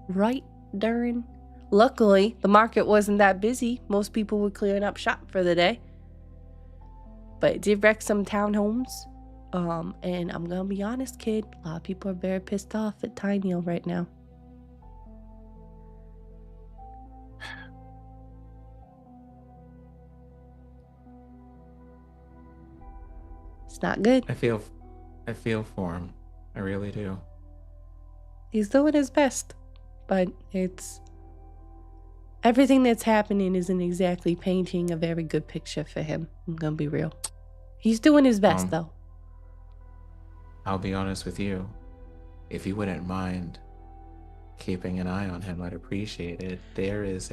A: Right during. Luckily, the market wasn't that busy. Most people were clearing up shop for the day. But it did wreck some townhomes. And I'm gonna be honest, kid. A lot of people are very pissed off at Tiny'll right now. It's not good.
C: I feel for him. I really do.
A: He's doing his best, but it's everything that's happening isn't exactly painting a very good picture for him. I'm gonna be real. He's doing his best though.
C: I'll be honest with you. If you wouldn't mind keeping an eye on him, I'd appreciate it. There is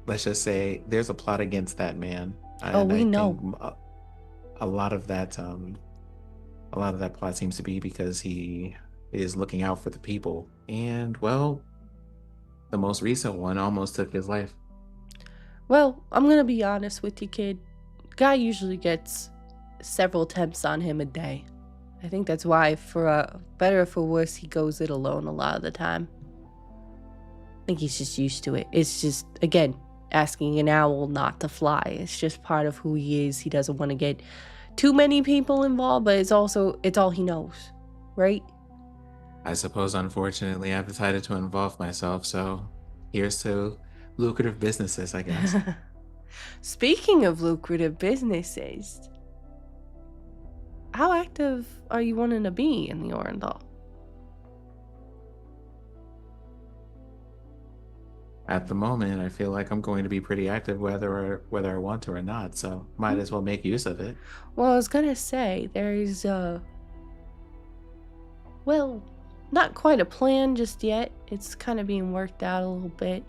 C: let's just say, there's a plot against that man.
A: Oh, we know.
C: think a lot of that plot seems to be because he is looking out for the people. And well, the most recent one almost took his life.
A: Well, I'm gonna be honest with you, kid. Guy usually gets several attempts on him a day. I think that's why, for better or for worse, he goes it alone a lot of the time. I think he's just used to it. It's just, again, asking an owl not to fly. It's just part of who he is. He doesn't want to get too many people involved, but it's all he knows, right?
C: I suppose, unfortunately, I've decided to involve myself, so here's to lucrative businesses, I guess.
A: Speaking of lucrative businesses, how active are you wanting to be in the Orendal?
C: At the moment, I feel like I'm going to be pretty active whether I want to or not, so might as well make use of it.
A: Well, I was gonna say, there's, well, not quite a plan just yet. It's kind of being worked out a little bit.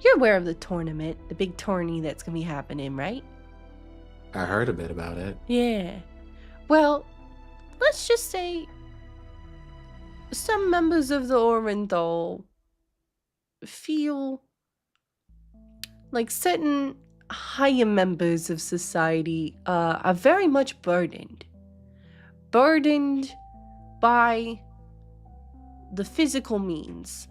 A: You're aware of the tournament, the big tourney that's gonna be happening, right?
C: I heard a bit about it.
A: Yeah. Well, let's just say some members of the Orenthal feel like certain higher members of society are very much burdened by the physical means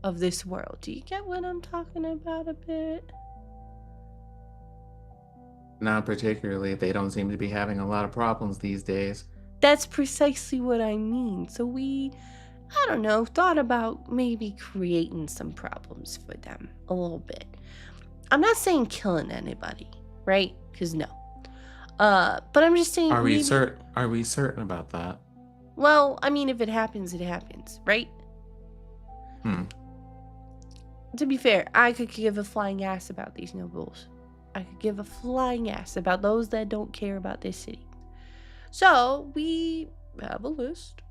A: of this world. Do you get what I'm talking about a bit?
C: Not particularly. They don't seem to be having a lot of problems these days.
A: That's precisely what I mean. So I don't know, thought about maybe creating some problems for them a little bit. I'm not saying killing anybody, right? Because no. But I'm just saying.
C: Are we certain about that?
A: Well, I mean, if it happens, it happens, right? To be fair, I could give a flying ass about these nobles. I could give a flying ass about those that don't care about this city. So we have a list.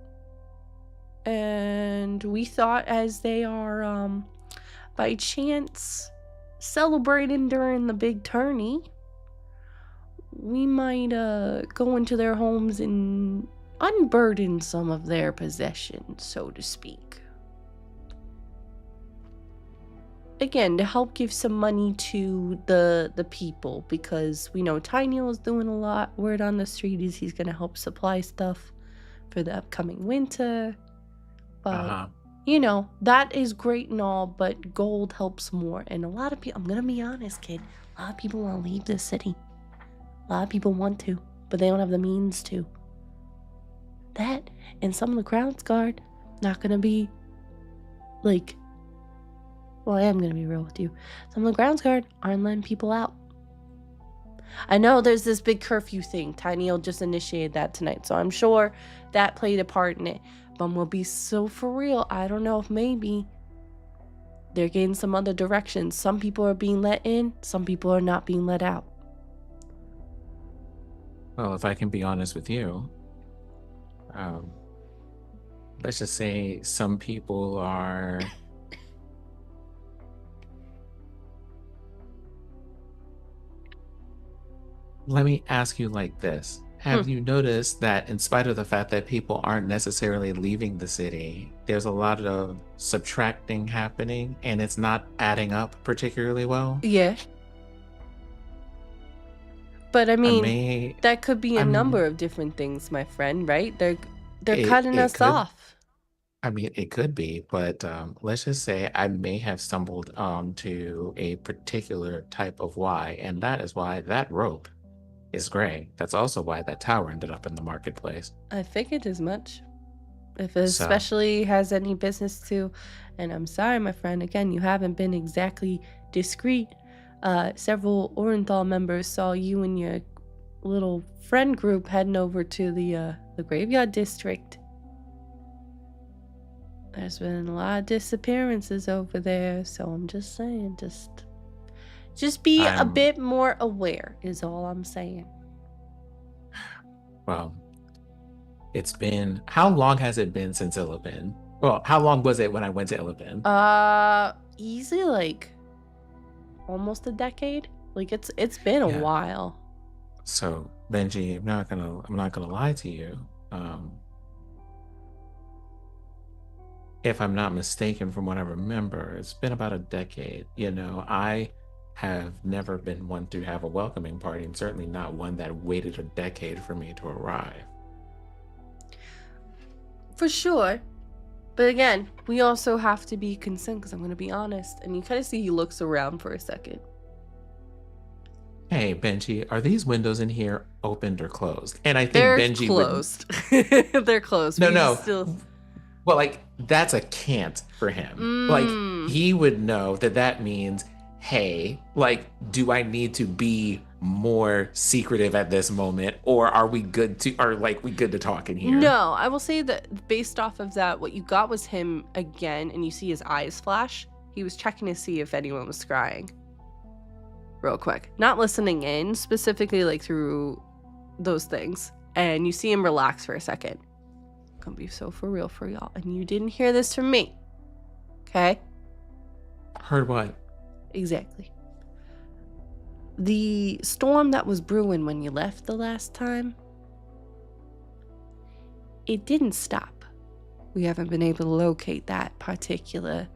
A: And we thought, as they are by chance celebrating during the big tourney, we might go into their homes and unburden some of their possessions, so to speak. Again, to help give some money to the people, because we know Tiny'll is doing a lot. Word on the street is he's going to help supply stuff for the upcoming winter. But you know, that is great and all, but gold helps more. And a lot of people, I'm going to be honest, kid, a lot of people want to leave this city. A lot of people want to, but they don't have the means to. That, and some of the grounds guard, not going to be, like, well, I am going to be real with you. Some of the grounds guard aren't letting people out. I know there's this big curfew thing. Tiny'll just initiated that tonight, so I'm sure that played a part in it. But I'm gonna be so for real. I don't know if maybe they're getting some other directions. Some people are being let in, some people are not being let out.
C: Well, if I can be honest with you, let's just say some people are. Let me ask you like this. Have you noticed that in spite of the fact that people aren't necessarily leaving the city, there's a lot of subtracting happening and it's not adding up particularly well?
A: Yeah. But I mean, that could be a number of different things, my friend, right? They're cutting us off.
C: I mean, it could be, but let's just say I may have stumbled onto a particular type of why, and that is why that rope is gray. That's also why that tower ended up in the marketplace.
A: I figured as much. If it especially has any business to, and I'm sorry, my friend, again, you haven't been exactly discreet. Several Orenthal members saw you and your little friend group heading over to the graveyard district. There's been a lot of disappearances over there, so I'm just saying, just be a bit more aware is all I'm saying.
C: Well, it's been, how long has it been since Illibin? Well, how long was it when I went to Illibin?
A: Easily like almost a decade. Like it's been a while.
C: So Benji, I'm not gonna lie to you. If I'm not mistaken, from what I remember, it's been about a decade. You know, I have never been one to have a welcoming party, and certainly not one that waited a decade for me to arrive.
A: For sure. But again, we also have to be concerned, because I'm going to be honest, and you kind of see he looks around for a second.
C: Hey, Benji, are these windows in here opened or closed? And I think
A: they're
C: Benji
A: closed. They're closed.
C: No. Well, like, that's a can't for him. Like, he would know that means, hey, like, do I need to be more secretive at this moment, or are we good to talk in here?
A: No, I will say that based off of that, what you got was him again, and you see his eyes flash. He was checking to see if anyone was scrying. Real quick. Not listening in, specifically like through those things. And you see him relax for a second. Gonna be so for real for y'all. And you didn't hear this from me. Okay?
C: Heard what?
A: Exactly. The storm that was brewing when you left the last time, it didn't stop. We haven't been able to locate that particular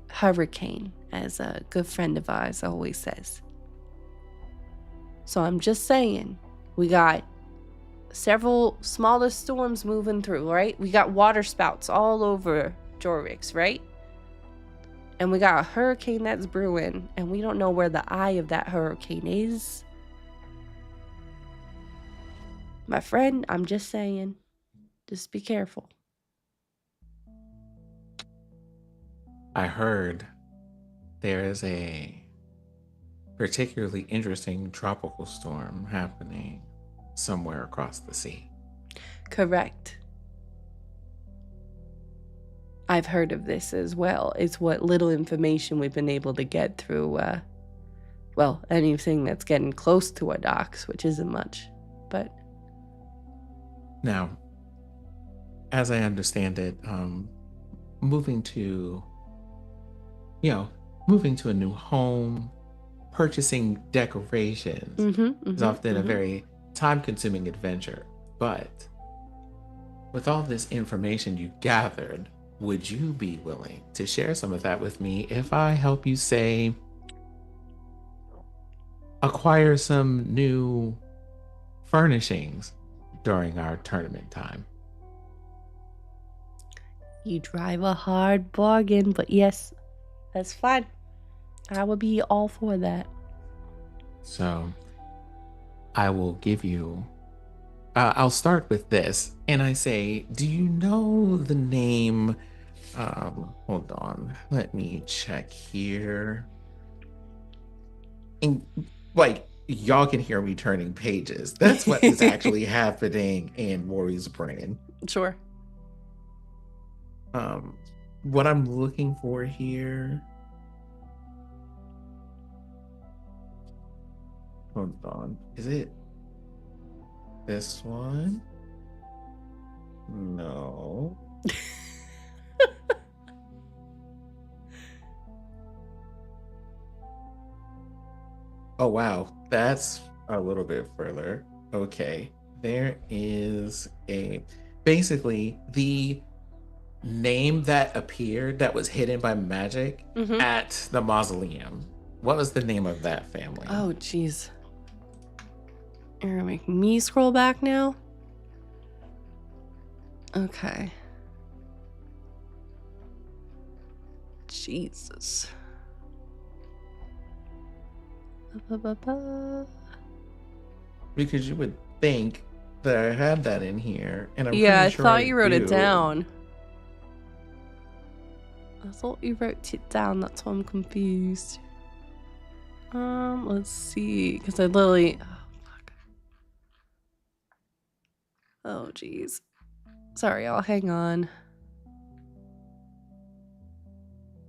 A: hurricane, as a good friend of ours always says. So I'm just saying, we got several smaller storms moving through, right? We got water spouts all over Jorvix, right? And we got a hurricane that's brewing, and we don't know where the eye of that hurricane is. My friend, I'm just saying, just be careful.
C: I heard there is a particularly interesting tropical storm happening somewhere across the sea. Correct.
A: I've heard of this as well. It's what little information we've been able to get through, well, anything that's getting close to our docks, which isn't much, but...
C: Now, as I understand it, moving to a new home, purchasing decorations is often a very time-consuming adventure. But with all this information you gathered, would you be willing to share some of that with me if I help you, say, acquire some new furnishings during our tournament time?
A: You drive a hard bargain, but yes, that's fine. I would be all for that.
C: So I will give you. I'll start with this, and I say, do you know the name? Hold on, let me check here. And like, y'all can hear me turning pages. That's what is actually happening in Rory's brain.
A: Sure.
C: What I'm looking for here. Hold on. Is it this one? No. Oh, wow. That's a little bit further. Okay. There is basically the name that appeared that was hidden by magic at the mausoleum. What was the name of that family?
A: Oh, jeez. You're gonna make me scroll back now? Okay. Jesus.
C: Because you would think that I had that in here, and I'm
A: yeah,
C: pretty sure
A: I thought you wrote it
C: do.
A: down. I thought you wrote it down. That's why I'm confused. Let's see, because I literally. Oh fuck. Oh jeez. Sorry, y'all. Hang on.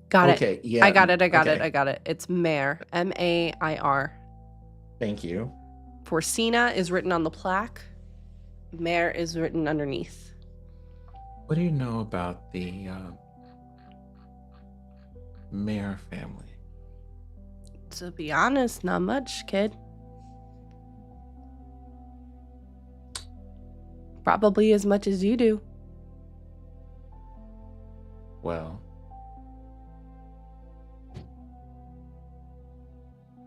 A: Got it.
C: Okay, yeah.
A: I got it.
C: Okay.
A: I got it. It's Mair. M-A-I-R.
C: Thank you.
A: Porcina is written on the plaque. Mair is written underneath.
C: What do you know about the Mair family?
A: To be honest, not much, kid. Probably as much as you do.
C: Well,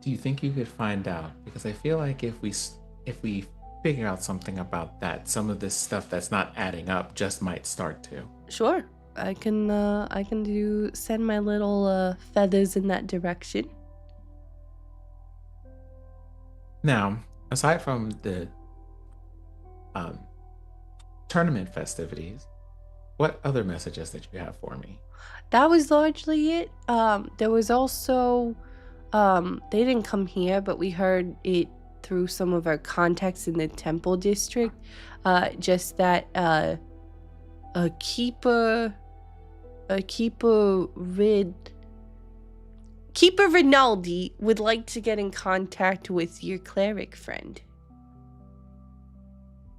C: do you think you could find out? Because I feel like if we figure out something about that, some of this stuff that's not adding up just might start to.
A: Sure. I can send my little feathers in that direction.
C: Now, aside from the tournament festivities, what other messages that you have for me?
A: That was largely it. There was also they didn't come here, but we heard it through some of our contacts in the temple district. Just that a keeper Rinaldi would like to get in contact with your cleric friend.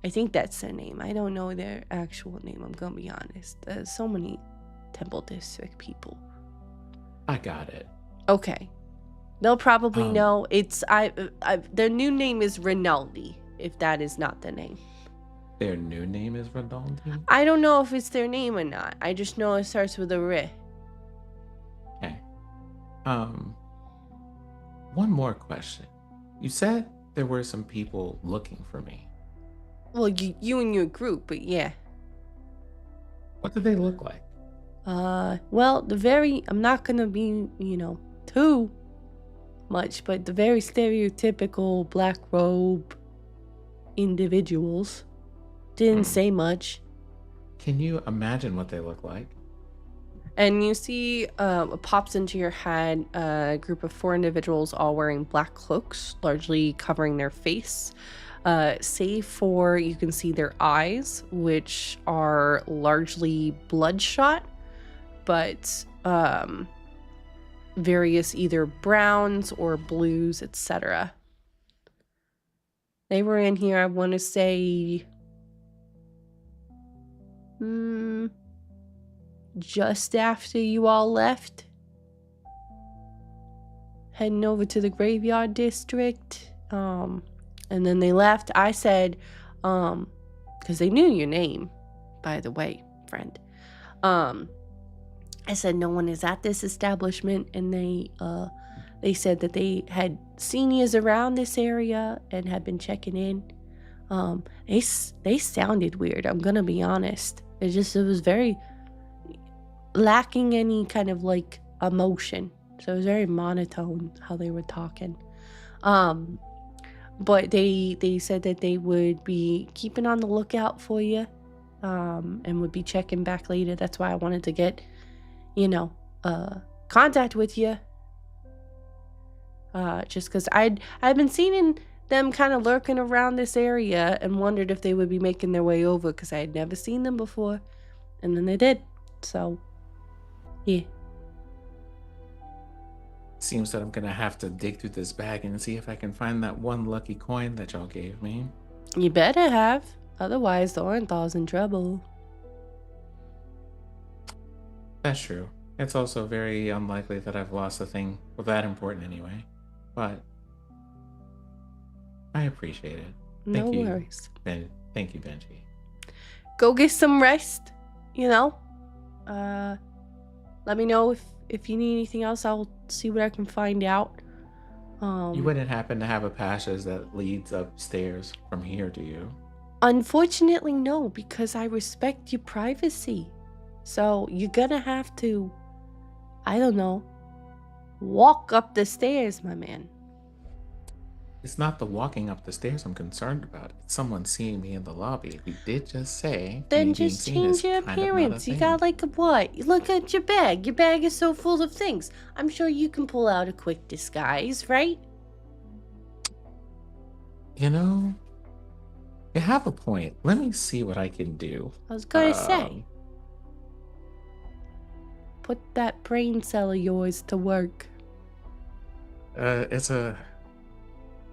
A: I think that's their name. I don't know their actual name, I'm gonna be honest. There's so many temple district people.
C: I got it.
A: Okay. They'll probably know. It's their new name is Rinaldi, if that is not the name.
C: Their new name is Rinaldi?
A: I don't know if it's their name or not. I just know it starts with a R.
C: Okay. One more question. You said there were some people looking for me.
A: Well, you and your group, but yeah.
C: What did they look like?
A: Well, I'm not gonna be, too much, but the very stereotypical black robe individuals. Didn't say much.
C: Can you imagine what they look like?
A: And you see, it pops into your head a group of 4 individuals all wearing black cloaks, largely covering their face. Save for, you can see their eyes, which are largely bloodshot, but various either browns or blues, etc. They were in here, I want to say, just after you all left, heading over to the graveyard district. And then they left. I said, because they knew your name, by the way, friend. I said no one is at this establishment, and they said that they had seniors around this area and had been checking in. They sounded weird. I'm gonna be honest. It was very. lacking any kind of like emotion. So it was very monotone how they were talking. But they said that they would be keeping on the lookout for you, and would be checking back later. That's why I wanted to get, contact with you. Just because I'd been seeing them kind of lurking around this area and wondered if they would be making their way over because I had never seen them before, and then they did. So, yeah.
C: Seems that I'm gonna have to dig through this bag and see if I can find that one lucky coin that y'all gave me.
A: You better have. Otherwise, the Orenthal's in trouble.
C: That's true. It's also very unlikely that I've lost a thing that important anyway. But I appreciate it.
A: No worries.
C: Thank you, Benji.
A: Go get some rest, let me know if you need anything else. I'll see what I can find out.
C: You wouldn't happen to have a passage that leads upstairs from here, do you?
A: Unfortunately, no, because I respect your privacy. So you're gonna have to, I don't know, walk up the stairs, my man.
C: It's not the walking up the stairs I'm concerned about. It's someone seeing me in the lobby. We did just say.
A: Then just change your appearance. You got like a what? Look at your bag. Your bag is so full of things. I'm sure you can pull out a quick disguise, right?
C: You have a point. Let me see what I can do.
A: I was gonna say. Put that brain cell of yours to work.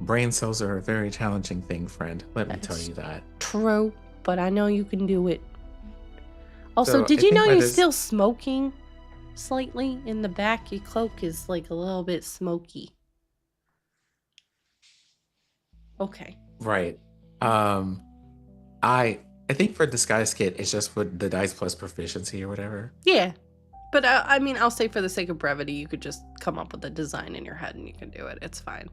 C: Brain cells are a very challenging thing, friend. Let me tell you that.
A: True, but I know you can do it. Also,
C: So,
A: did
C: I
A: you
C: think
A: know
C: by
A: you're
C: this-
A: still smoking slightly in the back? Your cloak is like a little bit smoky. Okay.
C: Right. I think for disguise kit, it's just with the dice plus proficiency or whatever.
A: Yeah. But I mean, I'll say for the sake of brevity, you could just come up with a design in your head and you can do it. It's fine.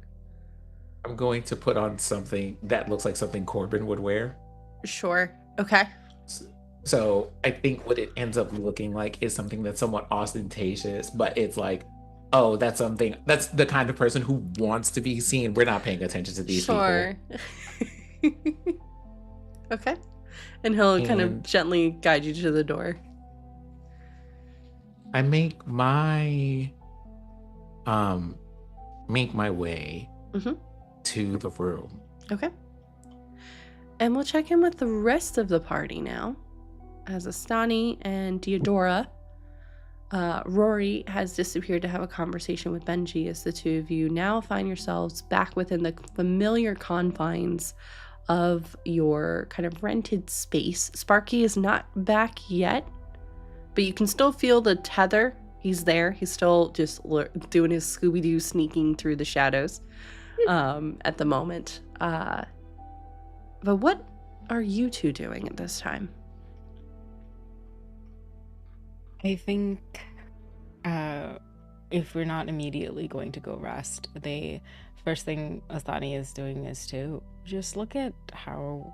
C: I'm going to put on something that looks like something Corbin would wear.
A: Sure. Okay.
C: So I think what it ends up looking like is something that's somewhat ostentatious, but it's like, oh, that's the kind of person who wants to be seen. We're not paying attention to these people.
A: Okay. And he'll kind of
C: And-
A: gently guide you to the door.
C: I make my way to the room.
A: Okay. And we'll check in with the rest of the party now. As Astani and Diodora, Rory has disappeared to have a conversation with Benji as the two of you now find yourselves back within the familiar confines of your kind of rented space. Sparky is not back yet, but you can still feel the tether. He's there. He's still just doing his Scooby-Doo sneaking through the shadows at the moment. But what are you two doing at this time?
B: I think if we're not immediately going to go rest, first thing Asani is doing is to just look at how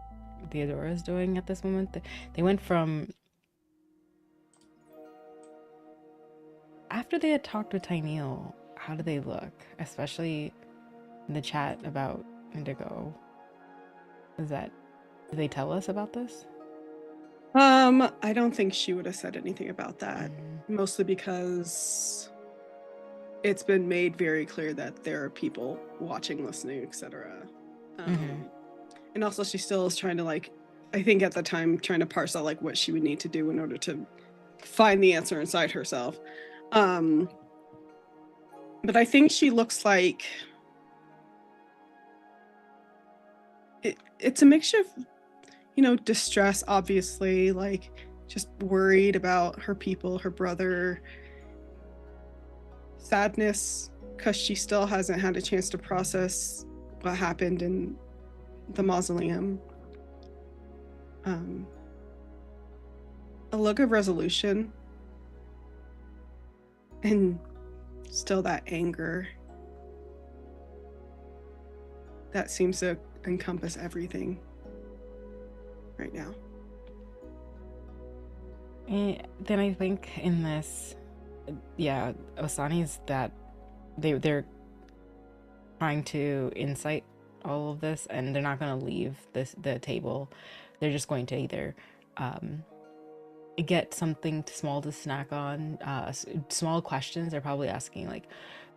B: Theodora is doing at this moment. They went from, after they had talked with Tyneal, how do they look? Especially in the chat about Indigo. Did they tell us about this?
D: I don't think she would have said anything about that. Mostly because it's been made very clear that there are people watching, listening, etc. And also she still is trying to I think at the time trying to parse out what she would need to do in order to find the answer inside herself. But I think she looks like it's a mixture of distress, obviously, just worried about her people, her brother, sadness because she still hasn't had a chance to process what happened in the mausoleum, a look of resolution, and still that anger that seems to encompass everything right now.
B: Then I think in this, yeah, Osani's that they're trying to insight all of this, and they're not going to leave the table. They're just going to either get something small to snack on, small questions. They're probably asking like,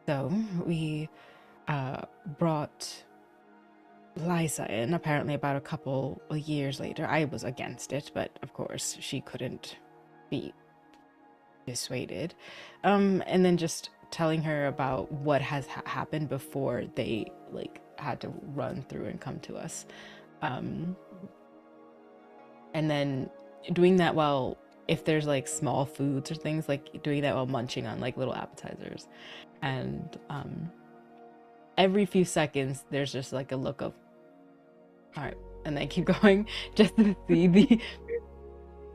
B: so we brought Liza in apparently about a couple of years later. I was against it, but of course she couldn't be dissuaded. And then just telling her about what has happened before they like had to run through and come to us. And then doing that while, if there's like small foods or things, like doing that while munching on like little appetizers. And every few seconds there's just like a look of, all right, and then keep going just to see the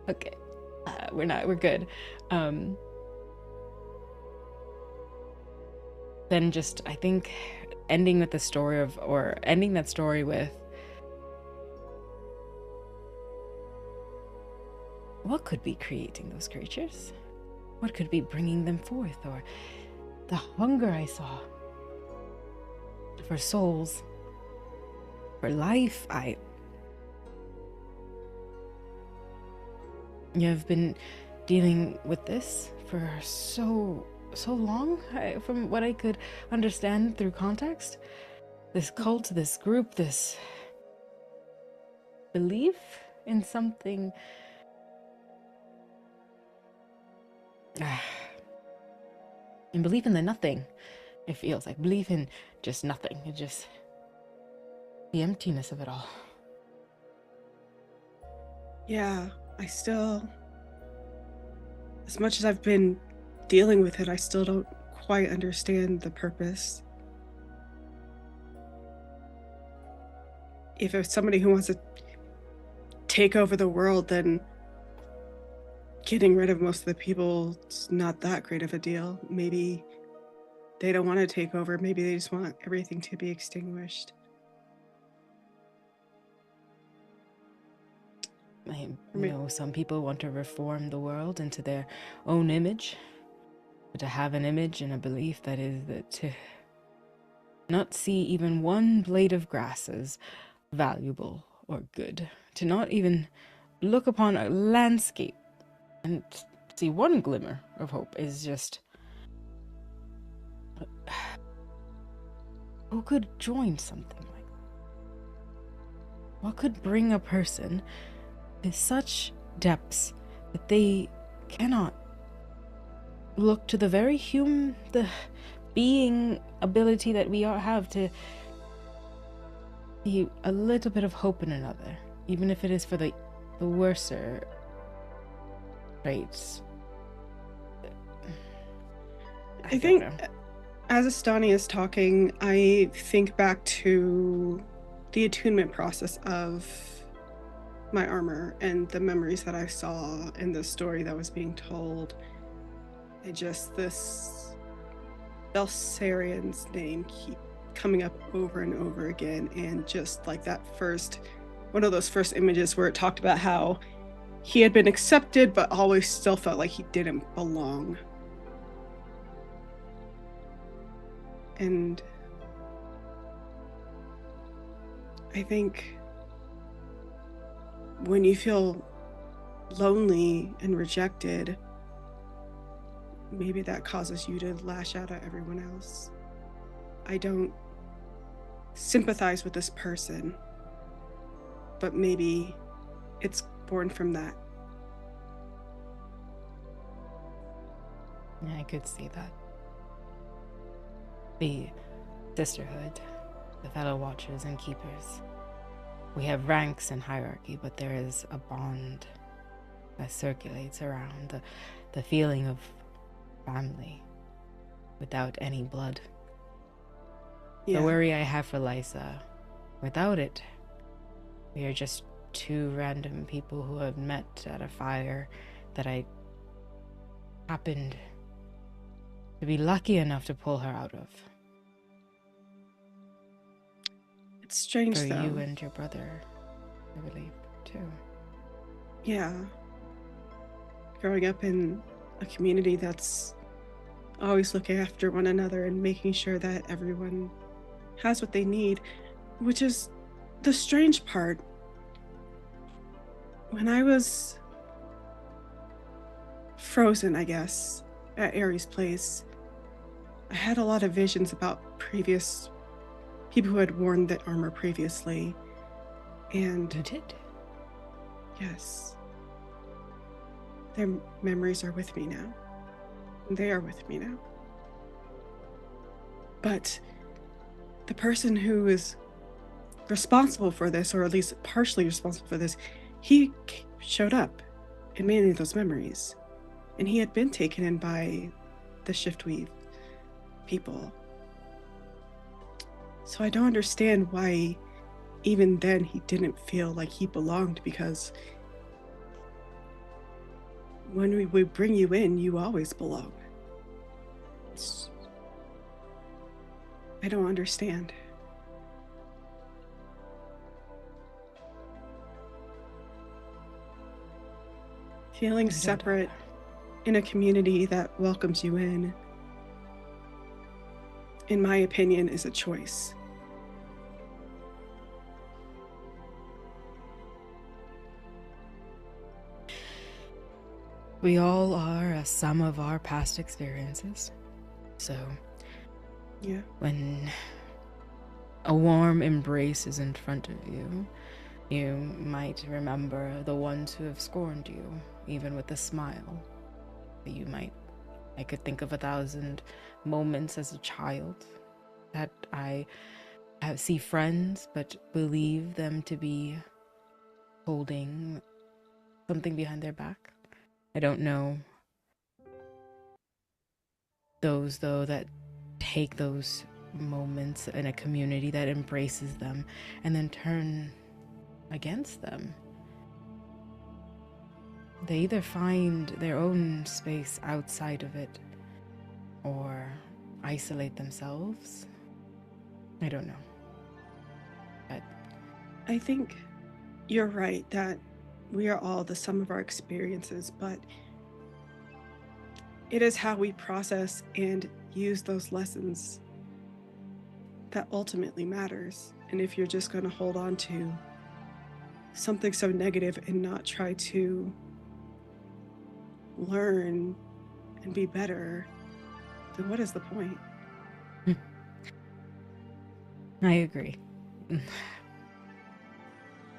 B: okay, we're good. Then just, I think, ending with the story of, or ending that story with, what could be creating those creatures? What could be bringing them forth? Or the hunger I saw for souls, for life. You have been dealing with this for so long, from what I could understand through context. This cult, this group, this belief in something. And belief in the nothing. It feels like belief in just nothing. It just, the emptiness of it all.
D: Yeah, I still, as much as I've been dealing with it, I still don't quite understand the purpose. If it's somebody who wants to take over the world, then getting rid of most of the people is not that great of a deal. Maybe they don't want to take over. Maybe they just want everything to be extinguished.
B: I know some people want to reform the world into their own image, but to have an image and a belief that is that to not see even one blade of grass as valuable or good, to not even look upon a landscape and see one glimmer of hope is just... Who could join something like that? What could bring a person to such depths that they cannot look to the very the being ability that we all have to see a little bit of hope in another, even if it is for the worser traits?
D: I think as Astani is talking, I think back to the attunement process of my armor and the memories that I saw in the story that was being told. And just this Belsarian's name keep coming up over and over again, and just like that first, one of those first images where it talked about how he had been accepted but always still felt like he didn't belong. And I think when you feel lonely and rejected, maybe that causes you to lash out at everyone else. I don't sympathize with this person, but maybe it's born from that.
B: Yeah, I could see that. The sisterhood, the fellow watchers and keepers. We have ranks and hierarchy, but there is a bond that circulates around, the feeling of family without any blood.
D: Yeah.
B: The worry I have for Liza, without it, we are just two random people who have met at a fire that I happened to be lucky enough to pull her out of.
D: It's strange,
B: For
D: though.
B: you and your brother, I believe, too.
D: Yeah. growing up in a community that's always looking after one another and making sure that everyone has what they need, which is the strange part. When I was frozen, I guess, at Ares' place, I had a lot of visions about previous people who had worn the armor previously. And
B: You did?
D: yes, their memories are with me now. They are with me now. But the person who is responsible for this, or at least partially responsible for this, he showed up in many of those memories. And he had been taken in by the Shiftweave people. So I don't understand why even then he didn't feel like he belonged, because when we bring you in, you always belong. I don't understand. Feeling separate in a community that welcomes you in my opinion, is a choice.
B: We all are a sum of our past experiences. So,
D: Yeah.
B: when a warm embrace is in front of you, you might remember the ones who have scorned you, even with a smile. I could think of 1,000 moments as a child that I see friends, but believe them to be holding something behind their back. I don't know those, though, that take those moments in a community that embraces them and then turn against them. They either find their own space outside of it or isolate themselves. I don't know. But
D: I think you're right that we are all the sum of our experiences, but it is how we process and use those lessons that ultimately matters. And if you're just going to hold on to something so negative and not try to learn and be better, then what is the point?
B: I agree.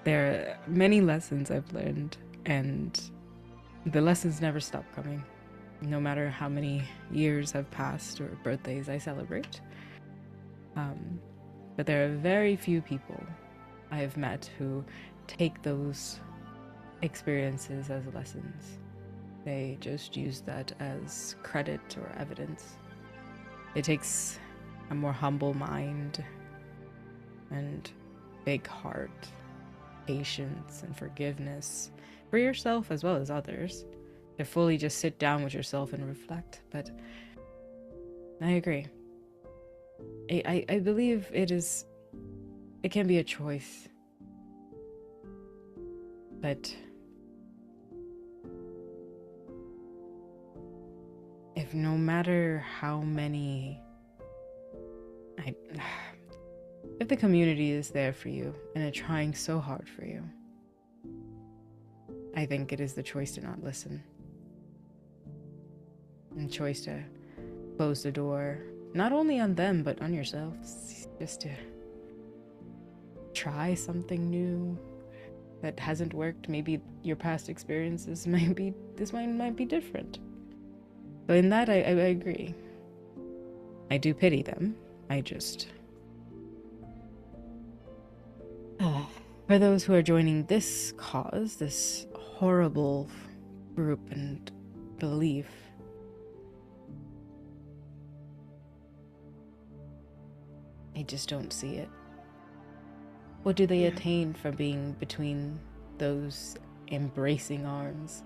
B: There are many lessons I've learned, and the lessons never stop coming, no matter how many years have passed or birthdays I celebrate. But there are very few people I have met who take those experiences as lessons. They just use that as credit or evidence. It takes a more humble mind and big heart, patience and forgiveness for yourself as well as others, to fully just sit down with yourself and reflect. But I agree. I believe it can be a choice. But if no matter how many, if the community is there for you and are trying so hard for you, I think it is the choice to not listen. And choice to close the door, not only on them, but on yourselves. Just to try something new that hasn't worked. Maybe your past experiences might be different. But in that, I agree. I do pity them. I just... for those who are joining this cause, this horrible group and belief, I just don't see it. What do they attain from being between those embracing arms?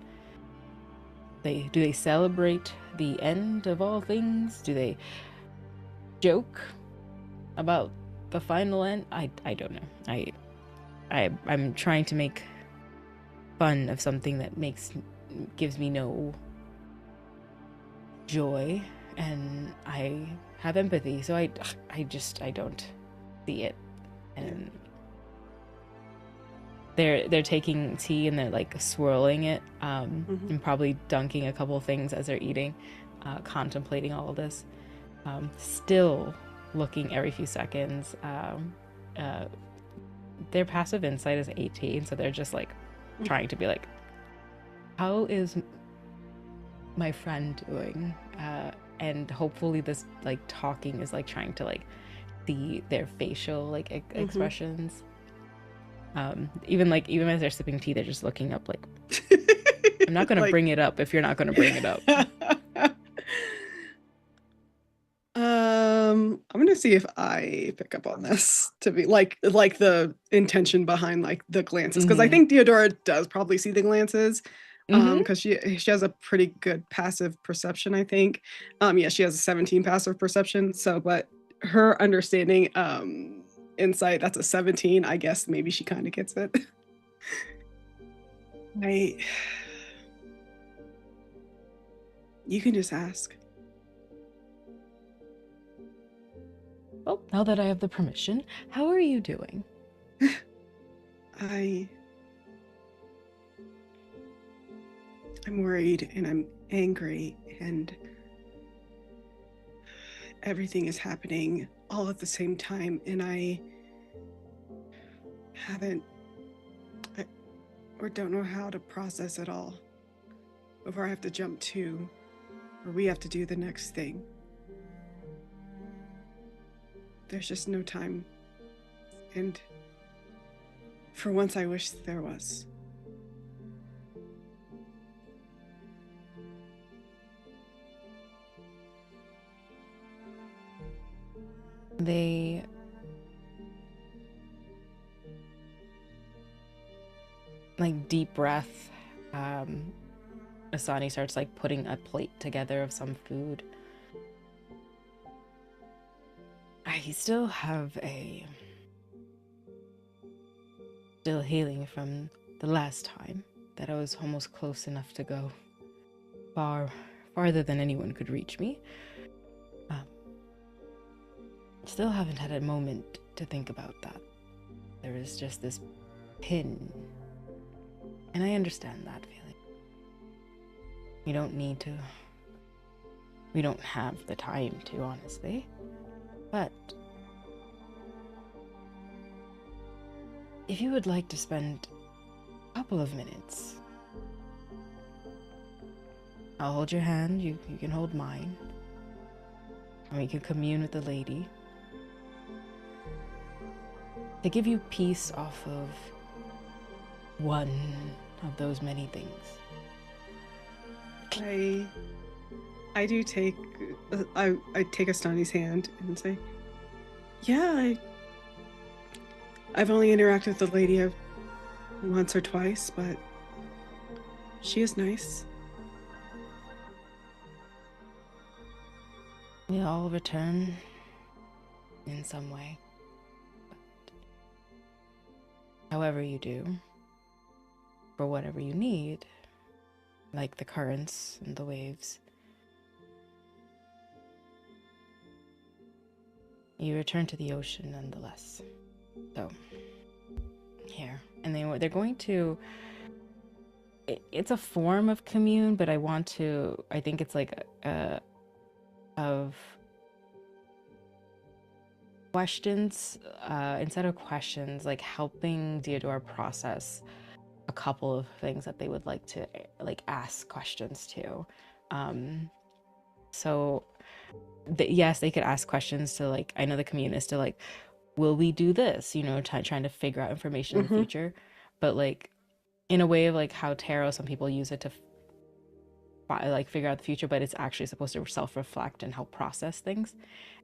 B: Do they celebrate the end of all things? Do they joke about the final end? I don't know. I'm trying to make fun of something that makes gives me no joy, and I have empathy, so I don't see it. And they're taking tea and they're like swirling it, and probably dunking a couple of things as they're eating, contemplating all of this, still looking every few seconds. Their passive insight is 18, so they're just like trying to be like, how is my friend doing? And hopefully this like talking is like trying to like see their facial like expressions. Even as they're sipping tea, they're just looking up like, I'm not gonna bring it up if you're not gonna bring it up.
D: I'm gonna see if I pick up on this to be like the intention behind like the glances, because I think Theodora does probably see the glances, because she has a pretty good passive perception, I think. Yeah, she has a 17 passive perception, so but her understanding insight, that's a 17. I guess maybe she kind of gets it. You can just ask.
B: Well, now that I have the permission, how are you doing?
D: I'm worried and I'm angry, and everything is happening all at the same time, and I don't know how to process it all before I have to jump to, or we have to do the next thing. There's just no time, and for once I wish there was.
B: They like deep breath. Asani starts like putting a plate together of some food. I still have still healing from the last time that I was almost close enough to go farther than anyone could reach me. Still haven't had a moment to think about that. There is just this pin, and I understand that feeling. You don't need to. We don't have the time to, honestly. But if you would like to spend a couple of minutes, I'll hold your hand, you can hold mine, and we can commune with the lady to give you peace off of one of those many things.
D: I do take I take Astani's hand and say, yeah, I've only interacted with the lady once or twice, but she is nice.
B: We all return in some way. But however you do, for whatever you need, like the currents and the waves, you return to the ocean nonetheless. So, here. And they're going to... It's a form of commune, but I think it's like of questions, instead of questions, like helping Theodora process a couple of things that they would like to like ask questions to. So yes, they could ask questions to like, I know the communist to like, will we do this? You know, trying to figure out information in the future, but like in a way of like how tarot, some people use it to like figure out the future, but it's actually supposed to self-reflect and help process things.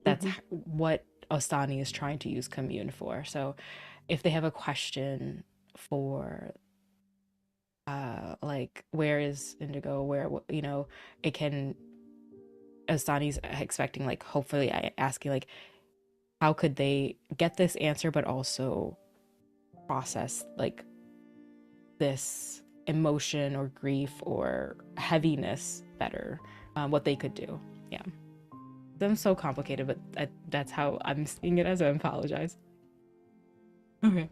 B: That's what Ostani is trying to use commune for. So if they have a question for like, where is Indigo, where, you know, it can, Ostani's expecting like, hopefully asking like, how could they get this answer but also process like this emotion or grief or heaviness better, what they could do. Yeah. I'm so complicated, but that's how I'm seeing it as. I apologize. Okay.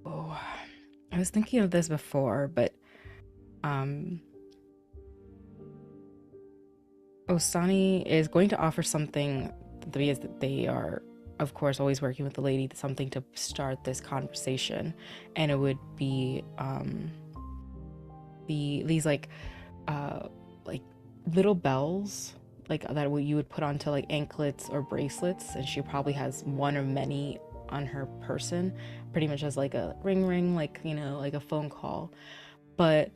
B: Oh, I was thinking of this before, but Osani is going to offer something because they are, of course, always working with the lady, something to start this conversation, and it would be these like little bells like that you would put onto like anklets or bracelets, and she probably has one or many on her person, pretty much as like a ring, like, you know, like a phone call. But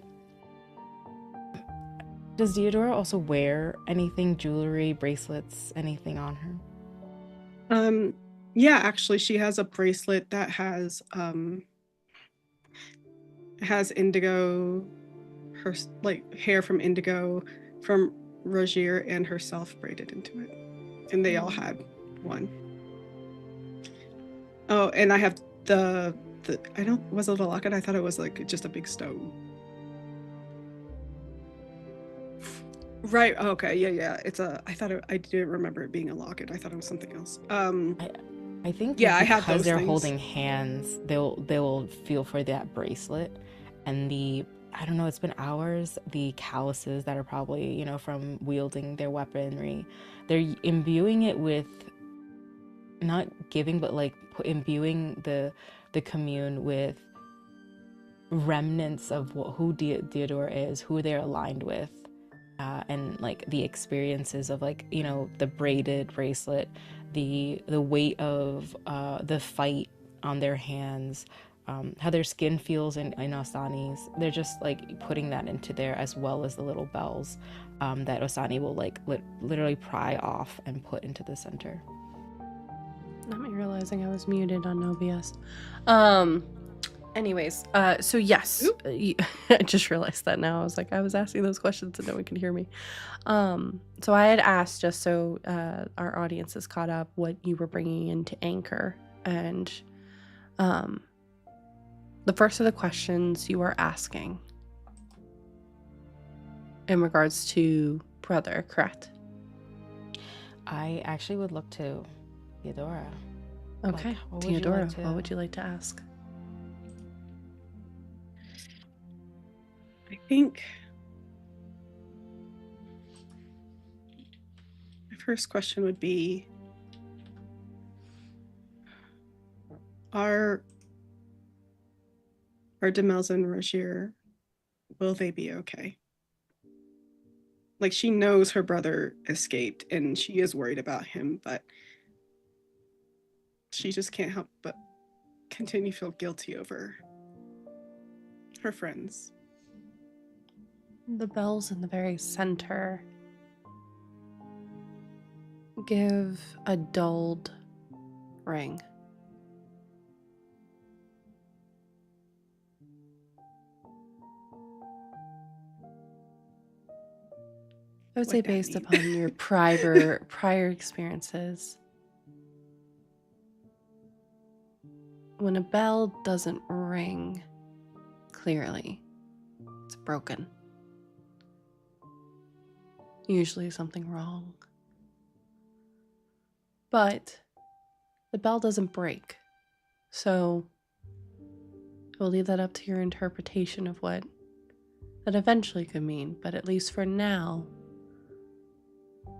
B: does Theodora also wear anything, jewelry, bracelets, anything on her?
D: Yeah, actually she has a bracelet that has indigo, her like hair from indigo from Rogier and herself braided into it. And they all had one. Oh, and I have the was it a locket? I thought it was like just a big stone. Right. Okay. Yeah. I didn't remember it being a locket. I thought it was something else.
B: I think
D: yeah, I have
B: because
D: those
B: they're
D: things.
B: holding hands, they'll feel for that bracelet, and I don't know, it's been hours, the calluses that are probably, you know, from wielding their weaponry, they're imbuing it with, not giving, but like imbuing the commune with remnants of who Theodora is, who they're aligned with, and like the experiences of, like, you know, the braided bracelet, the weight of the fight on their hands, how their skin feels in Osani's. They're just like putting that into there, as well as the little bells that Osani will like literally pry off and put into the center.
A: Not me realizing I was muted on OBS. Anyways, so yes, I just realized that now. I was like, I was asking those questions and no one can hear me. So I had asked, just so our audience is caught up, what you were bringing into Anchor, and the first of the questions you were asking in regards to brother, correct?
B: I actually would look to Theodora.
A: Okay,
B: Like,
A: Theodora, what would you like to ask?
D: I think my first question would be, are Demelza and Rogier, will they be okay? Like, she knows her brother escaped and she is worried about him, but she just can't help but continue to feel guilty over her friends.
A: The bells in the very center give a dulled ring. I would say, based upon your prior experiences, when a bell doesn't ring clearly, it's broken. Usually something wrong. But the bell doesn't break. So we'll leave that up to your interpretation of what that eventually could mean. But at least for now,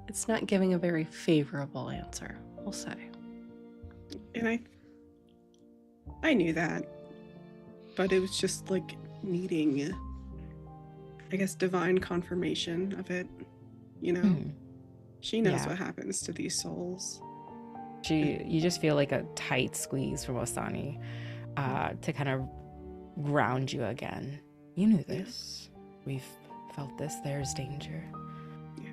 A: it's not giving a very favorable answer, we'll say.
D: And I knew that, but it was just like needing, I guess, divine confirmation of it. You know, she knows what happens to these souls.
B: You just feel like a tight squeeze from Osani to kind of ground you again. You knew this. We've felt this. There's danger.
D: Yeah.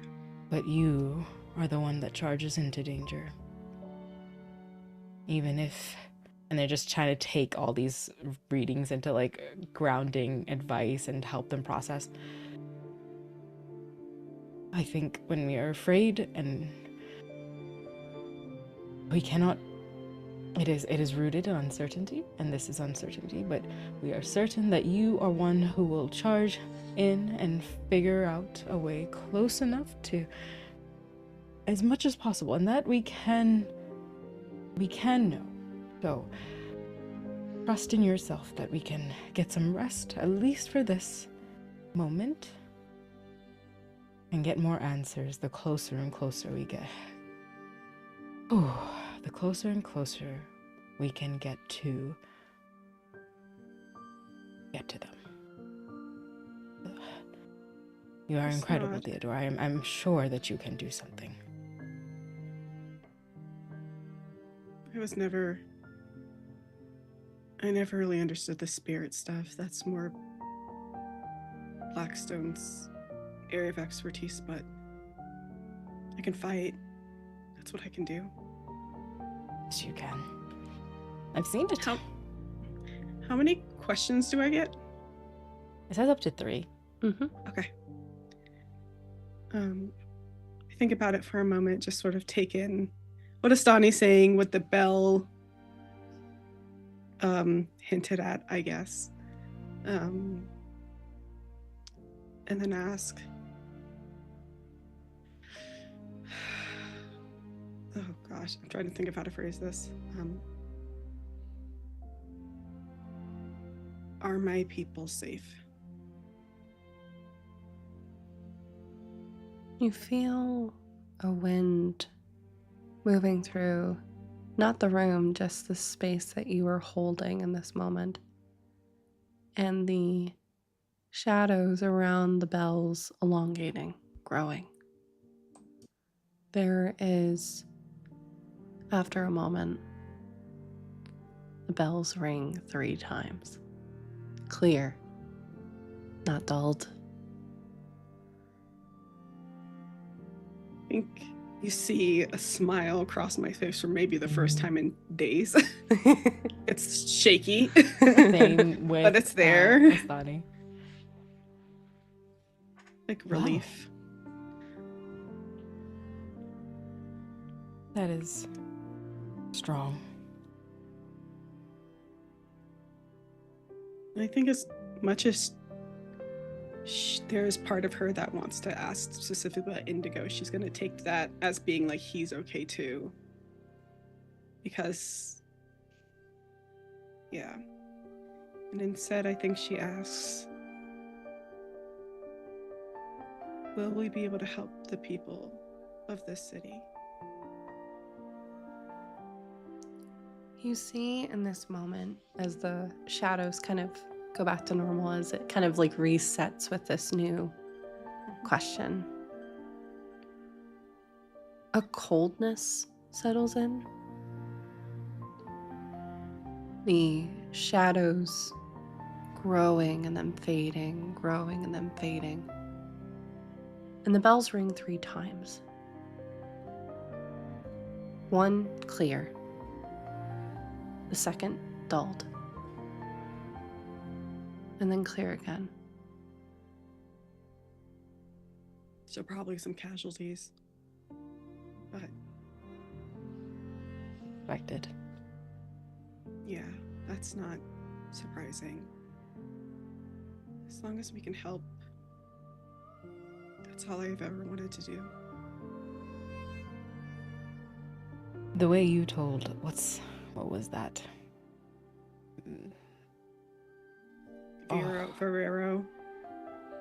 B: But you are the one that charges into danger. Even if... And they're just trying to take all these readings into, like, grounding advice and help them process. I think when we are afraid and we cannot... It is rooted in uncertainty, and this is uncertainty, but we are certain that you are one who will charge in and figure out a way close enough to as much as possible, and that we can know. So, trust in yourself that we can get some rest, at least for this moment, and get more answers the closer and closer we get. The closer and closer we can get to them. You are incredible, Theodore. I'm sure that you can do something.
D: I never really understood the spirit stuff. That's more Blackstone's area of expertise, but I can fight. That's what I can do.
B: Yes, you can. I've seen it.
D: How many questions do I get?
B: It says up to 3.
D: Okay. I think about it for a moment, just sort of take in what Astani's saying, what the bell hinted at, I guess. And then ask, oh gosh, I'm trying to think of how to phrase this. Are my people safe?
A: You feel a wind moving through, not the room, just the space that you are holding in this moment. And the shadows around the bells elongating, growing. There is, after a moment, the bells ring 3 times. Clear, not dulled.
D: I think you see a smile across my face for maybe the first time in days. It's shaky.
B: Same with,
D: but it's there.
B: Astani.
D: Like relief.
B: That is strong.
D: I think as much as there's part of her that wants to ask specifically about Indigo, she's going to take that as being like he's okay too. Because, yeah. And instead, I think she asks, will we be able to help the people of this city?
A: You see in this moment, as the shadows kind of go back to normal, as it kind of like resets with this new question, a coldness settles in. The shadows growing and then fading, growing and then fading. And the bells ring 3 times. 1 clear. The second dulled. And then clear again.
D: So probably some casualties. But
B: Expected.
D: yeah, that's not surprising. As long as we can help, that's all I've ever wanted to do.
B: The way you told, what was that?
D: Ferrero.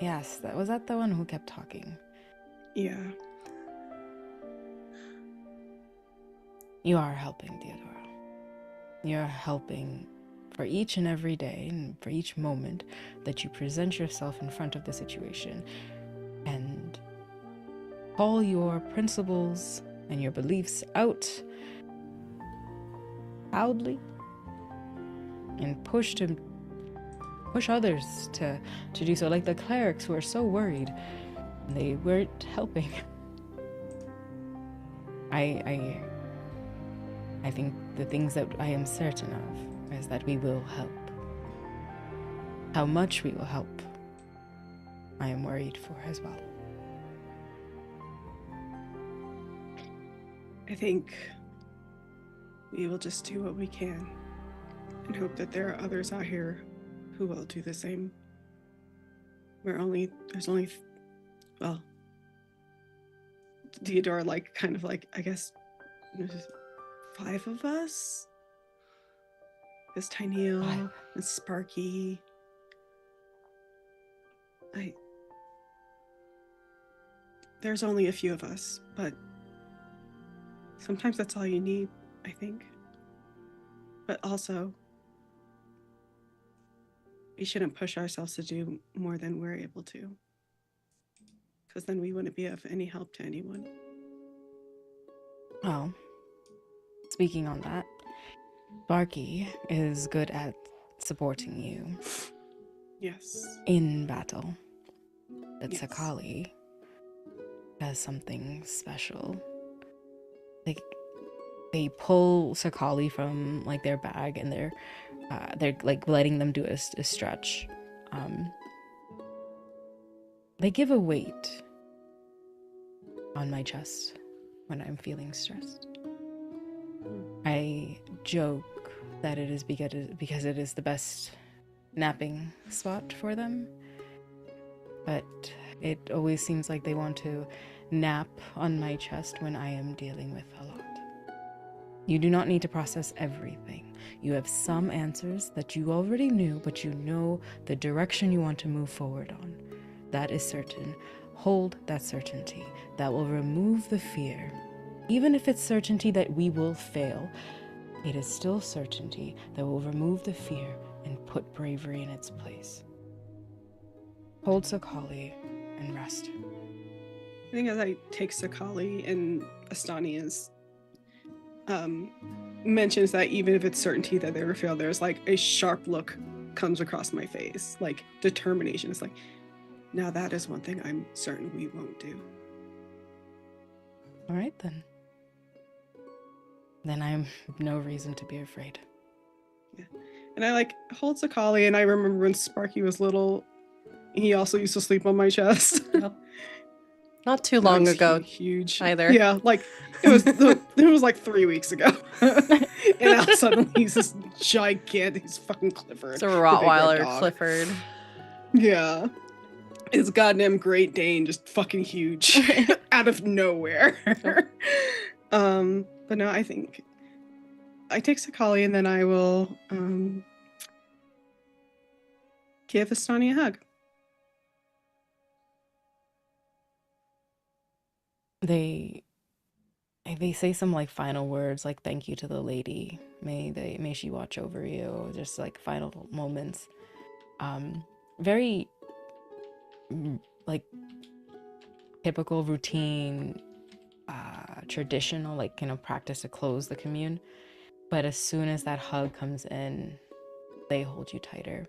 B: Yes, was that the one who kept talking?
D: Yeah.
B: You are helping, Theodora. You're helping for each and every day and for each moment that you present yourself in front of the situation and call your principles and your beliefs out loudly and push push others to do so, like the clerics who are so worried. They weren't helping. I think the things that I am certain of is that we will help. How much we will help, I am worried for as well.
D: I think we will just do what we can and hope that there are others out here who will do the same. There's only, well, Theodore, like, kind of like, I guess, there's 5 of us? There's Tyneal,
B: 5.
D: and Sparky. There's only a few of us, but sometimes that's all you need, I think. But also, we shouldn't push ourselves to do more than we're able to, because then we wouldn't be of any help to anyone.
B: Well, speaking on that, Sparky is good at supporting you
D: Yes.
B: in battle. But
D: Yes.
B: Sakali does something special. Like, they pull Sakali from like their bag, and they're like letting them do a stretch. They give a weight on my chest when I'm feeling stressed. I joke that it is because it is the best napping spot for them, but it always seems like they want to nap on my chest when I am dealing with a lot. You do not need to process everything. You have some answers that you already knew, but you know the direction you want to move forward on. That is certain. Hold that certainty. That will remove the fear. Even if it's certainty that we will fail, it is still certainty that will remove the fear and put bravery in its place. Hold Sakali and rest.
D: I think as I take Sakali, and Astani is mentions that even if it's certainty that they will fail, there's like a sharp look comes across my face, like determination. It's like, now that is one thing I'm certain we won't do.
B: All right, then. Then I have no reason to be afraid.
D: Yeah. And I like hold Sakali, and I remember when Sparky was little, he also used to sleep on my chest.
A: Yep. Not too long
D: That was
A: ago
D: huge
A: either.
D: Yeah, like it was like 3 weeks ago. And now suddenly he's this gigantic, he's fucking Clifford.
A: It's a
D: the big red
A: Rottweiler
D: dog.
A: Clifford.
D: Yeah. His goddamn Great Dane, just fucking huge out of nowhere. But no, I think I take Sakali, and then I will give Astani a hug.
B: They say some like final words, like thank you to the lady. May she watch over you. Just like final moments. Very like typical routine, traditional, like practice to close the commune. But as soon as that hug comes in, they hold you tighter.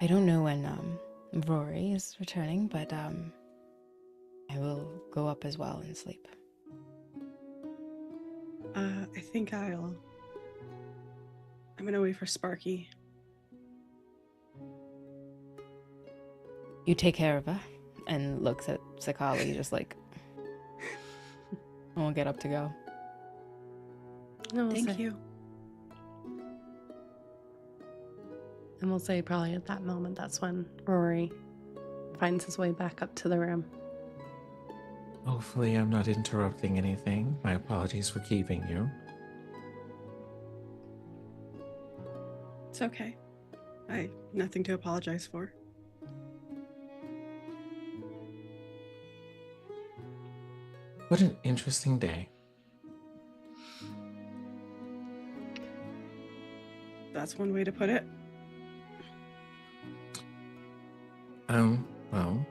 B: I don't know when Rory is returning, but I will go up as well and sleep.
D: I think I'm gonna wait for Sparky.
B: You take care of her, and looks at Sakali just like, I won't get up to go.
D: Thank you.
A: And we'll say probably at that moment, that's when Rory finds his way back up to the room.
C: Hopefully I'm not interrupting anything. My apologies for keeping you.
D: It's okay. Nothing to apologize for.
C: What an interesting day.
D: That's one way to put it.
C: Well,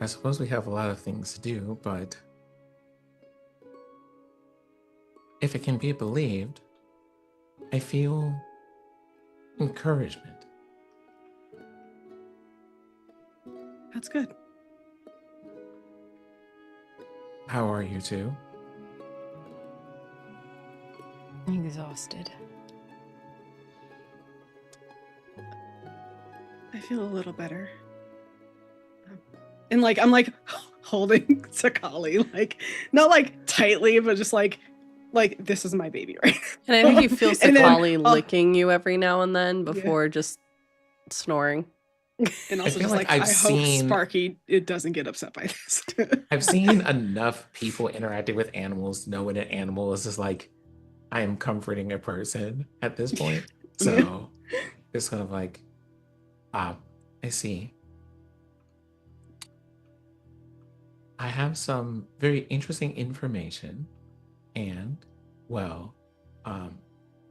C: I suppose we have a lot of things to do, but if it can be believed, I feel encouragement.
D: That's good.
C: How are you two?
B: Exhausted.
D: I feel a little better. And like I'm like holding Sakali, like not like tightly, but just like this is my baby, right?
A: And I think you feel
D: And then
A: Sakali
D: I'll-
A: licking you every now and then before just snoring.
D: And also
C: feel
D: just
C: like
D: like
C: I've
D: I hope
C: seen-
D: Sparky it doesn't get upset by this.
C: I've seen enough people interacting with animals to know when an animal is just like, I am comforting a person at this point. So it's kind of like, I see. I have some very interesting information, and well,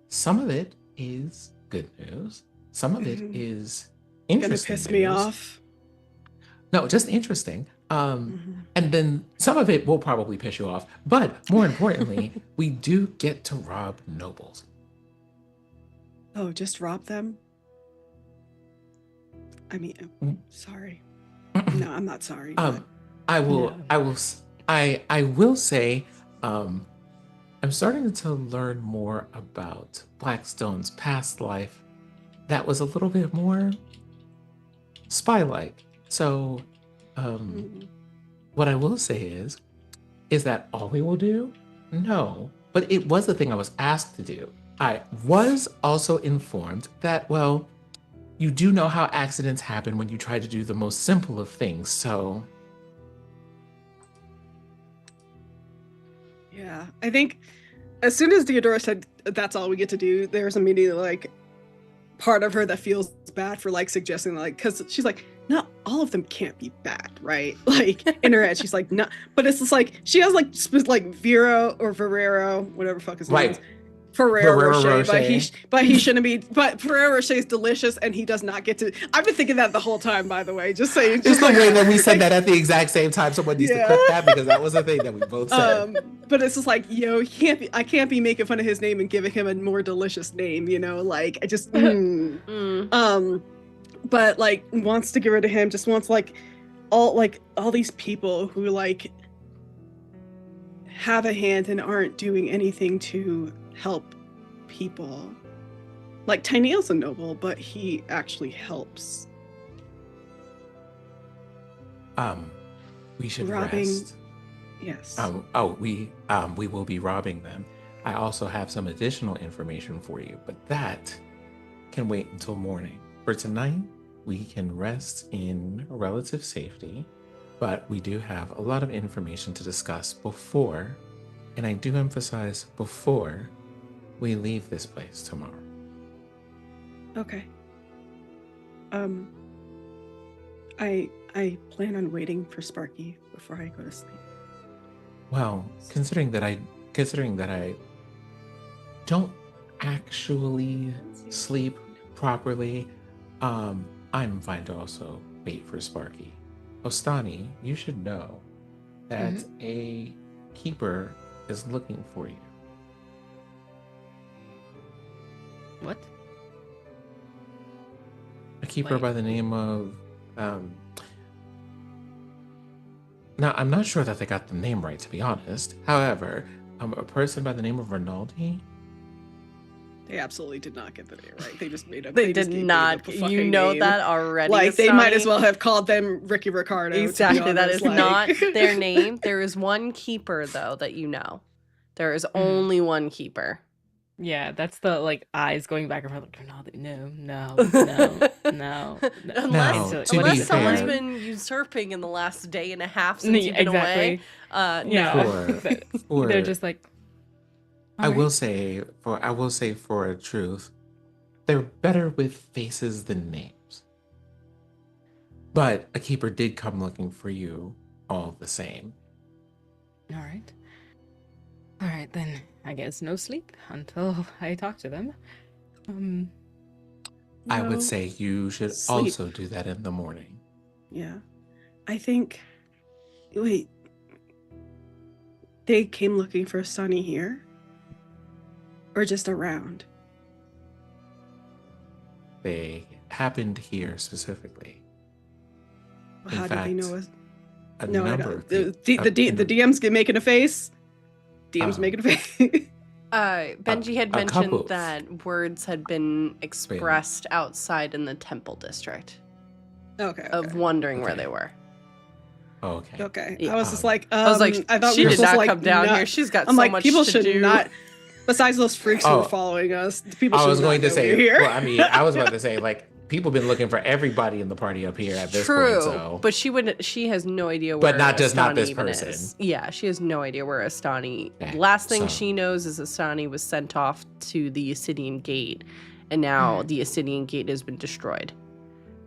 C: some of it is good news. Some of it is
D: Gonna
C: interesting.
D: piss me
C: news.
D: off.
C: No, just interesting.
D: Mhm.
C: And then some of it will probably piss you off. But more importantly, we do get to rob nobles.
D: Oh, just rob them? I mean, sorry. No, I'm not sorry. But
C: I will.
B: No.
C: I will say, I'm starting to learn more about Blackstone's past life. That was a little bit more spy-like. So, what I will say is that all we will do? No, but it was the thing I was asked to do. I was also informed that, well, you do know how accidents happen when you try to do the most simple of things, so...
D: yeah, I think as soon as Theodora said that's all we get to do, there's immediately like part of her that feels bad for like suggesting like, because she's like, not all of them can't be bad, right? Like in her head, she's like, no, but it's just like she has like Vero or Ferrero, whatever fuck his name is. Ferrero Rocher, but he shouldn't be. But Ferrero Rocher is delicious, and he does not get to. I've been thinking that the whole time, by the way. Just saying.
C: It's the way that we said that at the exact same time. Someone needs to clip that because that was the thing that we both said.
D: But it's just like, yo, he can't be. I can't be making fun of his name and giving him a more delicious name. You know, like I just. But like wants to get rid of him. Just wants like all these people who like have a hand and aren't doing anything to help people. Like Tyneal's a noble, but he actually helps.
C: We should
D: Robbing.
C: rest.
D: Yes.
C: We will be robbing them. I also have some additional information for you, but that can wait until morning. For tonight, we can rest in relative safety, but we do have a lot of information to discuss before, and I do emphasize before, we leave this place tomorrow.
D: Okay. I plan on waiting for Sparky before I go to sleep.
C: Well, considering that I don't actually sleep properly, I'm fine to also wait for Sparky. Ostani, you should know that a keeper is looking for you.
B: What?
C: A keeper
B: Wait.
C: by the name of now I'm not sure that they got the name right, to be honest. However, a person by the name of Rinaldi.
D: They absolutely did not get the name right. They just made up.
A: They
D: just
A: did
D: gave
A: not.
D: made up a
A: You
D: fucking
A: know
D: name.
A: that already.
D: Like they might
A: Astani.
D: as well have called them Ricky Ricardo. to be
A: Exactly. That
D: honest,
A: is
D: like-
A: not their name. There is one keeper though that you know. There is only one keeper.
B: Yeah, that's the like eyes going back and forth. Like, no.
A: Unless,
C: No,
B: It's
C: to
B: what
C: be
A: unless
B: is
A: someone's
C: fair-
A: been usurping in the last day and a half since you've been away.
B: exactly.
A: No.
C: Or
B: They're just like.
C: I
B: "Alright."
C: will say for a truth, they're better with faces than names. But a keeper did come looking for you all the same.
B: All right, then I guess no sleep until I talk to them.
C: I
D: No.
C: would say you should
D: Sleep.
C: also do that in the morning.
D: Yeah, I think. Wait, they came looking for Sunny here. Or just around?
C: They happened here specifically. In
D: How did they know us?
C: A
D: No, I
C: number
D: don't.
C: of
D: The
C: people.
D: DM's making a face. DM's making a face.
A: Benji had
C: a couple
A: mentioned
C: of-
A: that words had been expressed outside in the temple district
D: Okay.
A: of wondering where
C: Okay.
A: they were.
C: Okay.
D: Okay.
A: Yeah.
D: I was just like,
A: I was like,
D: I thought
A: she
D: we were
A: did
D: supposed
A: not
D: to like
A: come down
D: not-
A: here. She's got
D: I'm
A: so
D: like,
A: much
D: people
A: to
D: should
A: do.
D: not. Besides those freaks who
C: Oh.
D: are following us, people
C: I
D: should
C: was going
D: not
C: to
D: know
C: say,
D: we're here.
C: well, I mean, I was about to say, like, people been looking for everybody in the party up here at this
A: True,
C: point, so.
A: but she has no idea where
C: But not just not
A: Astani
C: this
A: even
C: person.
A: is. Yeah, she has no idea where Astani.
C: Okay,
A: The last thing
C: so-
A: she knows is Astani was sent off to the Ascidian Gate, and now the Ascidian Gate has been destroyed.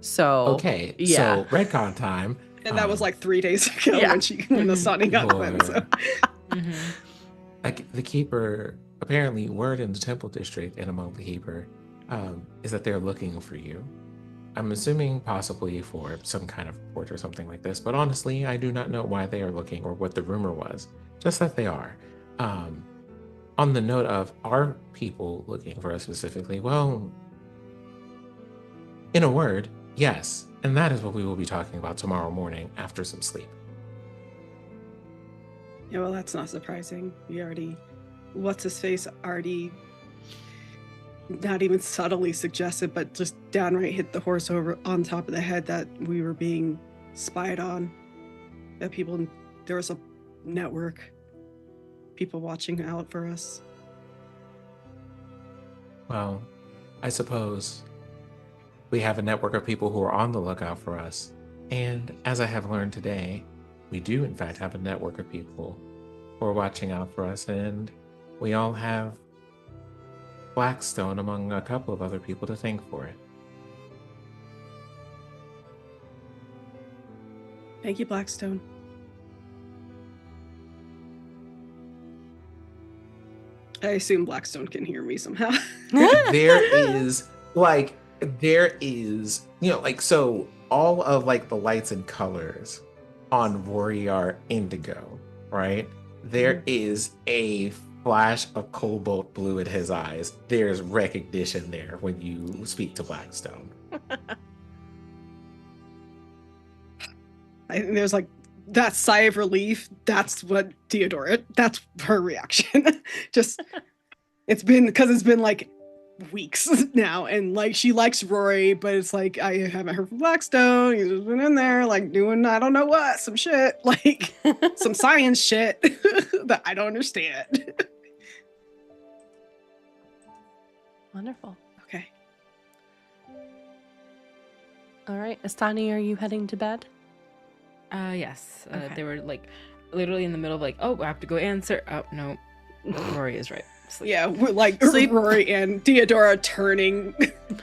A: So
C: Okay,
A: yeah.
C: so Redcon time.
D: And that was like 3 days ago
A: Yeah.
D: when the Sonic got went. So.
C: Like the keeper, apparently word in the temple district and among the keeper is that they're looking for you. I'm assuming possibly for some kind of report or something like this, but honestly, I do not know why they are looking or what the rumor was, just that they are. On the note of, are people looking for us specifically? Well, in a word, yes. And that is what we will be talking about tomorrow morning after some sleep.
D: Yeah, well, that's not surprising. What's his face already not even subtly suggested, but just downright hit the horse over on top of the head that we were being spied on. That there was a network, people watching out for us.
C: Well, I suppose we have a network of people who are on the lookout for us. And as I have learned today, we do in fact have a network of people who are watching out for us, and we all have Blackstone among a couple of other people to thank for it.
D: Thank you, Blackstone. I assume Blackstone can hear me somehow.
C: there is, so all of like the lights and colors on Rory are indigo, right? There is a flash of cobalt blue in his eyes. There's recognition there when you speak to Blackstone.
D: I think there's like that sigh of relief. That's what that's her reaction. Just, it's been like weeks now, and like she likes Rory, but it's like I haven't heard from Blackstone. He's just been in there like doing I don't know what, some shit, like some science shit that I don't understand.
A: Wonderful.
D: Okay.
A: All right, Astani, are you heading to bed?
B: Yes.
A: Okay.
B: They were like literally in the middle of like, oh, I have to go answer. Oh, no. Rory is right. Sleep.
D: Yeah, we're like
A: Sleep.
D: Rory and Theodora turning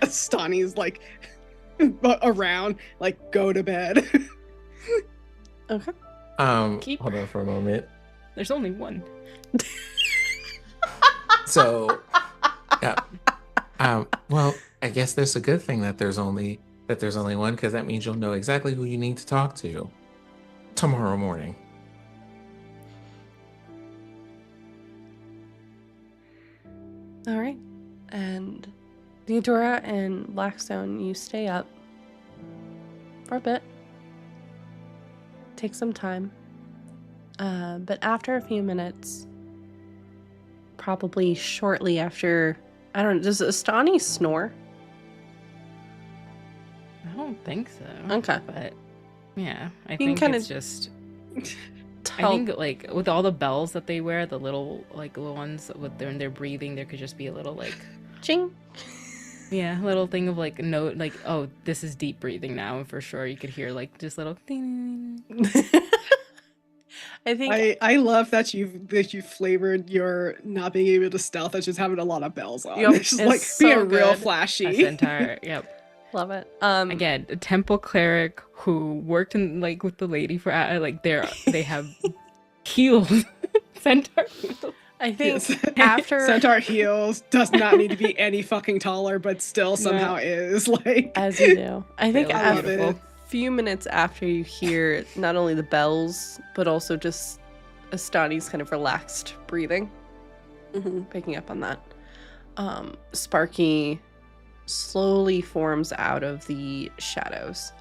D: Stani's like around, like go to bed.
A: Okay.
B: Keep-
C: Hold on for a moment.
B: There's only one.
C: So, yeah. Well, I guess there's a good thing that there's only one, because that means you'll know exactly who you need to talk to tomorrow morning.
A: All right. And Theodora and Blackstone, you stay up for a bit. Take some time. But after a few minutes, probably shortly after, I don't know, does Astani snore?
B: I don't think so.
A: Okay.
B: But yeah, I
A: can
B: think
A: kinda
B: it's just. I
A: Tell-
B: think like with all the bells that they wear, the little ones when they're breathing, there could just be a little like
A: Ching.
B: yeah, little thing of like note like, oh, this is deep breathing now, and for sure you could hear like just little ding.
A: I think
D: I love that you flavored your not being able to stealth as just having a lot of bells on.
A: Yup,
D: It's just
A: it's
D: like
A: so
D: being real
A: good.
D: flashy.
B: A centaur, yep.
A: love it.
B: Again, a temple cleric who worked in like with the lady for like they have heels, centaur heels.
A: I think
D: Yes.
A: after
D: Centaur heels does not need to be any fucking taller, but still somehow is like.
A: as you do. I think
B: Really
D: I love
A: after
D: it.
A: a few minutes after you hear not only the bells, but also just Astani's kind of relaxed breathing,
D: Mhm.
A: picking up on that. Sparky slowly forms out of the shadows.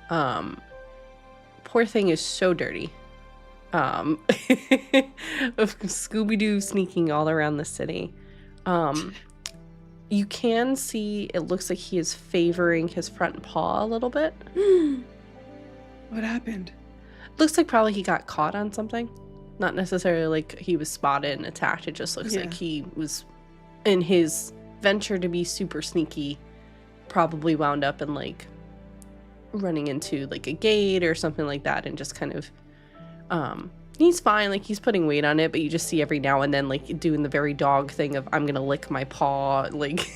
A: Poor thing is so dirty. Of Scooby-Doo sneaking all around the city. You can see it looks like he is favoring his front paw a little bit.
D: What happened?
A: Looks like probably he got caught on something. Not necessarily like he was spotted and attacked. It just looks like he was, in his venture to be super sneaky, probably wound up in like running into like a gate or something like that, and just kind of he's fine, like he's putting weight on it, but you just see every now and then like doing the very dog thing of I'm gonna lick my paw, like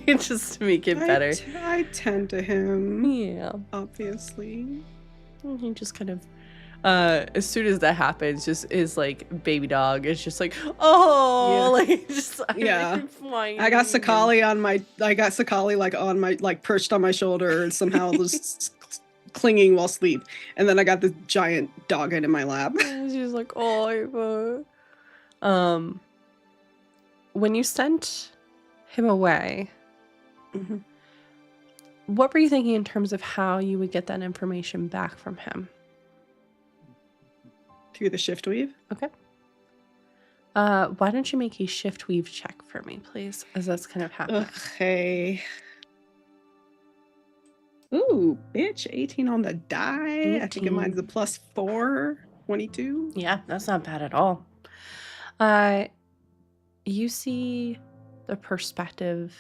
A: just to make it better.
D: I tend to him.
A: Yeah,
D: Obviously.
A: and he just kind of as soon as that happens, just is like baby dog. It's just like, oh, like just
D: I got Sakali like on my like perched on my shoulder and somehow just clinging while asleep, and then I got the giant dog head in my lap.
A: She's like, oh, when you sent him away, what were you thinking in terms of how you would get that information back from him?
D: Through the shift weave.
A: Okay. Why don't you make a shift weave check for me, please, as that's kind of happening.
D: Okay. Ooh, bitch, 18 on the die.
A: 18.
D: I think mine's a +4, 22.
A: Yeah, that's not bad at all. You see the perspective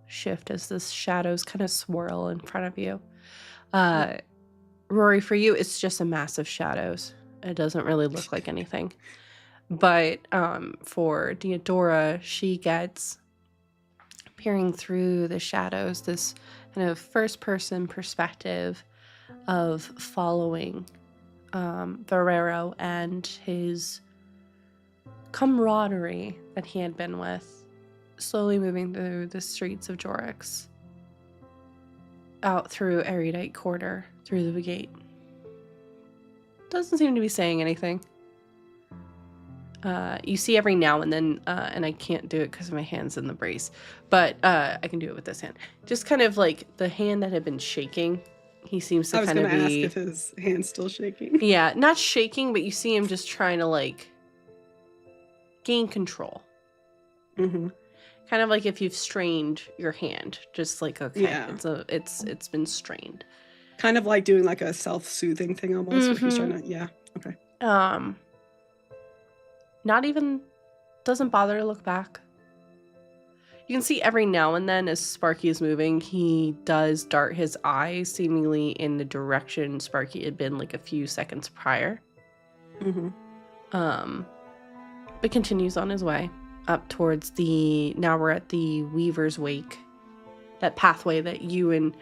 A: shift as the shadows kind of swirl in front of you. Rory, for you, it's just a mass of shadows. It doesn't really look like anything. But for Deodora, she gets peering through the shadows, this kind of first-person perspective of following Varero and his camaraderie that he had been with, slowly moving through the streets of Jorix, out through Erudite Quarter, through the gate. Doesn't seem to be saying anything. You see every now and then, and I can't do it because my hand's in the brace, but I can do it with this hand. Just kind of like the hand that had been shaking. He seems to kind of be... I was going to
D: ask if his hand's still shaking.
A: Yeah, not shaking, but you see him just trying to like gain control.
D: Mm-hmm.
A: Kind of like if you've strained your hand, just like, okay, it's been strained.
D: Kind of like doing like a self-soothing thing almost. Where he's trying to, okay.
A: Not even, doesn't bother to look back. You can see every now and then as Sparky is moving, he does dart his eyes seemingly in the direction Sparky had been like a few seconds prior. But continues on his way up towards now we're at the Weaver's Wake. That pathway that you and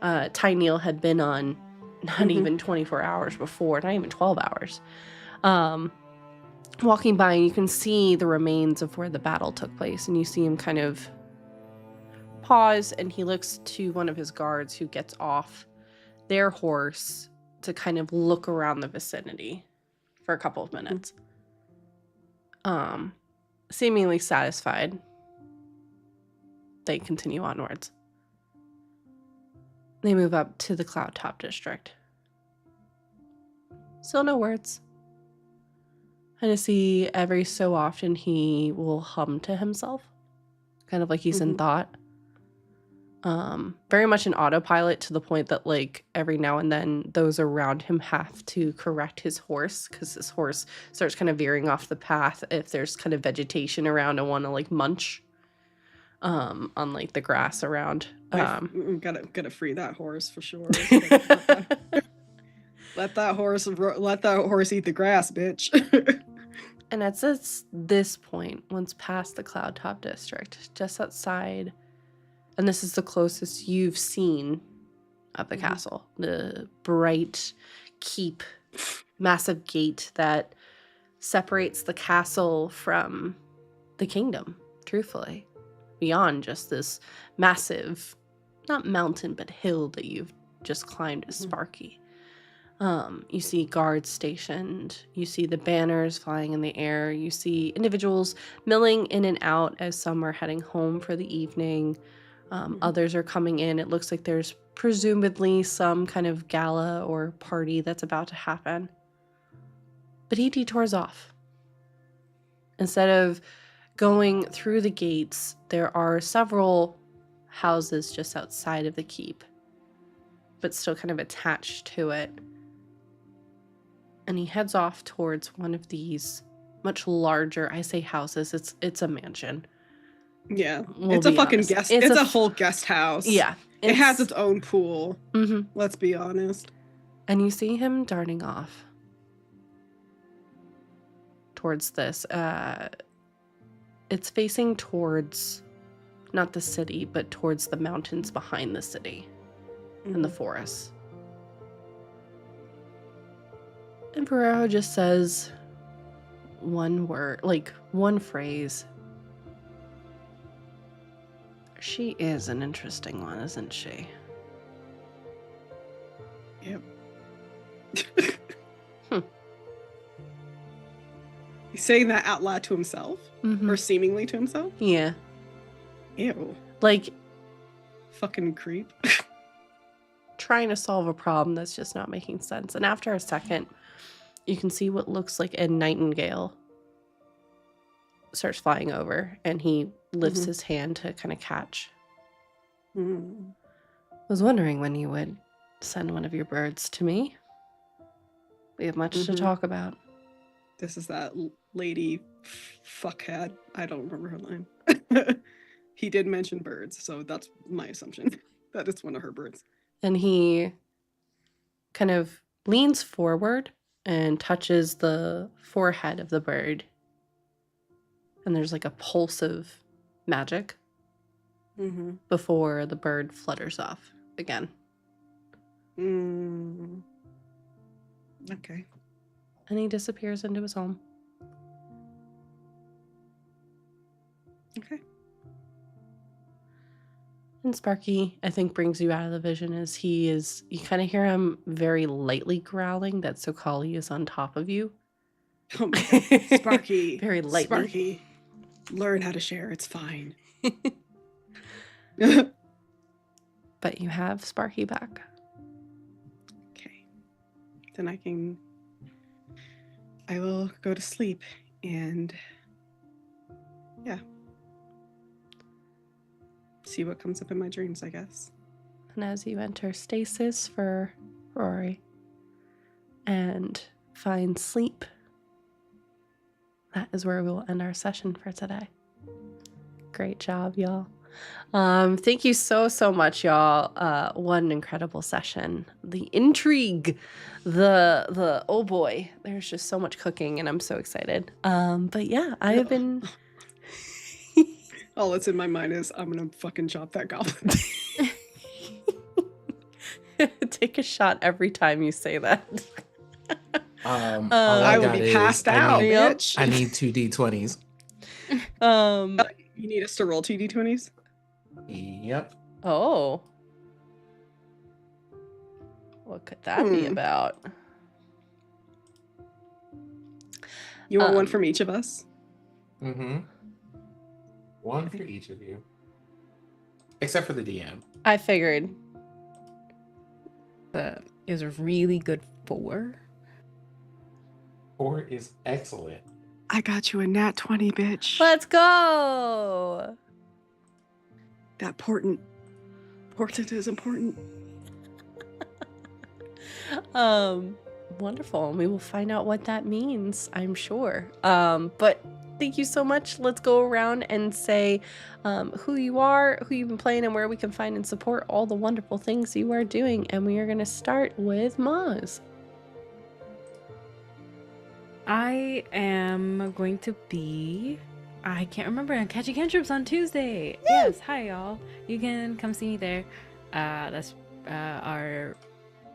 A: Tyneal had been on not even 24 hours before, not even 12 hours. Walking by, and you can see the remains of where the battle took place, and you see him kind of pause, and he looks to one of his guards who gets off their horse to kind of look around the vicinity for a couple of minutes. Seemingly satisfied, they continue onwards. They move up to the Cloud Top District. Still no words. Kind of see every so often he will hum to himself, kind of like he's in thought. Very much an autopilot, to the point that like every now and then those around him have to correct his horse, because his horse starts kind of veering off the path if there's kind of vegetation around and want to like munch on like the grass around.
D: Gotta free that horse for sure. Let that horse eat the grass, bitch.
A: And at this point, once past the Cloud Top District, just outside, and this is the closest you've seen of the castle, the bright keep, massive gate that separates the castle from the kingdom, truthfully, beyond just this massive, not mountain, but hill that you've just climbed as Sparky. You see guards stationed. You see the banners flying in the air. You see individuals milling in and out as some are heading home for the evening. Others are coming in. It looks like there's presumably some kind of gala or party that's about to happen. But he detours off. Instead of going through the gates, there are several houses just outside of the keep, but still kind of attached to it. And he heads off towards one of these much larger, I say houses, it's a mansion.
D: Yeah.
A: We'll
D: It's a
A: be
D: fucking
A: honest.
D: guest.
A: It's
D: It's
A: a
D: a full guest house.
A: Yeah.
D: It has its own pool.
A: Mm-hmm.
D: Let's be honest.
A: And you see him darting off towards this. It's facing towards, not the city, but towards the mountains behind the city and the forests. And Ferrero just says one word, like one phrase. She is an interesting one, isn't she?
D: Yep. He's saying that out loud to himself?
A: Mm-hmm.
D: Or seemingly to himself?
A: Yeah.
D: Ew.
A: Like
D: Fucking creep.
A: trying to solve a problem that's just not making sense. And after a second, you can see what looks like a nightingale starts flying over, and he lifts his hand to kind of catch.
D: Mm.
A: Was wondering when you would send one of your birds to me. We have much to talk about.
D: This is that lady fuckhead. I don't remember her line. He did mention birds, so that's my assumption. That it's one of her birds.
A: And he kind of leans forward and touches the forehead of the bird. And there's like a pulse of magic before the bird flutters off again.
D: Okay.
A: And he disappears into his home.
D: Okay.
A: And Sparky, I think, brings you out of the vision as you kind of hear him very lightly growling that Sokali is on top of you.
D: Oh my God. Sparky.
A: Very lightly.
D: Sparky. Learn how to share. It's fine.
A: But you have Sparky back.
D: Okay. Then I will go to sleep and see what comes up in my dreams, I guess.
A: And as you enter stasis for Rory and find sleep, that is where we will end our session for today. Great job, y'all. Thank you so much, y'all. What an incredible session. The intrigue, the oh boy, there's just so much cooking and I'm so excited. But yeah, I have been
D: All that's in my mind is I'm gonna fucking chop that goblin.
A: take a shot every time you say that.
C: All
D: I will
C: got
D: be
C: is
D: passed out,
A: Yep.
D: bitch.
C: I need 2 D20s.
D: You need us to roll 2d20s?
C: Yep.
A: Oh. What could that be about?
D: You want one from each of us?
C: Mm-hmm. One for each of you. Except for the DM.
A: I figured.
B: It was a really good 4.
C: 4 is excellent.
D: I got you a nat 20, bitch.
A: Let's go.
D: That portent is important.
A: Wonderful. We will find out what that means, I'm sure. But thank you so much. Let's go around and say who you are, who you've been playing, and where we can find and support all the wonderful things you are doing. And we are going to start with Maz.
B: I am going to be... I can't remember. I'm catching cantrips on Tuesday. Yes, hi y'all. You can come see me there. That's our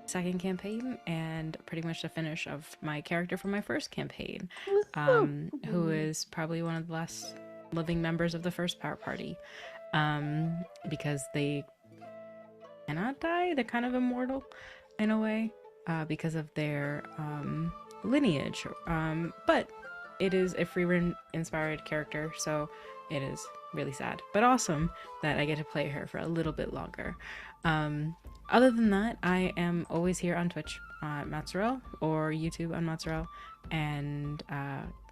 B: second campaign and pretty much the finish of my character from my first campaign, who is probably one of the last living members of the first power party, because they cannot die. They're kind of immortal in a way. because of their lineage. But it is a Freeburn inspired character, so it is really sad, but awesome that I get to play her for a little bit longer. Other than that, I am always here on Twitch, Matzerel, or YouTube on Matzerel, and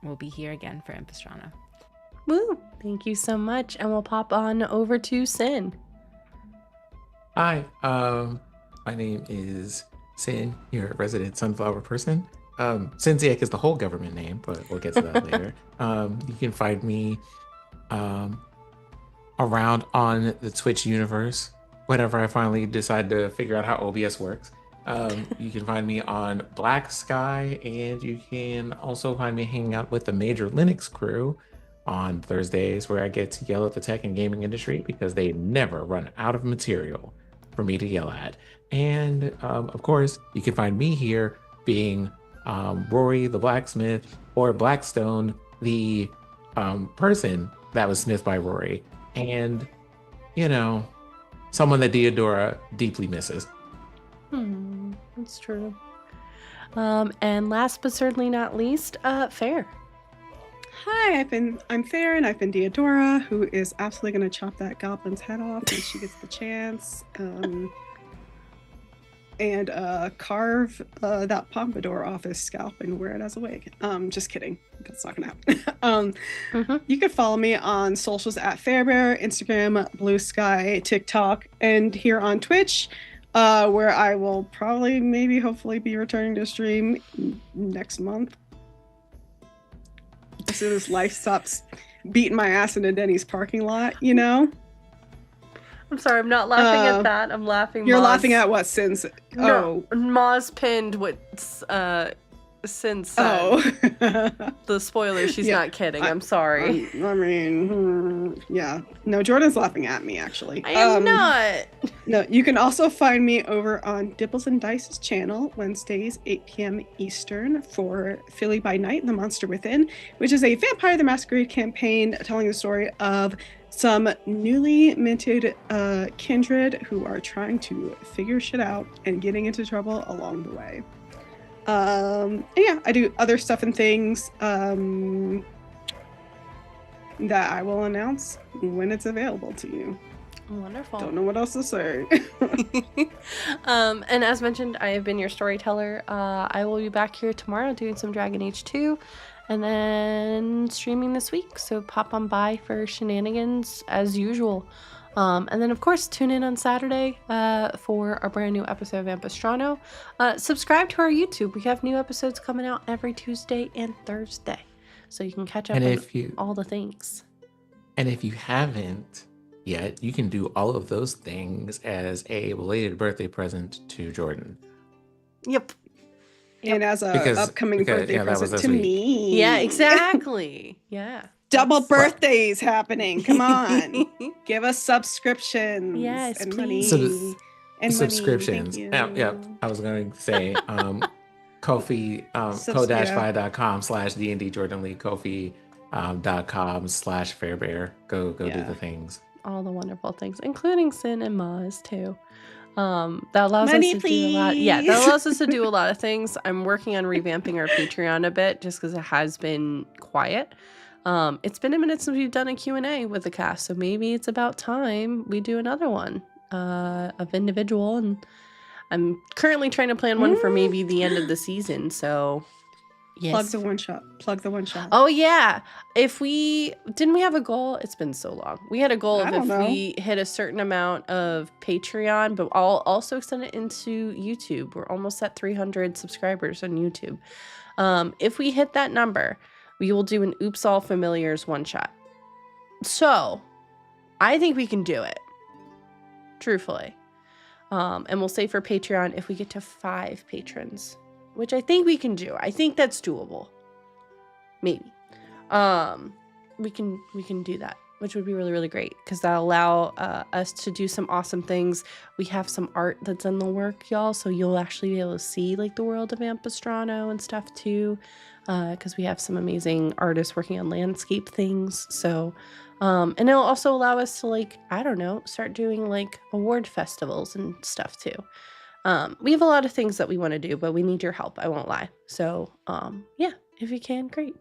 B: we'll be here again for Ampistrano.
A: Woo! Thank you so much, and we'll pop on over to Sin.
C: Hi, my name is Sin, your resident sunflower person. Sinziak is the whole government name, but we'll get to that later. You can find me around on the Twitch universe whenever I finally decide to figure out how OBS works. You can find me on Black Sky, and you can also find me hanging out with the Major Linux crew on Thursdays, where I get to yell at the tech and gaming industry because they never run out of material for me to yell at. And of course, you can find me here being Rory the blacksmith, or Blackstone the person that was smithed by Rory, and someone that Deodora deeply misses.
A: That's true. And last but certainly not least, Fair.
D: Hi, I'm Fair, and I've been Deodora, who is absolutely going to chop that goblin's head off when she gets the chance. And carve that pompadour off his scalp and wear it as a wig. Just kidding. That's not gonna happen. You can follow me on socials at Fairbear, Instagram, Blue Sky, TikTok, and here on Twitch, where I will probably, hopefully be returning to stream next month. As soon as life stops beating my ass in a Denny's parking lot,
A: I'm sorry, I'm not laughing at that. I'm laughing.
D: You're laughing at what, Sin's?
A: No, Ma's pinned what Sin said. The spoiler, she's not kidding. I'm sorry.
D: Yeah. No, Jordan's laughing at me, actually.
A: I am not.
D: No, you can also find me over on Dibbles and Dice's channel, Wednesdays, 8 p.m. Eastern, for Philly by Night and the Monster Within, which is a Vampire the Masquerade campaign telling the story of some newly minted kindred who are trying to figure shit out and getting into trouble along the way. And yeah, I do other stuff and things that I will announce when it's available to you.
A: Wonderful.
D: Don't know what else to say.
A: And as mentioned, I have been your storyteller. I will be back here tomorrow doing some Dragon Age 2. And then streaming this week, so pop on by for shenanigans as usual. And then, of course, tune in on Saturday for our brand new episode of Ampistrano. Subscribe to our YouTube. We have new episodes coming out every Tuesday and Thursday, so you can catch up on all the things.
C: And if you haven't yet, you can do all of those things as a belated birthday present to Jordan.
A: Yep.
D: And as a upcoming birthday present to me.
A: Yeah, exactly. Yeah.
D: Double birthdays happening. Come on. Give us subscriptions.
A: Yes,
D: and
A: please.
D: money. And
C: subscriptions.
D: Money.
C: Yeah. I was going to say Kofi, ko-fi.com/DND Jordan Lee, Kofi.com/Fairbear. Go do the things.
A: All the wonderful things, including Sin and Maz too. That allows
D: Money,
A: us to do a lot. Yeah, that allows us to do a lot of things. I'm working on revamping our Patreon a bit just because it has been quiet. It's been a minute since we've done a Q&A with the cast, so maybe it's about time we do another one of individual. And I'm currently trying to plan one for maybe the end of the season. So yes.
D: Plug the one shot.
A: Oh yeah. Didn't we have a goal? It's been so long. We had a goal of we hit a certain amount of Patreon, but I'll also extend it into YouTube. We're almost at 300 subscribers on YouTube. If we hit that number, we will do an Oops All Familiars one shot. So I think we can do it. Truthfully. And we'll say for Patreon if we get to 5 patrons, which I think we can do. I think that's doable. Maybe. We can do that, which would be really, really great because that'll allow us to do some awesome things. We have some art that's in the work, y'all, so you'll actually be able to see like the world of Ampistrano and stuff too, because we have some amazing artists working on landscape things. So, and it'll also allow us to start doing like award festivals and stuff too. We have a lot of things that we want to do, but we need your help. I won't lie. So, yeah, if you can, great.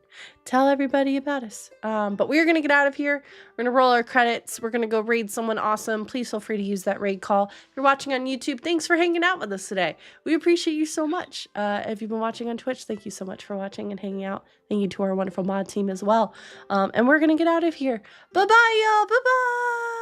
A: Tell everybody about us. But we're going to get out of here. We're going to roll our credits. We're going to go raid someone awesome. Please feel free to use that raid call. If you're watching on YouTube, thanks for hanging out with us today. We appreciate you so much. If you've been watching on Twitch, thank you so much for watching and hanging out. Thank you to our wonderful mod team as well. And we're going to get out of here. Bye-bye, y'all. Bye-bye.